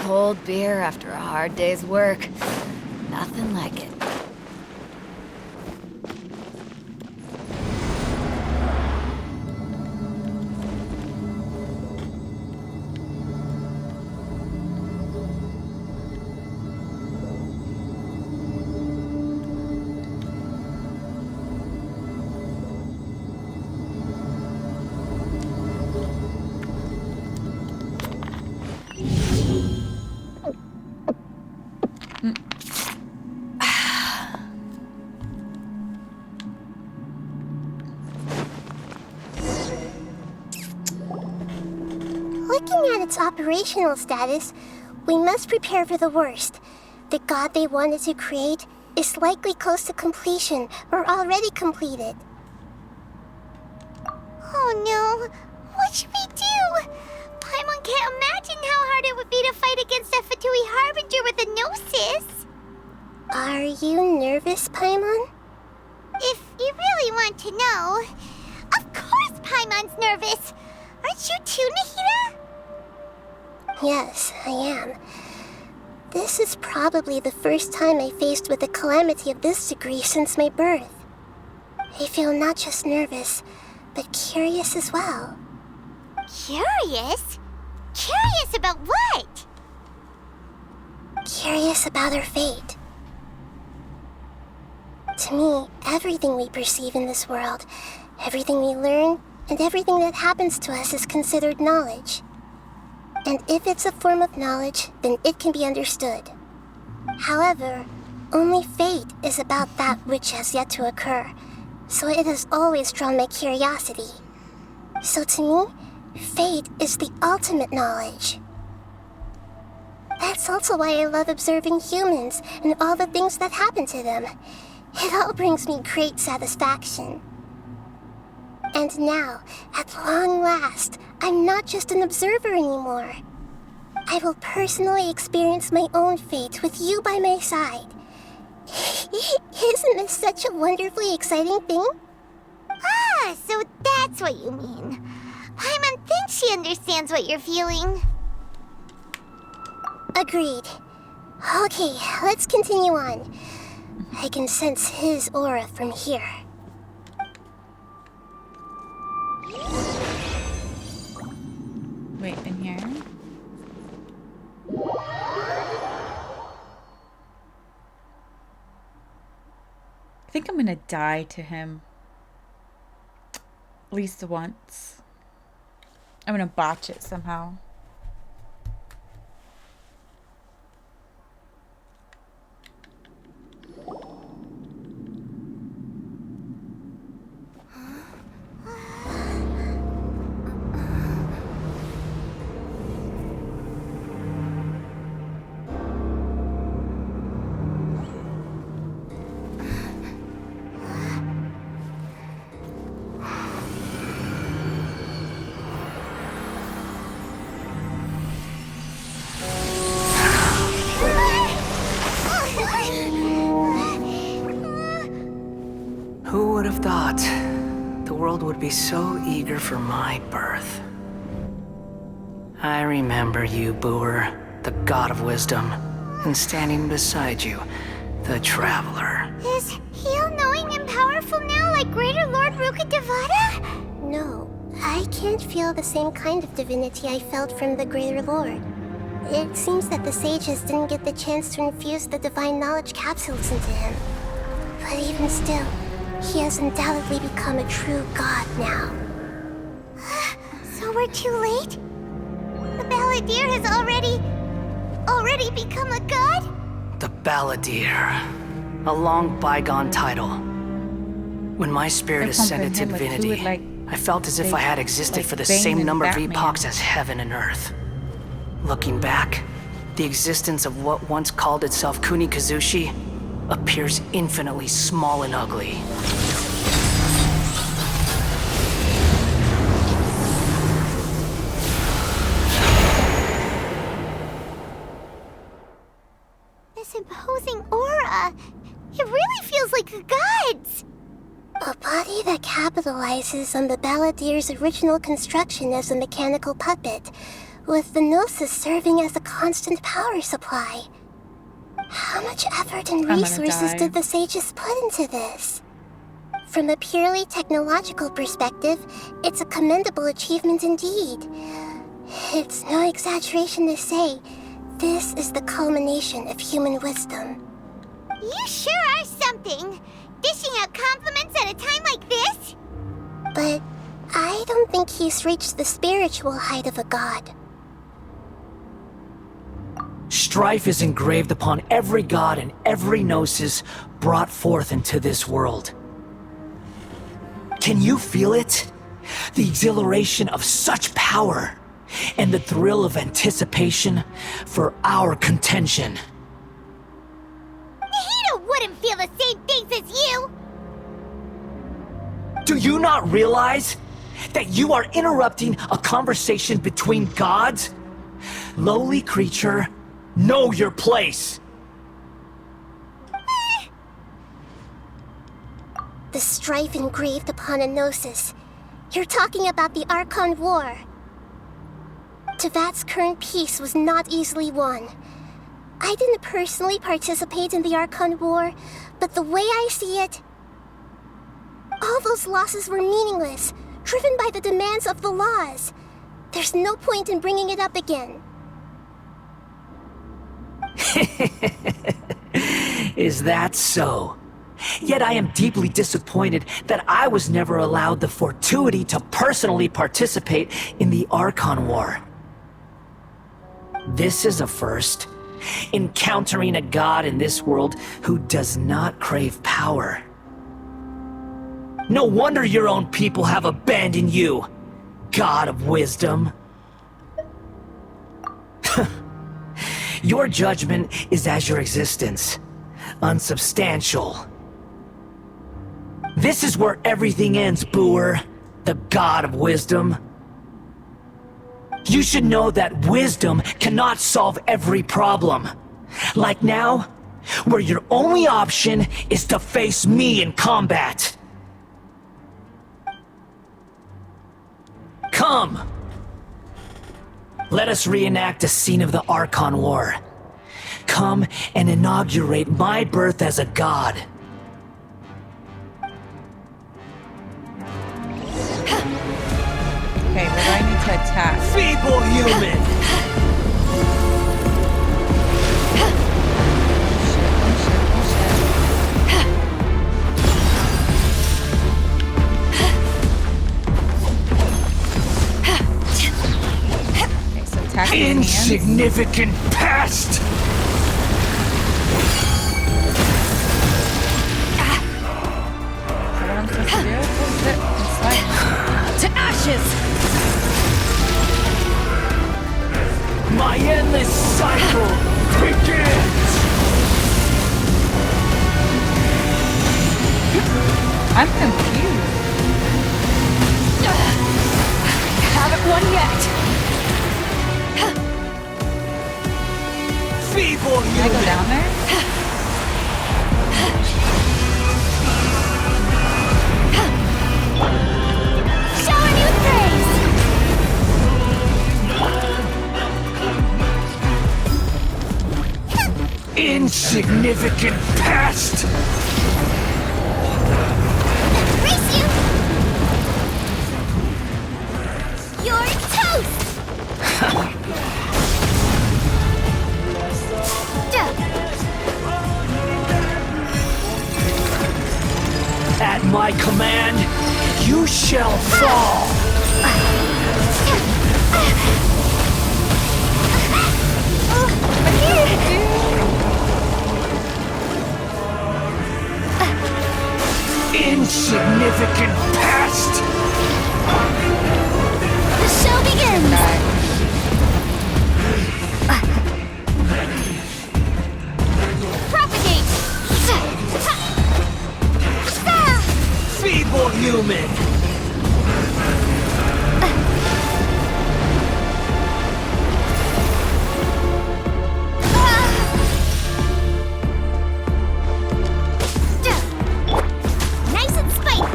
Cold beer after a hard day's work. Nothing like it. Looking at its operational status, we must prepare for the worst. The god they wanted to create is likely close to completion or already completed. Oh no, what should we do? Paimon can't imagine how hard it would be to fight against a Fatui Harbinger with a Gnosis. Are you nervous, Paimon? If you really want to know, of course Paimon's nervous. Aren't you too, Nahida? Yes, I am. This is probably the first time I faced with a calamity of this degree since my birth. I feel not just nervous, but curious as well. Curious? Curious about what? Curious about our fate. To me, everything we perceive in this world, everything we learn, and everything that happens to us is considered knowledge. And if it's a form of knowledge, then it can be understood. However, only fate is about that which has yet to occur, so it has always drawn my curiosity. So to me, fate is the ultimate knowledge. That's also why I love observing humans and all the things that happen to them. It all brings me great satisfaction. And now, at long last, I'm not just an observer anymore. I will personally experience my own fate with you by my side. Isn't this such a wonderfully exciting thing? Ah, so that's what you mean. Paimon thinks she understands what you're feeling. Agreed. Okay, let's continue on. I can sense his aura from here. Wait, in here? I think I'm gonna die to him. At least once. I'm gonna botch it somehow. Who would have thought the world would be so eager for my birth? I remember you, Booer, the god of wisdom, and standing beside you, the traveler. Is he all-knowing and powerful now like Greater Lord Rukkhadevata? No, I can't feel the same kind of divinity I felt from the Greater Lord. It seems that the sages didn't get the chance to infuse the divine knowledge capsules into him. But even still, he has undoubtedly become a true god now. So we're too late? The Balladeer has already become a god? The Balladeer. A long bygone title. When my spirit ascended to divinity, I felt as if I had existed like for the Bane same and number of Batman. epochs as heaven and earth. Looking back, the existence of what once called itself Kunikazushi appears infinitely small and ugly. This imposing aura. It really feels like the gods. A body that capitalizes on the Balladier's original construction as a mechanical puppet, with the Gnosis serving as a constant power supply. How much effort and resources did the sages put into this? From a purely technological perspective, it's a commendable achievement indeed. It's no exaggeration to say, this is the culmination of human wisdom. You sure are something! Dishing out compliments at a time like this? But I don't think he's reached the spiritual height of a god. Strife is engraved upon every god and every gnosis brought forth into this world. Can you feel it? The exhilaration of such power, and the thrill of anticipation for our contention. Nahida wouldn't feel the same things as you! Do you not realize that you are interrupting a conversation between gods? Lowly creature, know your place! The strife engraved upon a gnosis. You're talking about the Archon War. Tevat's current peace was not easily won. I didn't personally participate in the Archon War, but the way I see it, all those losses were meaningless, driven by the demands of the laws. There's no point in bringing it up again. Is that so? Yet I am deeply disappointed that I was never allowed the fortuity to personally participate in the Archon War. This is a first. Encountering a god in this world who does not crave power. No wonder your own people have abandoned you, god of wisdom. Your judgment is as your existence, unsubstantial. This is where everything ends, Booer, the god of wisdom. You should know that wisdom cannot solve every problem. Like now, where your only option is to face me in combat. Come! Let us reenact a scene of the Archon War. Come and inaugurate my birth as a god. Okay, what do I need to attack? Feeble human! Okay, so attack the Insignificant pest! What I'm supposed to do? Oh shit, it's like... To ashes! My endless cycle begins! I'm confused. Haven't won yet! Feeble Can I go down there? Shower you praise! Insignificant pest! Race you! You're toast! At my command, you shall fall! Insignificant pest! Feeble human! Nice and spiky!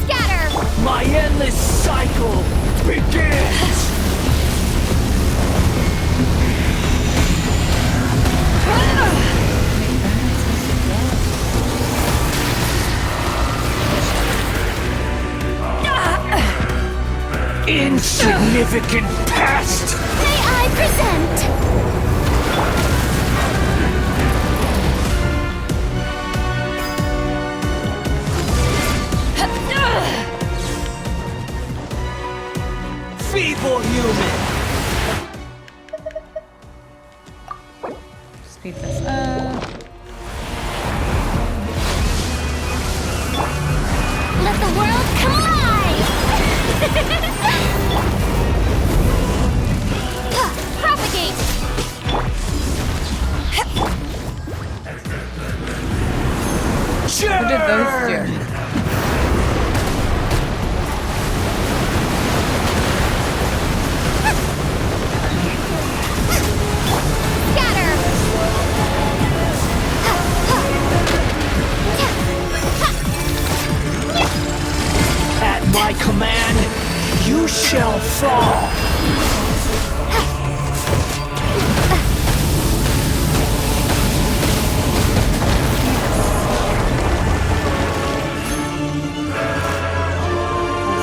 Scatter! My endless cycle begins! Insignificant past! May I present? Feeble human! Speed this up. Let the world come alive! Propagate! What did those do? At my command, you shall fall!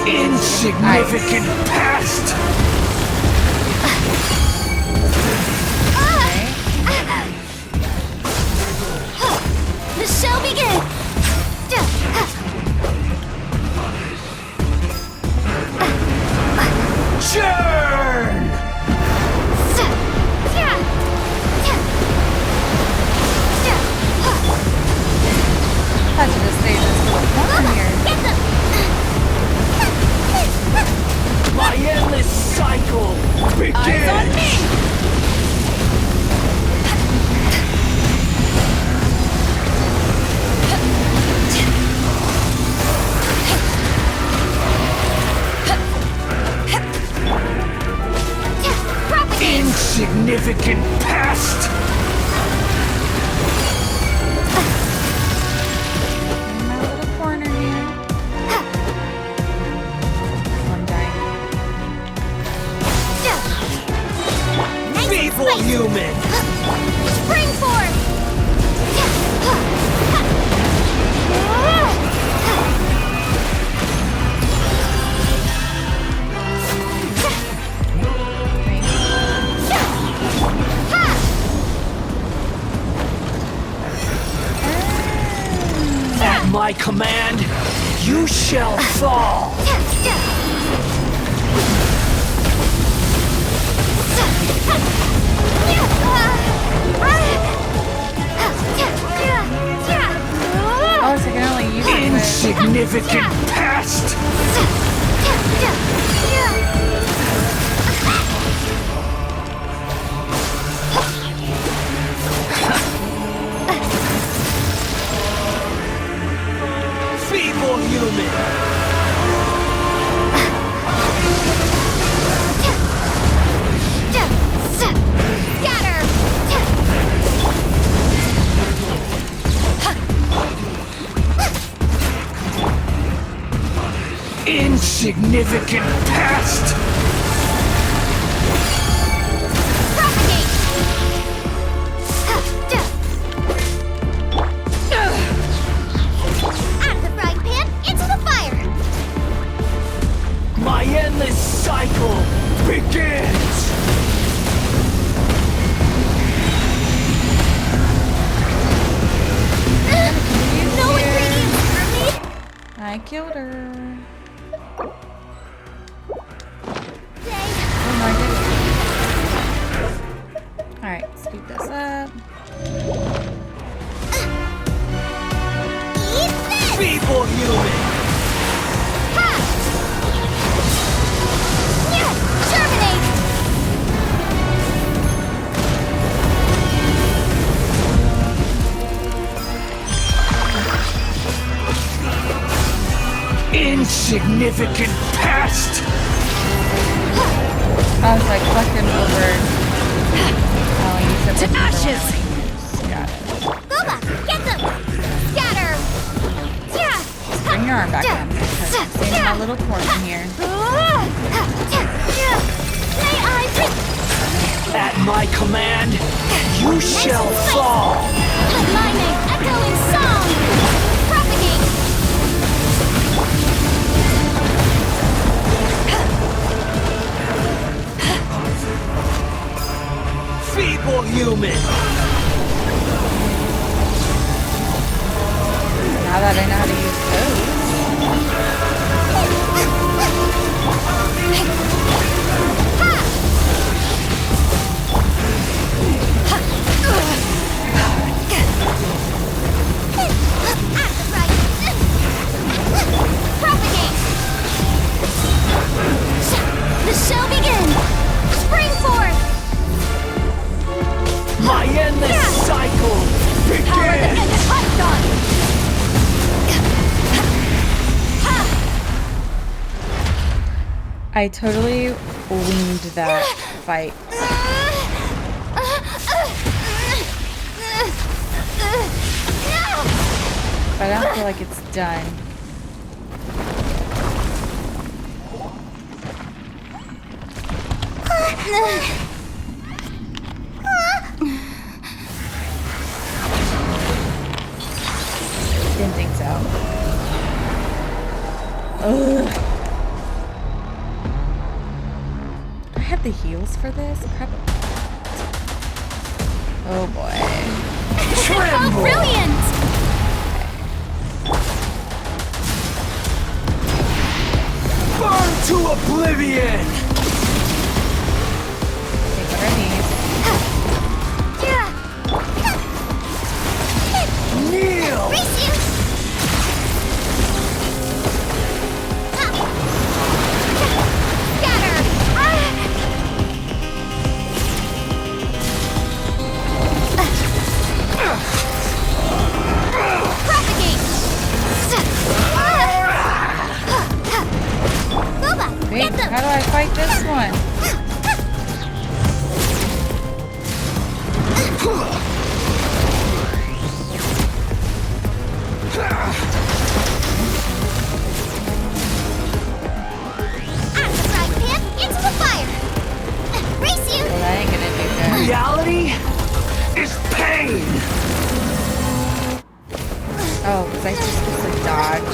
Insignificant past! The show begins! Churn! Had to just stay this little corner here. My endless cycle begins! Eyes on me! Insignificant past! In my little corner here. I'm dying. Feeble human! Spring forth! At my command, you shall fall! Oh, so I can only use it with... Insignificant past! Feeble human! Scatter! Insignificant past! Propagate! Out of the frying pan, into the fire! My endless cycle begins! No ingredients for me! I killed her. Alright, speed this up. Feeble human! Terminate! insignificant pest! I was like fucking over. Oh, you said To ashes! Got it. Booba, get them! Scatter! Yeah! Bring your arm back in. Because I'm staying in my little corner here. At my command, you shall fall! Lightning, echoing song! Propagate! Feeble human! Now that I know how to use those. Propagate! The shall begin! Spring forth! My endless cycle begins! Power that ended hot dawn! I totally winged that fight. But I don't feel like it's done. Didn't think so. Ugh. Do I have the heals for this? Probably. Oh boy. How brilliant! Burn to oblivion! Take what I need. Kneel! Wait, how do I fight this one? Well, I ain't gonna do that. Reality is pain! Oh, was I just supposed to dodge?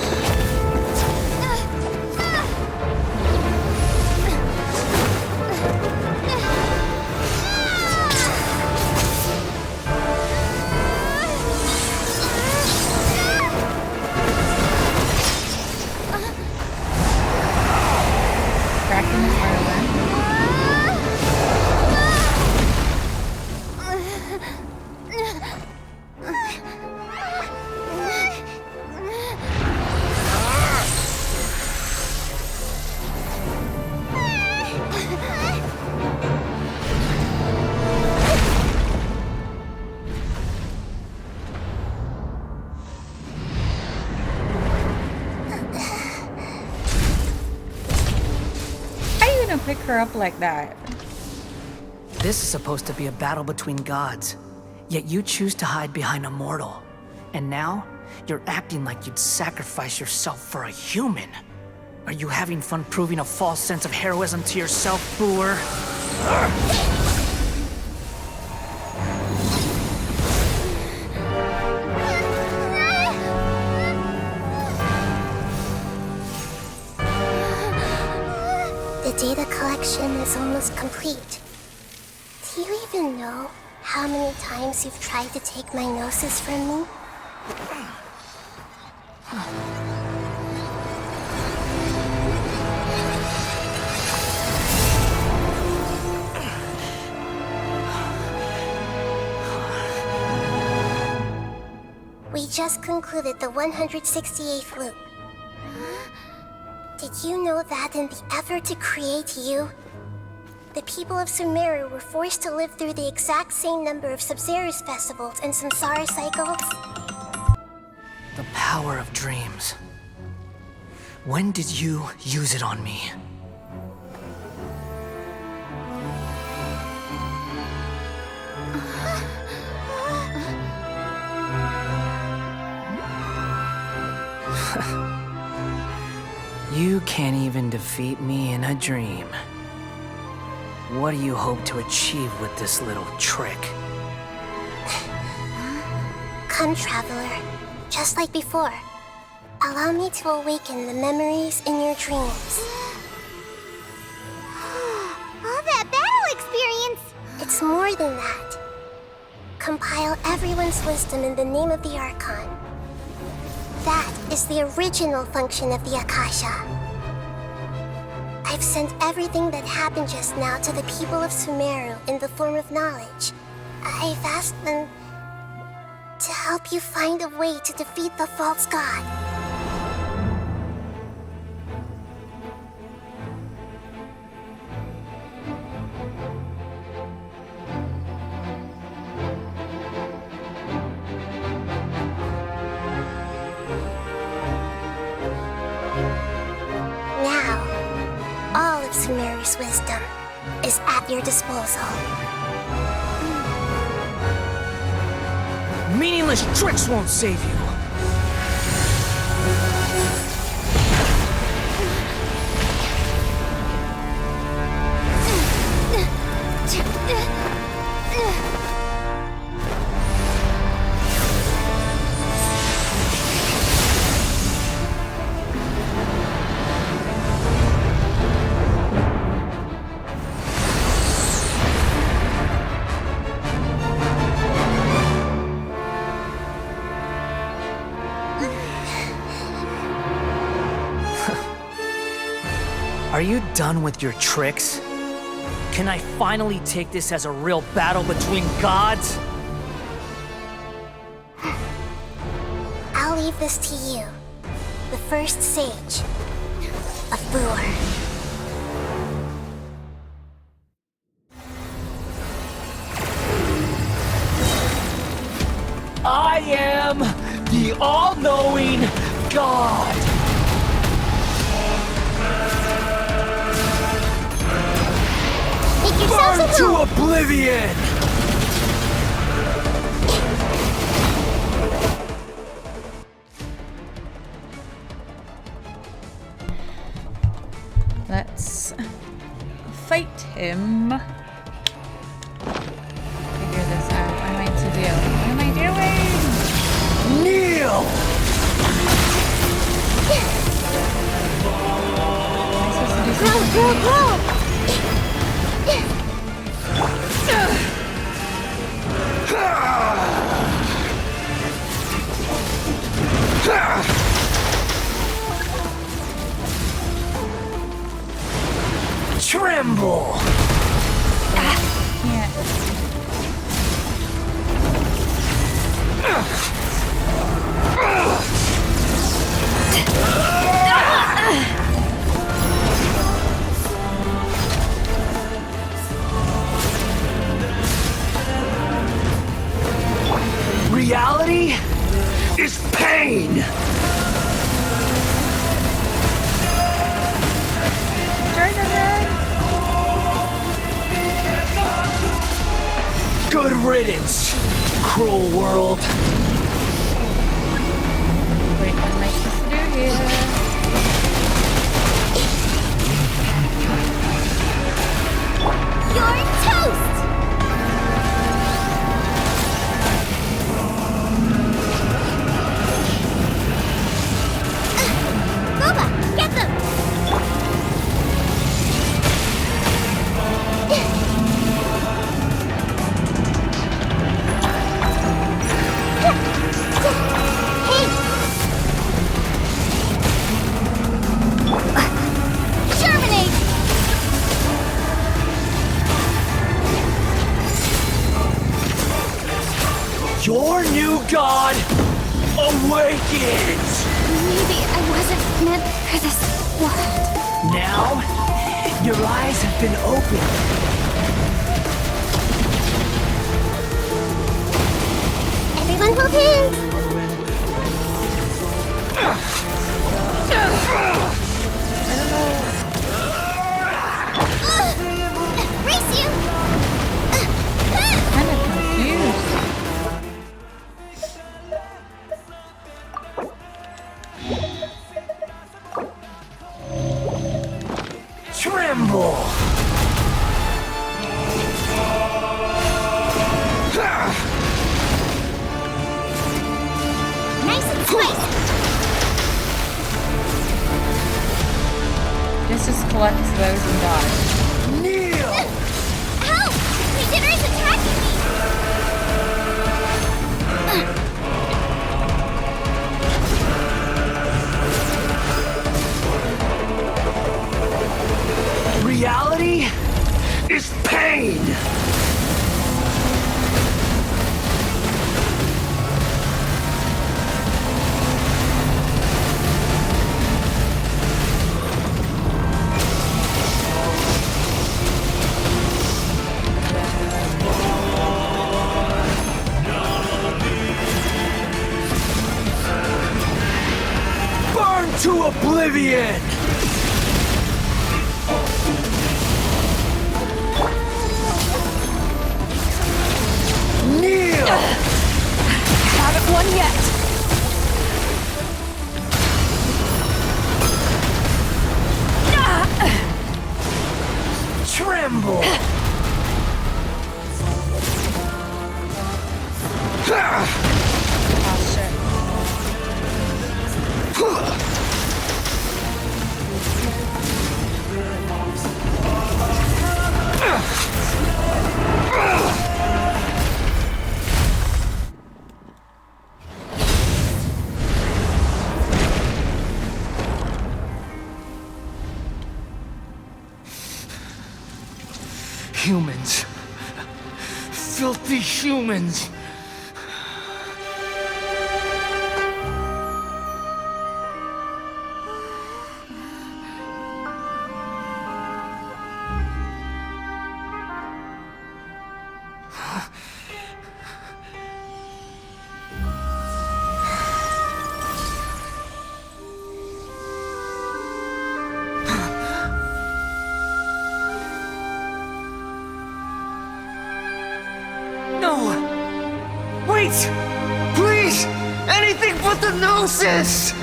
Cracking his armor. Pick her up like that. This is supposed to be a battle between gods, yet you choose to hide behind a mortal. And now, you're acting like you'd sacrifice yourself for a human. Are you having fun proving a false sense of heroism to yourself, Boor? The data collection is almost complete. Do you even know how many times you've tried to take my gnosis from me? We just concluded the 168th loop. Did you know that in the effort to create you, the people of Sumeru were forced to live through the exact same number of Sub-Zerus festivals and samsara cycles? The power of dreams. When did you use it on me? You can't even defeat me in a dream. What do you hope to achieve with this little trick? Come, Traveler. Just like before. Allow me to awaken the memories in your dreams. All that battle experience! It's more than that. Compile everyone's wisdom in the name of the Archon. That is the original function of the Akasha. I've sent everything that happened just now to the people of Sumeru in the form of knowledge. I've asked them to help you find a way to defeat the false god. Sumeru's wisdom is at your disposal. Meaningless tricks won't save you. Are you done with your tricks? Can I finally take this as a real battle between gods? I'll leave this to you, the first sage of Booer. I am the all-knowing God! Burn to oblivion! Let's fight him. Figure this out. What am I to do? What am I doing? Kneel! Am I supposed to do something? Grow! Tremble! Can't. Reality is pain! Good riddance, cruel world. Wait, what am I supposed to do here? You're toast! Boba, get them! Your new god awakens! Maybe I wasn't meant for this world. Now, your eyes have been opened. Everyone hold hands! Tremble! Nice and spicy! This just collects those and dies. Kneel! Help! My dinner is attacking me! Reality is pain! Burn to oblivion! Kneel! Haven't won yet. Tremble! Humans. Filthy humans. No! Wait! Please! Anything but the Gnosis!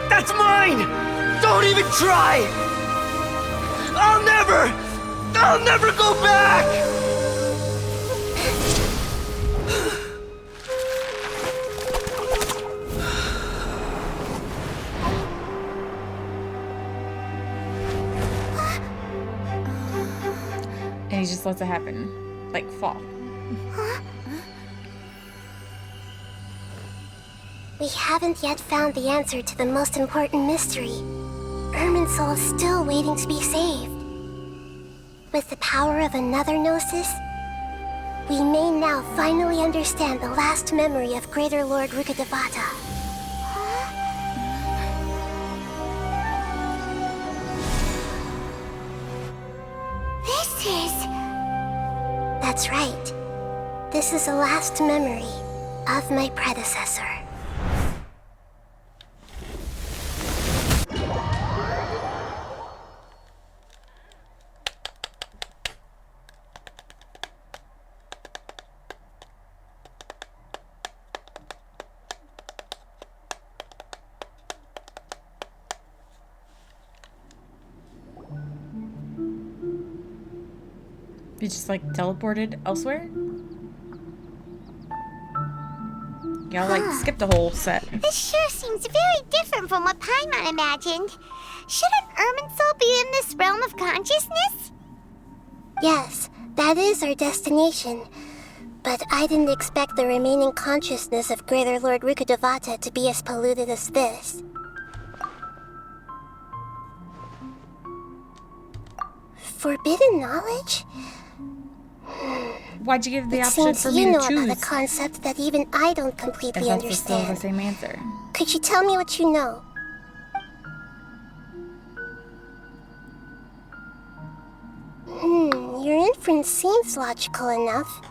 That's mine! Don't even try! I'll never go back! And he just lets it happen. Like, fall. We haven't yet found the answer to the most important mystery. Irminsul is still waiting to be saved. With the power of another Gnosis, we may now finally understand the last memory of Greater Lord Rukkhadevata. This is... That's right. This is the last memory of my predecessor. You just like teleported elsewhere? Y'all like skipped a whole set. This sure seems very different from what Paimon imagined. Shouldn't Irminsul be in this realm of consciousness? Yes, that is our destination. But I didn't expect the remaining consciousness of Greater Lord Rukkhadevata to be as polluted as this. Forbidden knowledge? Why'd you give the It option seems for me you to know choose? about a concept that even I don't completely If that's still understand. the same answer. Could you tell me what you know? Your inference seems logical enough.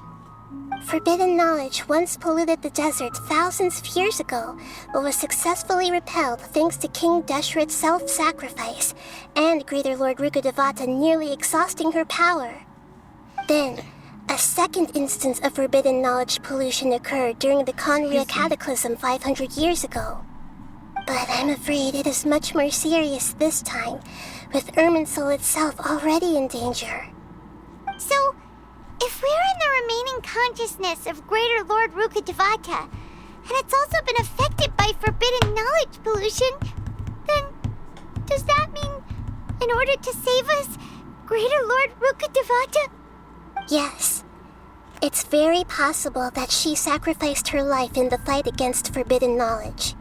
Forbidden knowledge once polluted the desert thousands of years ago, but was successfully repelled thanks to King Deshret's self-sacrifice and Greater Lord Rukkhadevata nearly exhausting her power. Then, A second instance of forbidden knowledge pollution occurred during the Conria Cataclysm 500 years ago. But I'm afraid it is much more serious this time, with Irminsul itself already in danger. So, if we're in the remaining consciousness of Greater Lord Rukkhadevata, and it's also been affected by forbidden knowledge pollution, then does that mean, in order to save us, Greater Lord Rukkhadevata? Yes. It's very possible that she sacrificed her life in the fight against forbidden knowledge.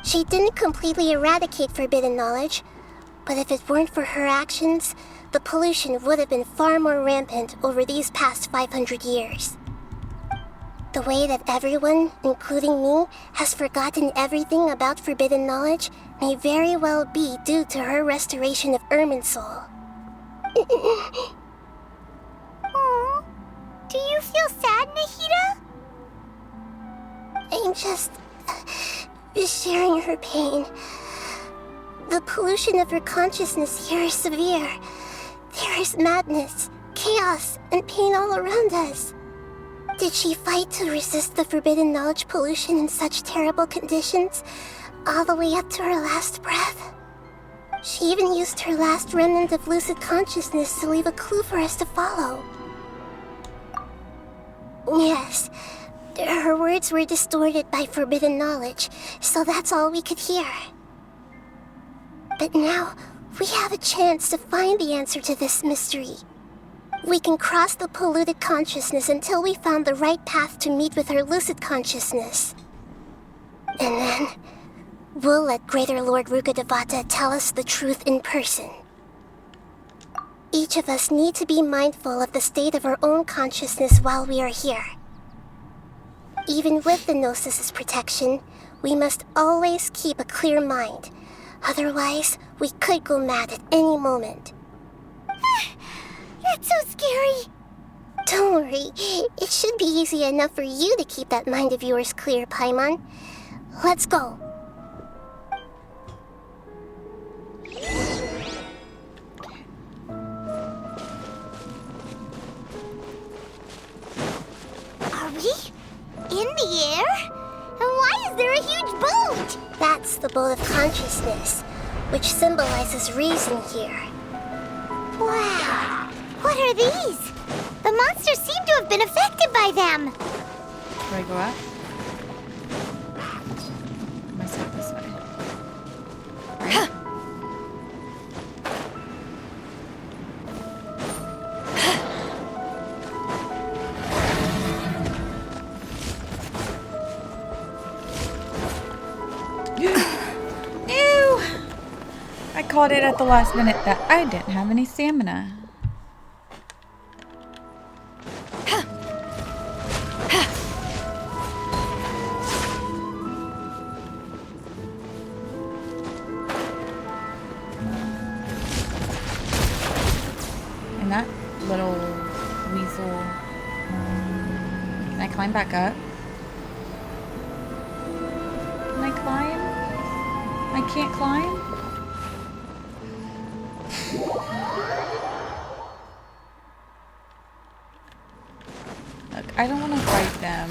She didn't completely eradicate forbidden knowledge, but if it weren't for her actions, the pollution would have been far more rampant over these past 500 years. The way that everyone, including me, has forgotten everything about forbidden knowledge may very well be due to her restoration of Irminsul. Aww, do you feel sad, Nahida? I'm just sharing her pain. The pollution of her consciousness here is severe. There is madness, chaos, and pain all around us. Did she fight to resist the forbidden knowledge pollution in such terrible conditions, all the way up to her last breath? She even used her last remnant of lucid consciousness to leave a clue for us to follow. Yes, her words were distorted by forbidden knowledge, so that's all we could hear. But now, we have a chance to find the answer to this mystery. We can cross the polluted consciousness until we found the right path to meet with her lucid consciousness. And then, we'll let Greater Lord Rukkhadevata tell us the truth in person. Each of us need to be mindful of the state of our own consciousness while we are here. Even with the Gnosis' protection, we must always keep a clear mind. Otherwise, we could go mad at any moment. That's so scary. Don't worry, it should be easy enough for you to keep that mind of yours clear, Paimon. Let's go. Are we in the air? And why is there a huge boat? That's the boat of consciousness, which symbolizes reason here. Wow. What are these? The monsters seem to have been affected by them. Do I go up? I must go this way. Right. Ew! I caught it at the last minute that I didn't have any stamina. And that little weasel. Can I climb back up? Can I climb? I can't climb? Look, I don't want to fight them.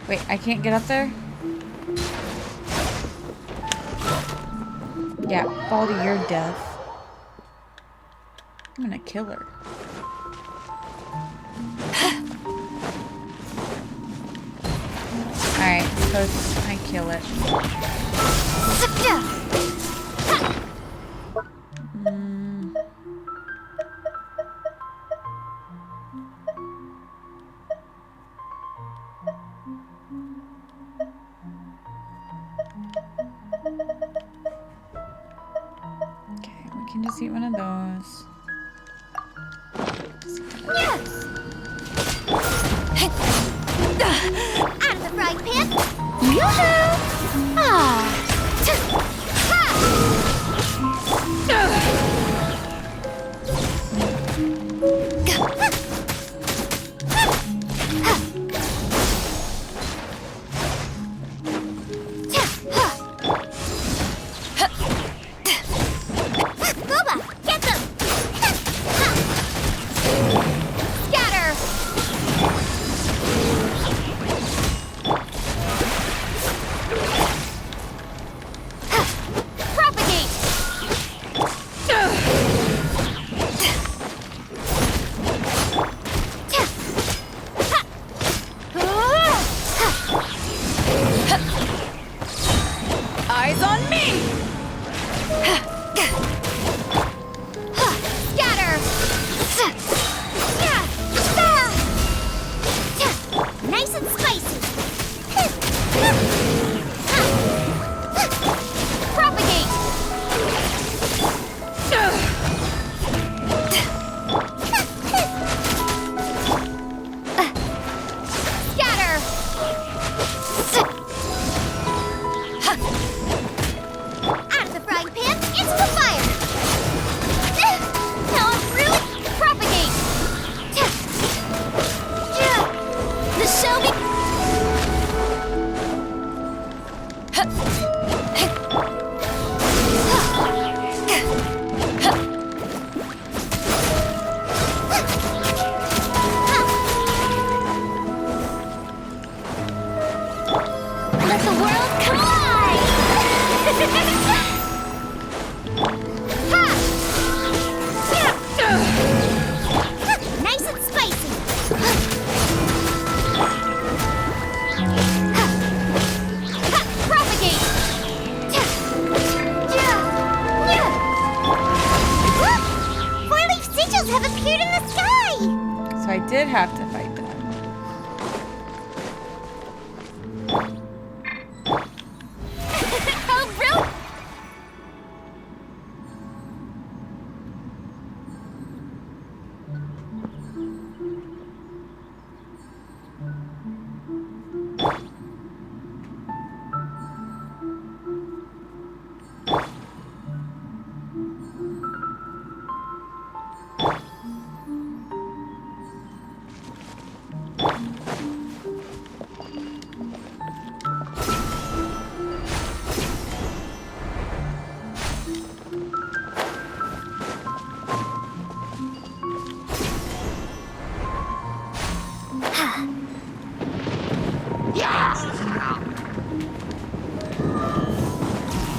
Wait, I can't get up there? Yeah, fall to your death. I'm gonna kill her. Alright, suppose I kill it. Okay, we can just eat one of those. Out of the frying pan! Yoo-hoo! Ah! did have to fight them. Oh, brilliant!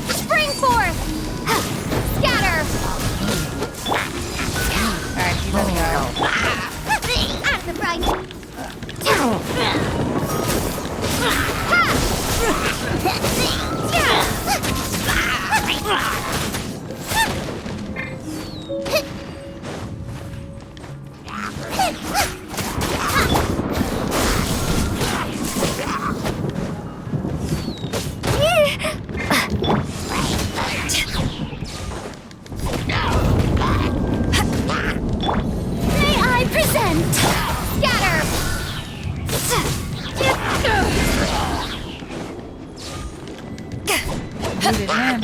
Spring forth! Scatter! Alright, you gotta go. Out of the frying pan. May I present? Scatter! Booted him.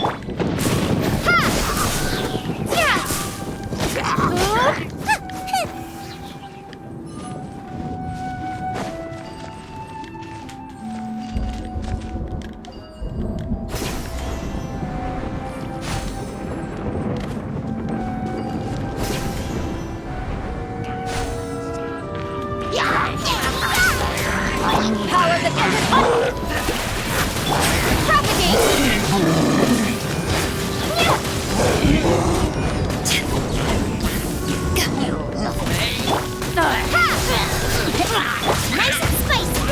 Power the Nice and spicy.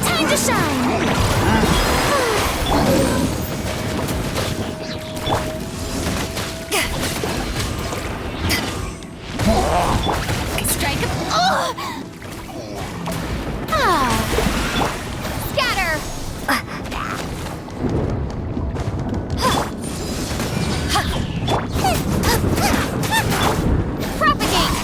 Time to shine. Strike a... Scatter! Propagate!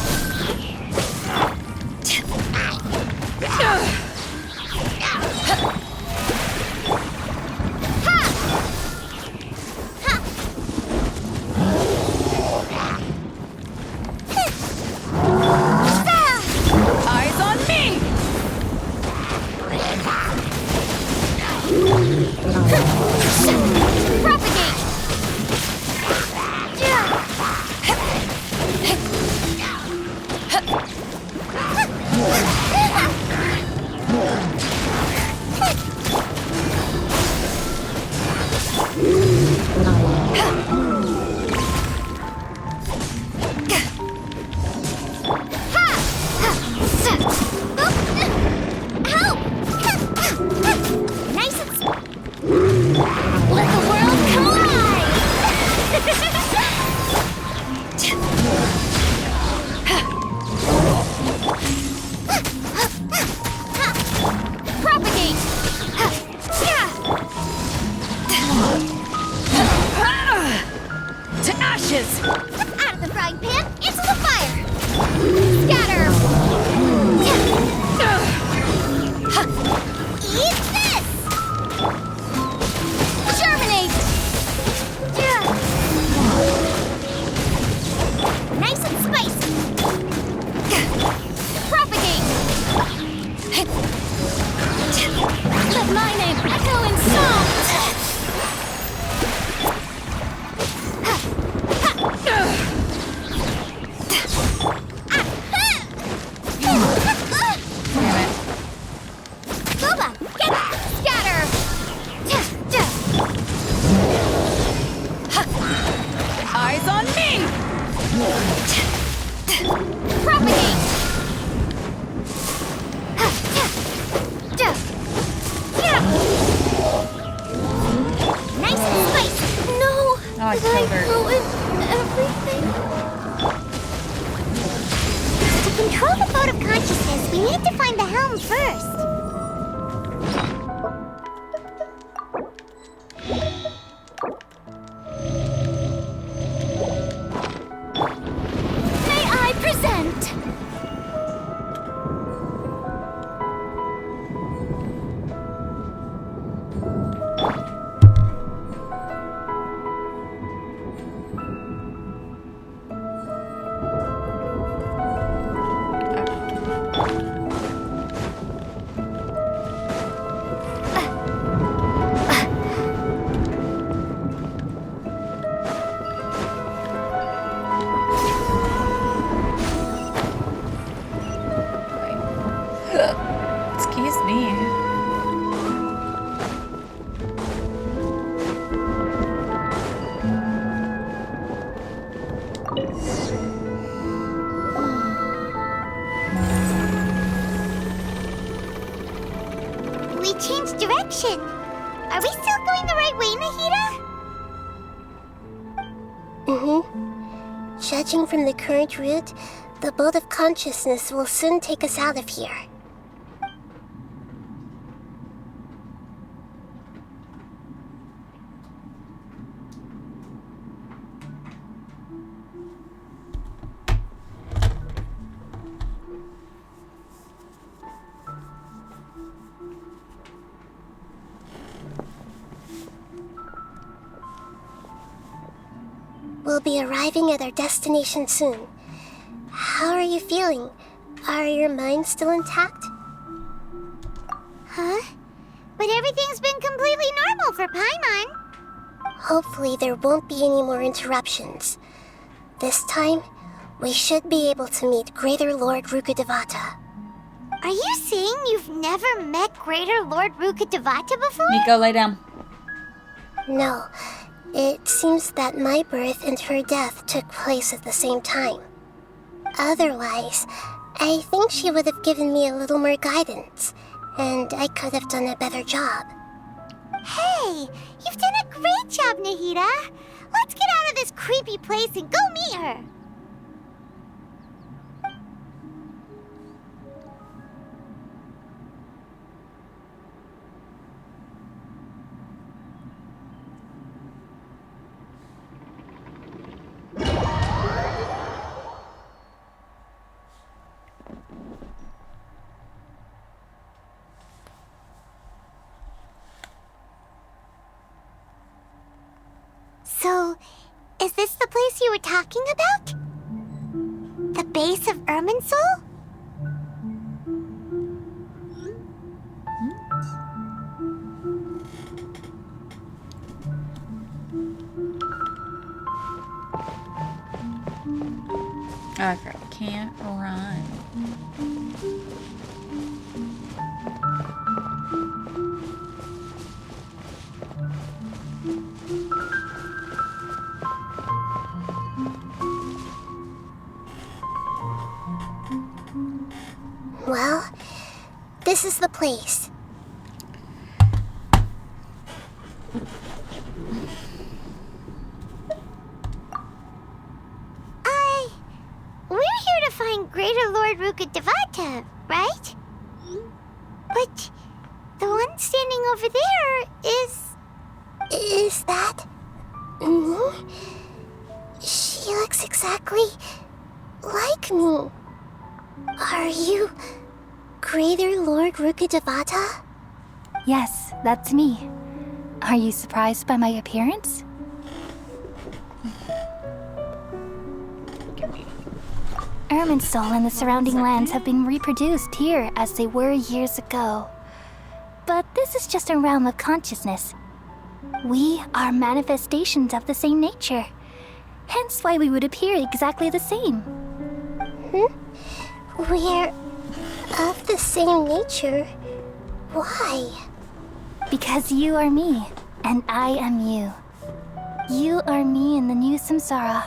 Eyes on me! Propagate! Help! Nice and let the world come alive! Propagate! To ashes! Out of the frying pan, into the fire! Scatter! Eat this! Germinate! Nice and spicy! Propagate! Let my name echo in song! Boba, get Scatter! Eyes on me! Propagate! nice and spicy! No! Oh, I Did I killed her. ruin everything? We need to find the helm first. May I present? Excuse me. We changed direction. Are we still going the right way, Nahida? Mm-hmm. Judging from the current route, the boat of consciousness will soon take us out of here. We'll be arriving at our destination soon. How are you feeling? Are your minds still intact? Huh? But everything's been completely normal for Paimon. Hopefully there won't be any more interruptions. This time, we should be able to meet Greater Lord Rukkhadevata. Are you saying you've never met Greater Lord Rukkhadevata before? Nico, lay down. No. It seems that my birth and her death took place at the same time. Otherwise, I think she would have given me a little more guidance, and I could have done a better job. Hey, you've done a great job, Nahida. Let's get out of this creepy place and go meet her. So, is this the place you were talking about? The base of Irminsul? Okay, can't run. Well, this is the place. We're here to find Greater Lord Rukkhadevata, right? But the one standing over there is... Is that... me? She looks exactly like me. Are you Greater Lord Rukkhadevata? Yes, that's me. Are you surprised by my appearance? Irminsul and the surrounding lands have been reproduced here as they were years ago. But this is just a realm of consciousness. We are manifestations of the same nature. Hence why we would appear exactly the same. We're of the same nature. Why? Because you are me, and I am you. You are me in the new samsara.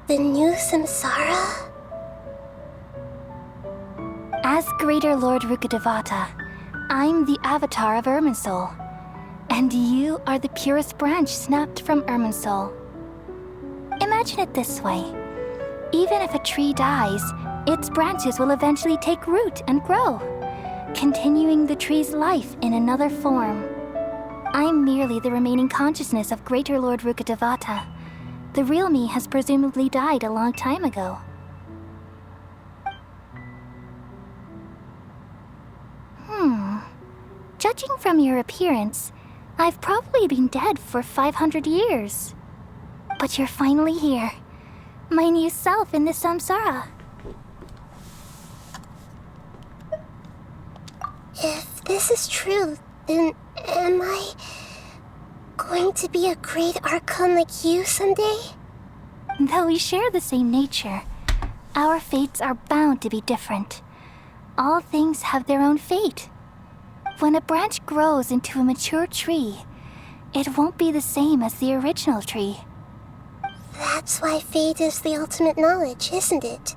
The new samsara? As Greater Lord Rukkhadevata, I'm the avatar of Irminsul. And you are the purest branch snapped from Irminsul. Imagine it this way. Even if a tree dies, its branches will eventually take root and grow, continuing the tree's life in another form. I'm merely the remaining consciousness of Greater Lord Rukkhadevata. The real me has presumably died a long time ago. Judging from your appearance, I've probably been dead for 500 years. But you're finally here. My new self in the samsara. If this is true, then am I going to be a great Archon like you someday? Though we share the same nature, our fates are bound to be different. All things have their own fate. When a branch grows into a mature tree, it won't be the same as the original tree. That's why fate is the ultimate knowledge, isn't it?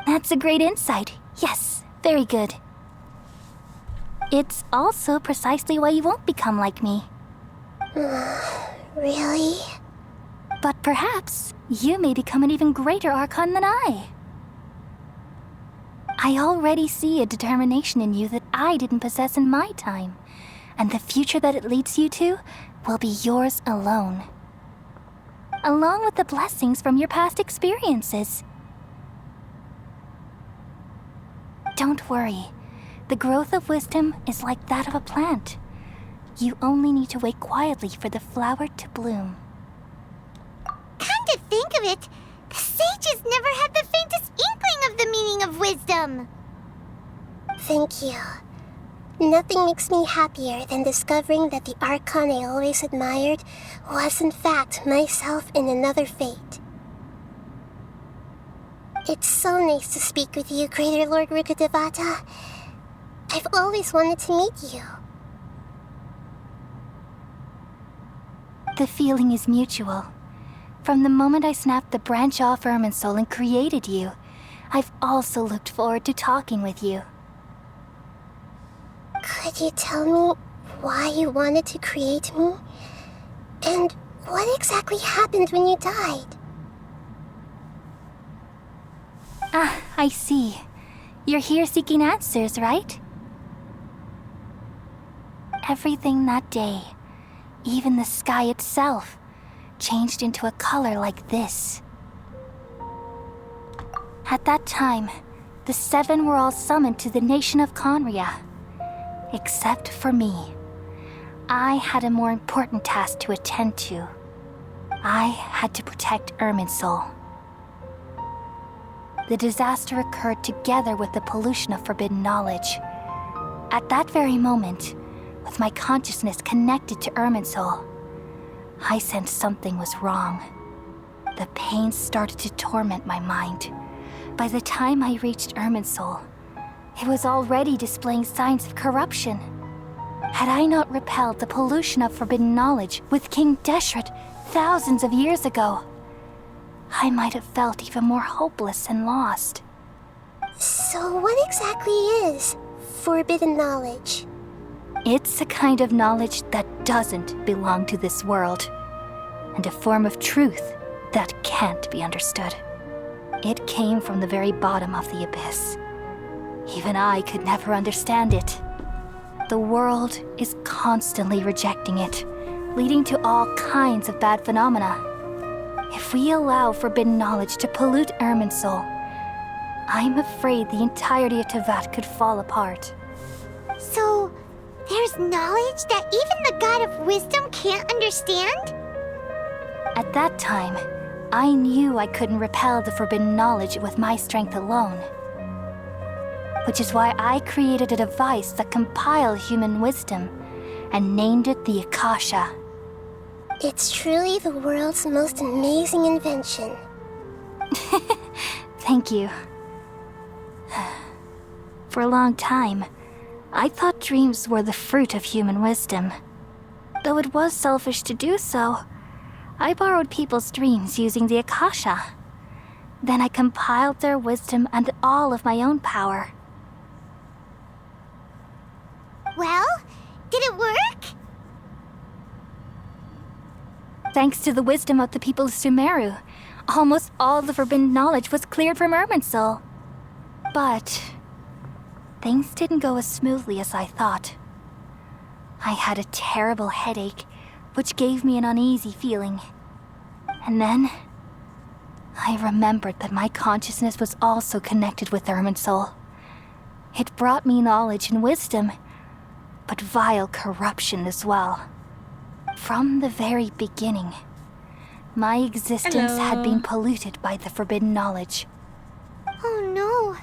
That's a great insight. Yes, very good. It's also precisely why you won't become like me. Really? But perhaps you may become an even greater Archon than I. I already see a determination in you that I didn't possess in my time, and the future that it leads you to will be yours alone. Along with the blessings from your past experiences. Don't worry. The growth of wisdom is like that of a plant. You only need to wait quietly for the flower to bloom. Come to think of it, the sages never had the faintest inkling of the meaning of wisdom. Thank you. Nothing makes me happier than discovering that the Archon I always admired was in fact myself in another fate. It's so nice to speak with you, Greater Lord Rukkhadevata. I've always wanted to meet you. The feeling is mutual. From the moment I snapped the branch off Irminsul and created you, I've also looked forward to talking with you. Could you tell me why you wanted to create me? And what exactly happened when you died? Ah, I see. You're here seeking answers, right? Everything that day, even the sky itself, changed into a color like this. At that time, the seven were all summoned to the nation of Conria. Except for me. I had a more important task to attend to. I had to protect Irminsul. The disaster occurred together with the pollution of forbidden knowledge. At that very moment, with my consciousness connected to Irminsul, I sensed something was wrong. The pain started to torment my mind. By the time I reached Irminsul, it was already displaying signs of corruption. Had I not repelled the pollution of forbidden knowledge with King Deshret thousands of years ago, I might have felt even more hopeless and lost. So what exactly is forbidden knowledge? It's a kind of knowledge that doesn't belong to this world, and a form of truth that can't be understood. It came from the very bottom of the abyss. Even I could never understand it. The world is constantly rejecting it, leading to all kinds of bad phenomena. If we allow forbidden knowledge to pollute Irminsul, I'm afraid the entirety of Tevat could fall apart. So, there's knowledge that even the God of Wisdom can't understand? At that time, I knew I couldn't repel the forbidden knowledge with my strength alone. Which is why I created a device that compiled human wisdom and named it the Akasha. It's truly the world's most amazing invention. Thank you. For a long time, I thought dreams were the fruit of human wisdom. Though it was selfish to do so, I borrowed people's dreams using the Akasha. Then I compiled their wisdom and all of my own power. Well, did it work? Thanks to the wisdom of the people of Sumeru, almost all the forbidden knowledge was cleared from Irminsul. But things didn't go as smoothly as I thought. I had a terrible headache, which gave me an uneasy feeling. And then I remembered that my consciousness was also connected with Irminsul. It brought me knowledge and wisdom, but vile corruption as well. From the very beginning, my existence had been polluted by the forbidden knowledge. Oh no!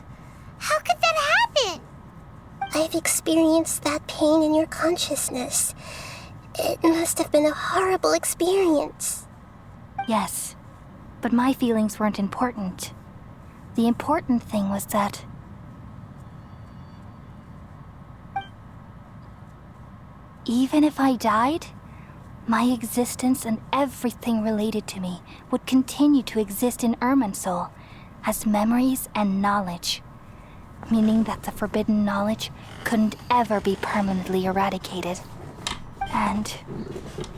How could that happen? I've experienced that pain in your consciousness. It must have been a horrible experience. Yes, but my feelings weren't important. The important thing was that even if I died, my existence and everything related to me would continue to exist in Irminsul as memories and knowledge, meaning that the forbidden knowledge couldn't ever be permanently eradicated. And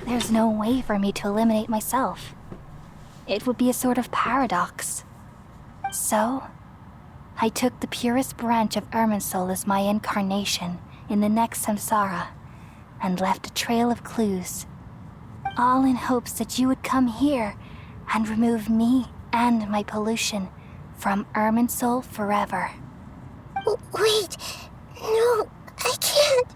there's no way for me to eliminate myself. It would be a sort of paradox. So, I took the purest branch of Irminsul as my incarnation in the next samsara and left a trail of clues, all in hopes that you would come here and remove me and my pollution from Irminsul forever. Wait, no, I can't.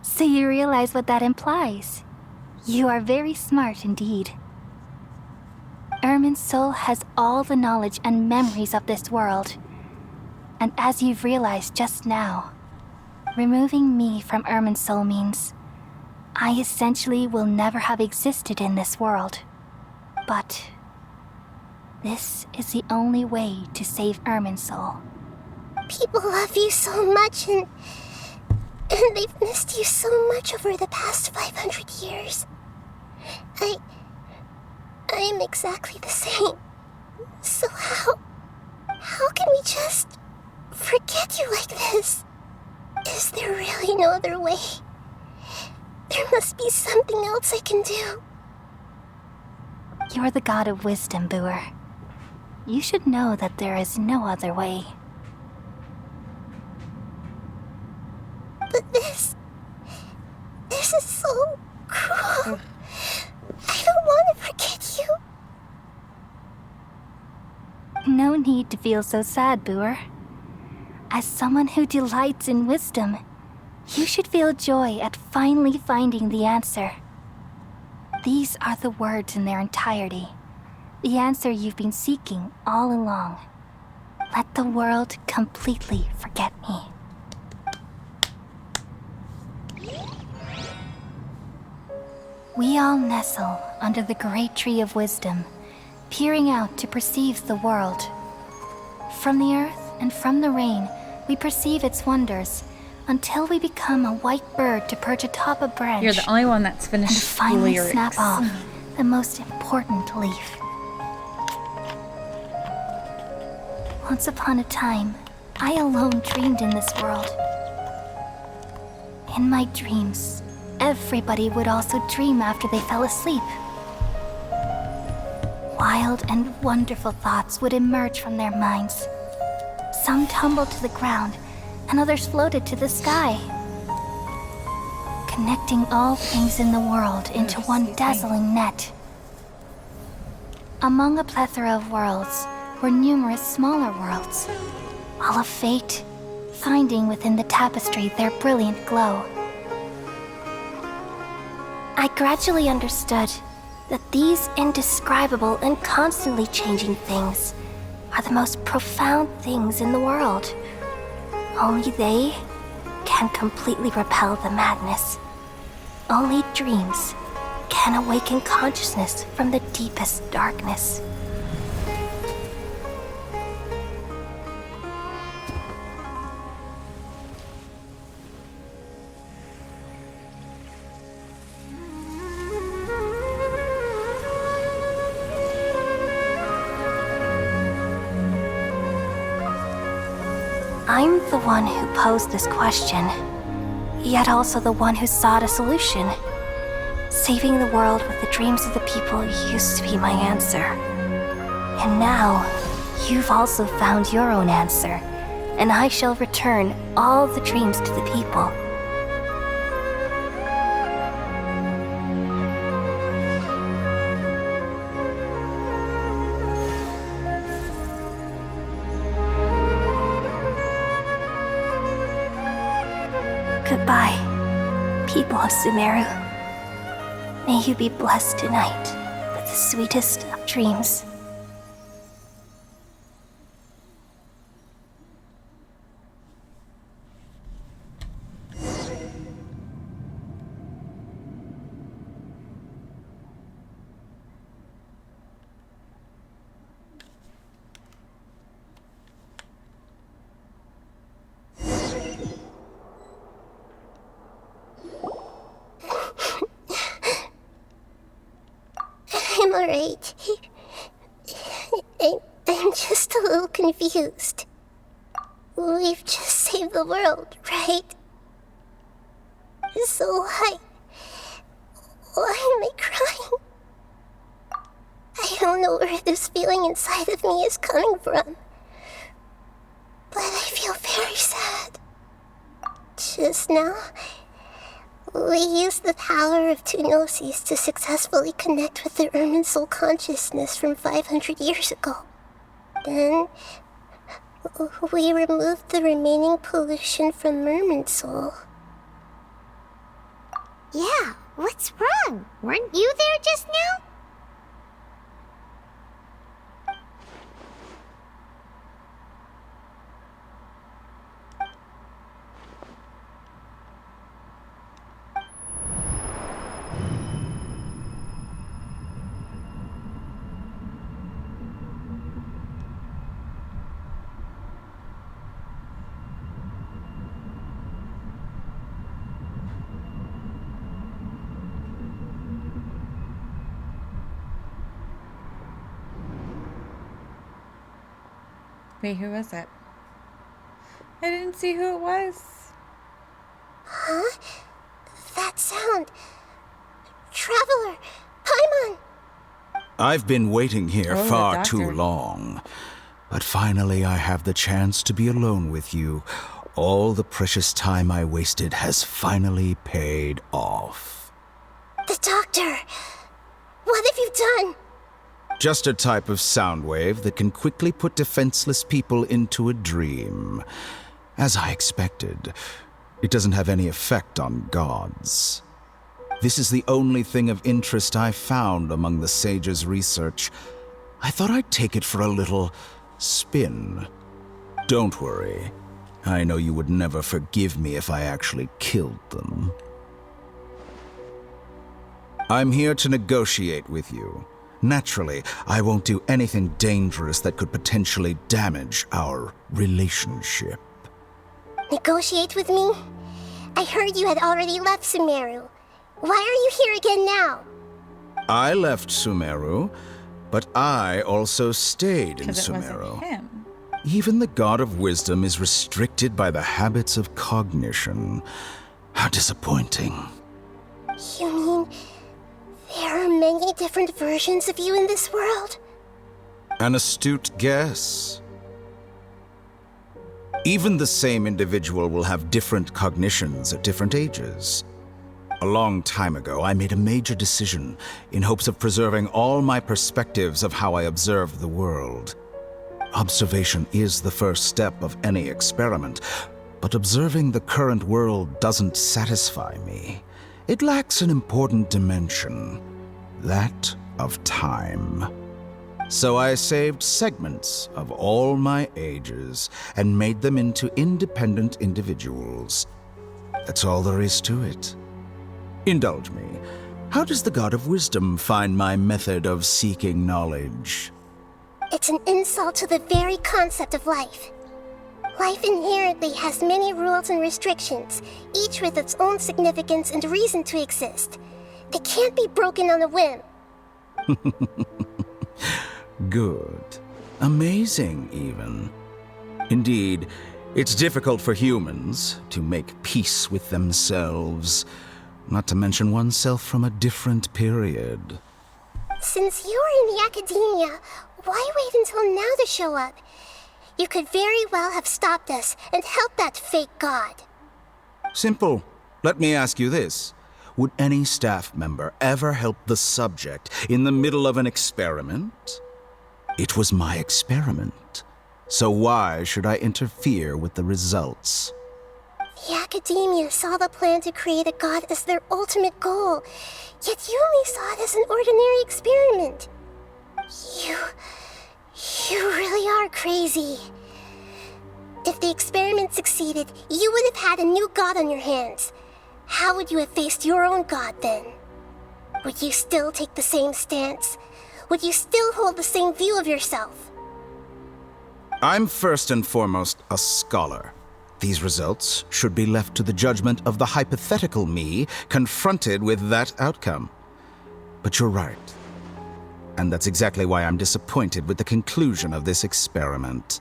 So you realize what that implies. You are very smart indeed. Irminsul has all the knowledge and memories of this world. And as you've realized just now, removing me from Irminsul means I essentially will never have existed in this world. But this is the only way to save Irminsul. People love you so much and they've missed you so much over the past 500 years. I am exactly the same. So how can we just forget you like this? Is there really no other way? There must be something else I can do. You're the god of wisdom, Boer. You should know that there is no other way. But this is so cruel. I don't want to forget you. No need to feel so sad, Boer. As someone who delights in wisdom, you should feel joy at finally finding the answer. These are the words in their entirety. The answer you've been seeking all along. Let the world completely forget me. We all nestle under the great tree of wisdom, peering out to perceive the world. From the earth and from the rain, we perceive its wonders, until we become a white bird to perch atop a branch. You're the only one that's finished and finally lyrics. snap off the most important leaf. Once upon a time, I alone dreamed in this world. In my dreams, everybody would also dream after they fell asleep. Wild and wonderful thoughts would emerge from their minds. Some tumbled to the ground, and others floated to the sky, connecting all things in the world into one dazzling net. Among a plethora of worlds were numerous smaller worlds, all of fate, finding within the tapestry their brilliant glow. I gradually understood that these indescribable and constantly changing things are the most profound things in the world. Only they can completely repel the madness. Only dreams can awaken consciousness from the deepest darkness. I'm the one who posed this question, yet also the one who sought a solution. Saving the world with the dreams of the people used to be my answer. And now, you've also found your own answer, and I shall return all the dreams to the people. Goodbye, people of Sumeru. May you be blessed tonight with the sweetest of dreams. I'm alright. I'm just a little confused. We've just saved the world, right? So why am I crying? I don't know where this feeling inside of me is coming from, but I feel very sad. Just now, we used the power of two gnosis to successfully connect with the Irminsul consciousness from 500 years ago. Then, we removed the remaining pollution from Irminsul. Yeah, what's wrong? Weren't you there just now? Wait, who was it? I didn't see who it was. Huh? That sound. Traveler! Paimon! I've been waiting here Oh, the far doctor. too long. But finally I have the chance to be alone with you. All the precious time I wasted has finally paid off. The doctor! What have you done? Just a type of sound wave that can quickly put defenseless people into a dream. As I expected, it doesn't have any effect on gods. This is the only thing of interest I found among the sage's research. I thought I'd take it for a little spin. Don't worry. I know you would never forgive me if I actually killed them. I'm here to negotiate with you. Naturally, I won't do anything dangerous that could potentially damage our relationship. Negotiate with me? I heard you had already left Sumeru. Why are you here again now? I left Sumeru, but I also stayed in 'Cause it wasn't Sumeru. him. Even the God of Wisdom is restricted by the habits of cognition. How disappointing. You mean there are many different versions of you in this world? An astute guess. Even the same individual will have different cognitions at different ages. A long time ago, I made a major decision in hopes of preserving all my perspectives of how I observed the world. Observation is the first step of any experiment, but observing the current world doesn't satisfy me. It lacks an important dimension, that of time. So I saved segments of all my ages and made them into independent individuals. That's all there is to it. Indulge me. How does the God of Wisdom find my method of seeking knowledge? It's an insult to the very concept of life. Life inherently has many rules and restrictions, each with its own significance and reason to exist. They can't be broken on a whim. Good. Amazing, even. Indeed, it's difficult for humans to make peace with themselves. not to mention oneself from a different period. Since you were in the academia, why wait until now to show up? You could very well have stopped us and helped that fake god. Simple. Let me ask you this. Would any staff member ever help the subject in the middle of an experiment? It was my experiment. So why should I interfere with the results? The academia saw the plan to create a god as their ultimate goal, yet you only saw it as an ordinary experiment. You really are crazy. If the experiment succeeded, you would have had a new god on your hands. How would you have faced your own god then? Would you still take the same stance? Would you still hold the same view of yourself? I'm first and foremost a scholar. These results should be left to the judgment of the hypothetical me confronted with that outcome. But you're right. And that's exactly why I'm disappointed with the conclusion of this experiment.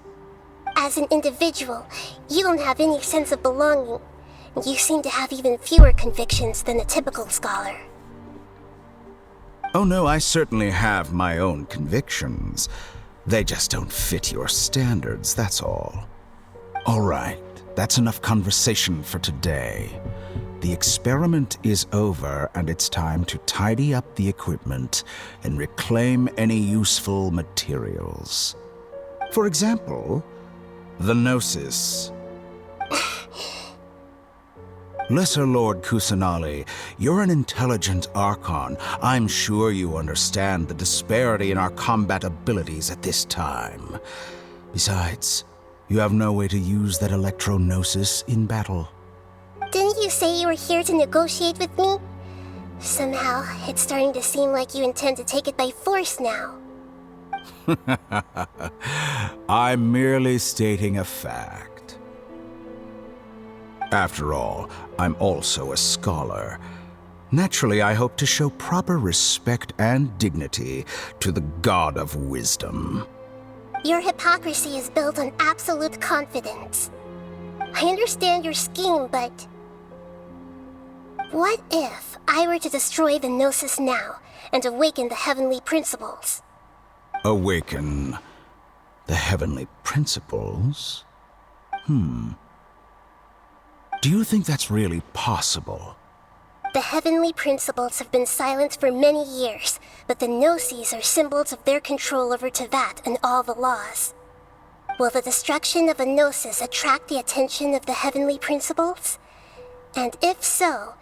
As an individual, you don't have any sense of belonging. You seem to have even fewer convictions than a typical scholar. Oh no, I certainly have my own convictions. They just don't fit your standards, that's all. All right, that's enough conversation for today. The experiment is over, and it's time to tidy up the equipment and reclaim any useful materials. For example, the Gnosis. Lesser Lord Kusanali, you're an intelligent Archon. I'm sure you understand the disparity in our combat abilities at this time. Besides, you have no way to use that Electro-Gnosis in battle. Didn't you say you were here to negotiate with me? Somehow, it's starting to seem like you intend to take it by force now. I'm merely stating a fact. After all, I'm also a scholar. Naturally, I hope to show proper respect and dignity to the God of Wisdom. Your hypocrisy is built on absolute confidence. I understand your scheme, but... what if I were to destroy the Gnosis now and awaken the heavenly principles? Awaken the heavenly principles? Do you think that's really possible? The heavenly principles have been silent for many years, but the Gnosis are symbols of their control over Tevat and all the laws. Will the destruction of a Gnosis attract the attention of the heavenly principles? And if so,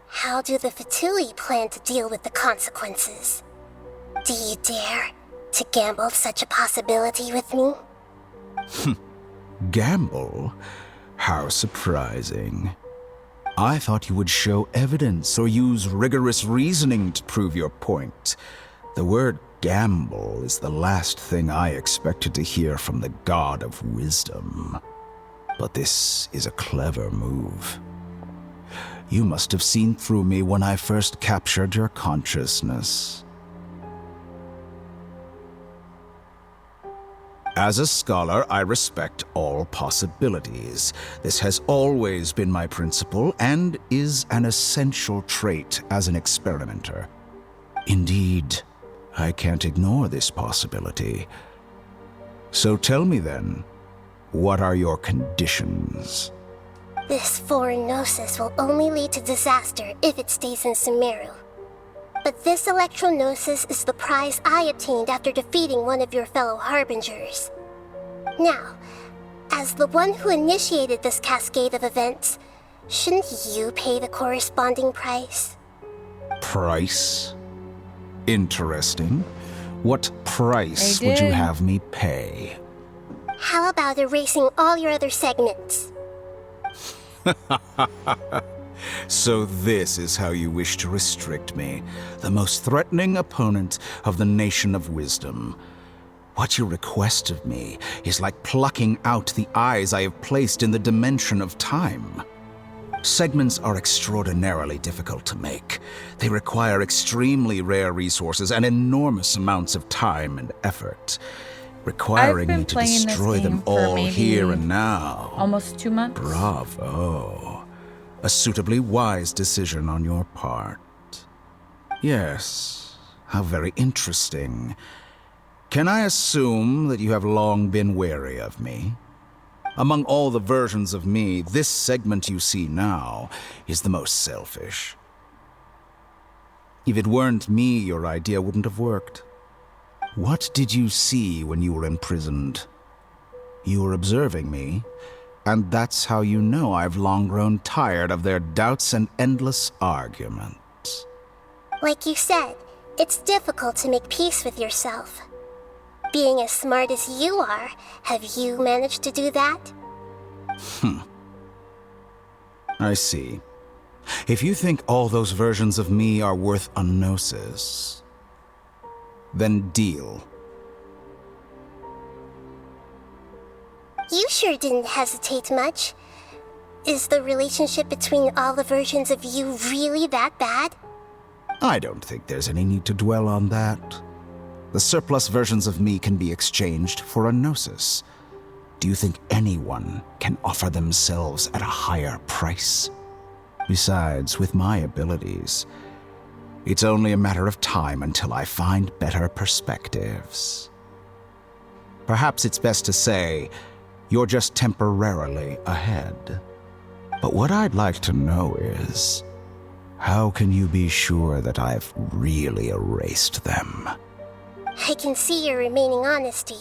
how do the Fatui plan to deal with the consequences? Do you dare to gamble such a possibility with me? Gamble? How surprising. I thought you would show evidence or use rigorous reasoning to prove your point. The word gamble is the last thing I expected to hear from the God of Wisdom. But this is a clever move. You must have seen through me when I first captured your consciousness. As a scholar, I respect all possibilities. This has always been my principle and is an essential trait as an experimenter. Indeed, I can't ignore this possibility. So tell me then, what are your conditions? This foreign Gnosis will only lead to disaster if it stays in Sumeru. But this Electro-Gnosis is the prize I obtained after defeating one of your fellow Harbingers. Now, as the one who initiated this cascade of events, shouldn't you pay the corresponding price? Price? Interesting. What price would you have me pay? How about erasing all your other segments? So this is how you wish to restrict me, the most threatening opponent of the Nation of Wisdom. What you request of me is like plucking out the eyes I have placed in the dimension of time. Segments are extraordinarily difficult to make. They require extremely rare resources and enormous amounts of time and effort, requiring me to destroy them all here and now. Almost 2 months. Bravo. A suitably wise decision on your part. Yes, how very interesting. Can I assume that you have long been wary of me? Among all the versions of me, this segment you see now is the most selfish. If it weren't me, your idea wouldn't have worked. What did you see when you were imprisoned? You were observing me, and that's how you know I've long grown tired of their doubts and endless arguments. Like you said, it's difficult to make peace with yourself. Being as smart as you are, have you managed to do that? I see. If you think all those versions of me are worth a gnosis, then deal. You sure didn't hesitate much. Is the relationship between all the versions of you really that bad? I don't think there's any need to dwell on that. The surplus versions of me can be exchanged for a gnosis. Do you think anyone can offer themselves at a higher price? Besides, with my abilities, it's only a matter of time until I find better perspectives. Perhaps it's best to say, you're just temporarily ahead. But what I'd like to know is, how can you be sure that I've really erased them? I can see your remaining honesty.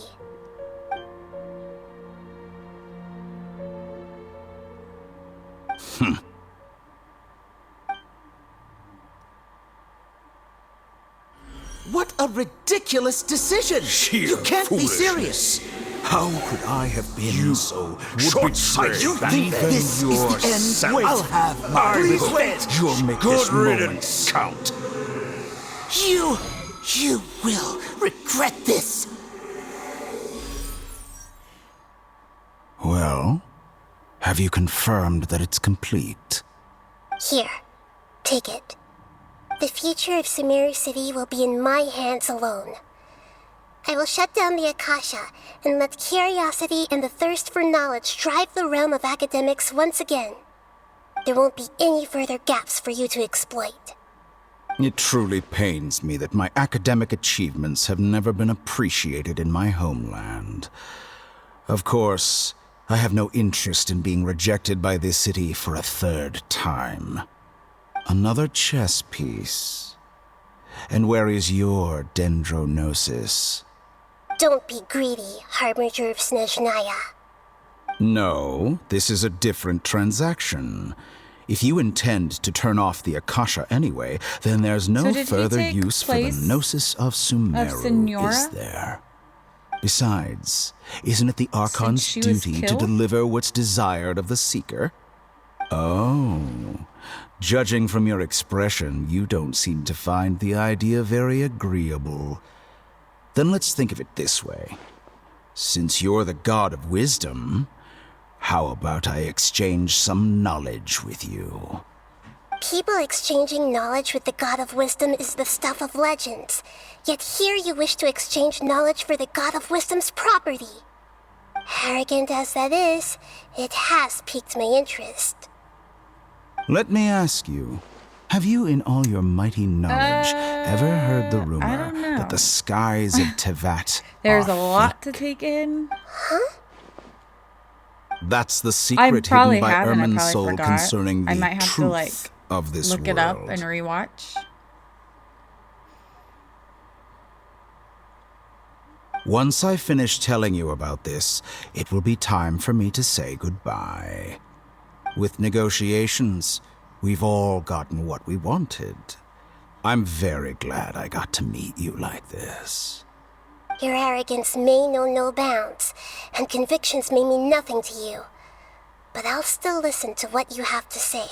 What a ridiculous decision! You can't be serious! How could I have been so short-sighted? You think this is the end? I'll have my revenge! You'll make Good this riddance. moment count. You will regret this! Well, have you confirmed that it's complete? Here, take it. The future of Sumeru City will be in my hands alone. I will shut down the Akasha and let curiosity and the thirst for knowledge drive the realm of academics once again. There won't be any further gaps for you to exploit. It truly pains me that my academic achievements have never been appreciated in my homeland. Of course, I have no interest in being rejected by this city for a third time. Another chess piece. And where is your dendronosis? Don't be greedy, Harbinger of Snezhnaya. No, this is a different transaction. If you intend to turn off the Akasha anyway, then there's no further use for the Gnosis of Sumeru, is there? Besides, isn't it the Archon's duty to deliver what's desired of the Seeker? Oh, judging from your expression, you don't seem to find the idea very agreeable. Then let's think of it this way. Since you're the god of wisdom, how about I exchange some knowledge with you? People exchanging knowledge with the God of Wisdom is the stuff of legends. Yet here you wish to exchange knowledge for the God of Wisdom's property. Arrogant as that is, it has piqued my interest. Let me ask you, have you in all your mighty knowledge ever heard the rumor that the skies of Tevat There's are a lot to take in. Huh? That's the secret hidden by Ermin's soul forgot. concerning the I might have truth to, like, of this look world. it up and rewatch. Once I finish telling you about this, it will be time for me to say goodbye. With negotiations, we've all gotten what we wanted. I'm very glad I got to meet you like this. Your arrogance may know no bounds, and convictions may mean nothing to you. But I'll still listen to what you have to say.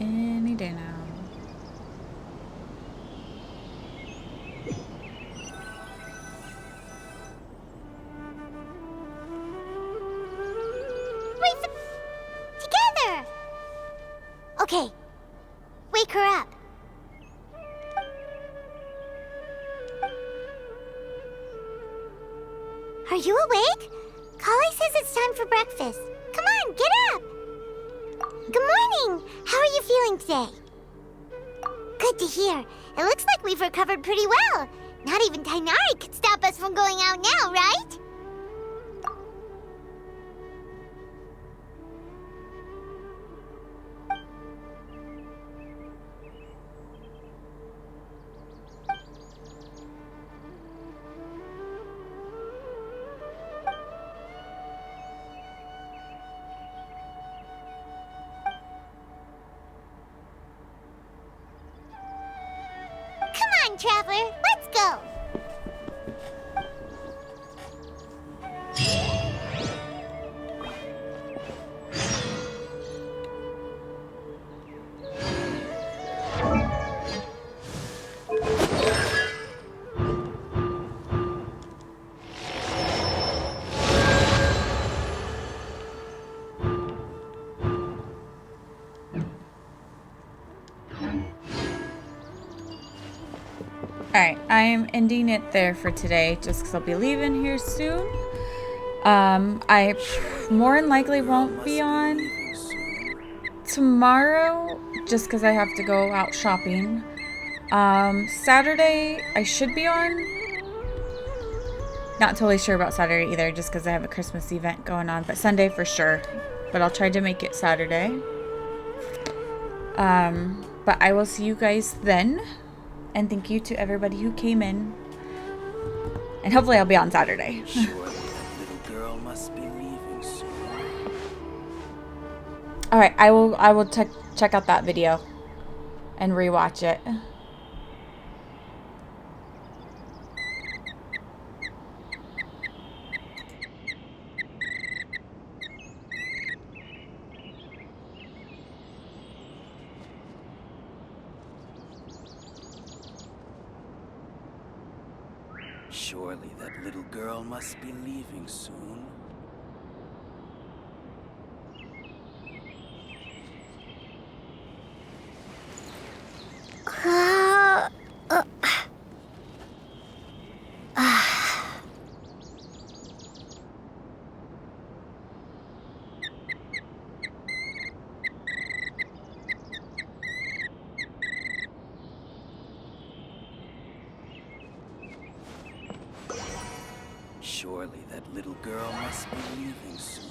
any day now. Together! Okay. Wake her up. Are you awake? Kali says it's time for breakfast. Come on, get up! Good morning! How are you feeling today? Good to hear. It looks like we've recovered pretty well. Not even Tainari could stop us from going out now, right? Come on, Traveler, let's go! Alright, I'm ending it there for today just because I'll be leaving here soon. I more than likely won't be on tomorrow just because I have to go out shopping. Saturday I should be on. Not totally sure about Saturday either just because I have a Christmas event going on, but Sunday for sure. But I'll try to make it Saturday. But I will see you guys then. And thank you to everybody who came in. And hopefully I'll be on Saturday. Surely that little girl must be leaving soon. Alright, I will check out that video and rewatch it. Surely that little girl must be leaving soon. Surely that little girl must be leaving soon.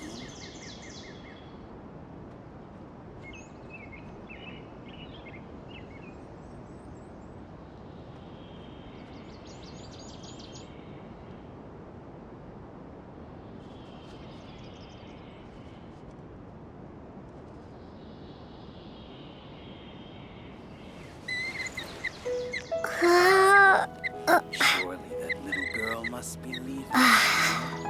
Surely that little girl must be leaving soon.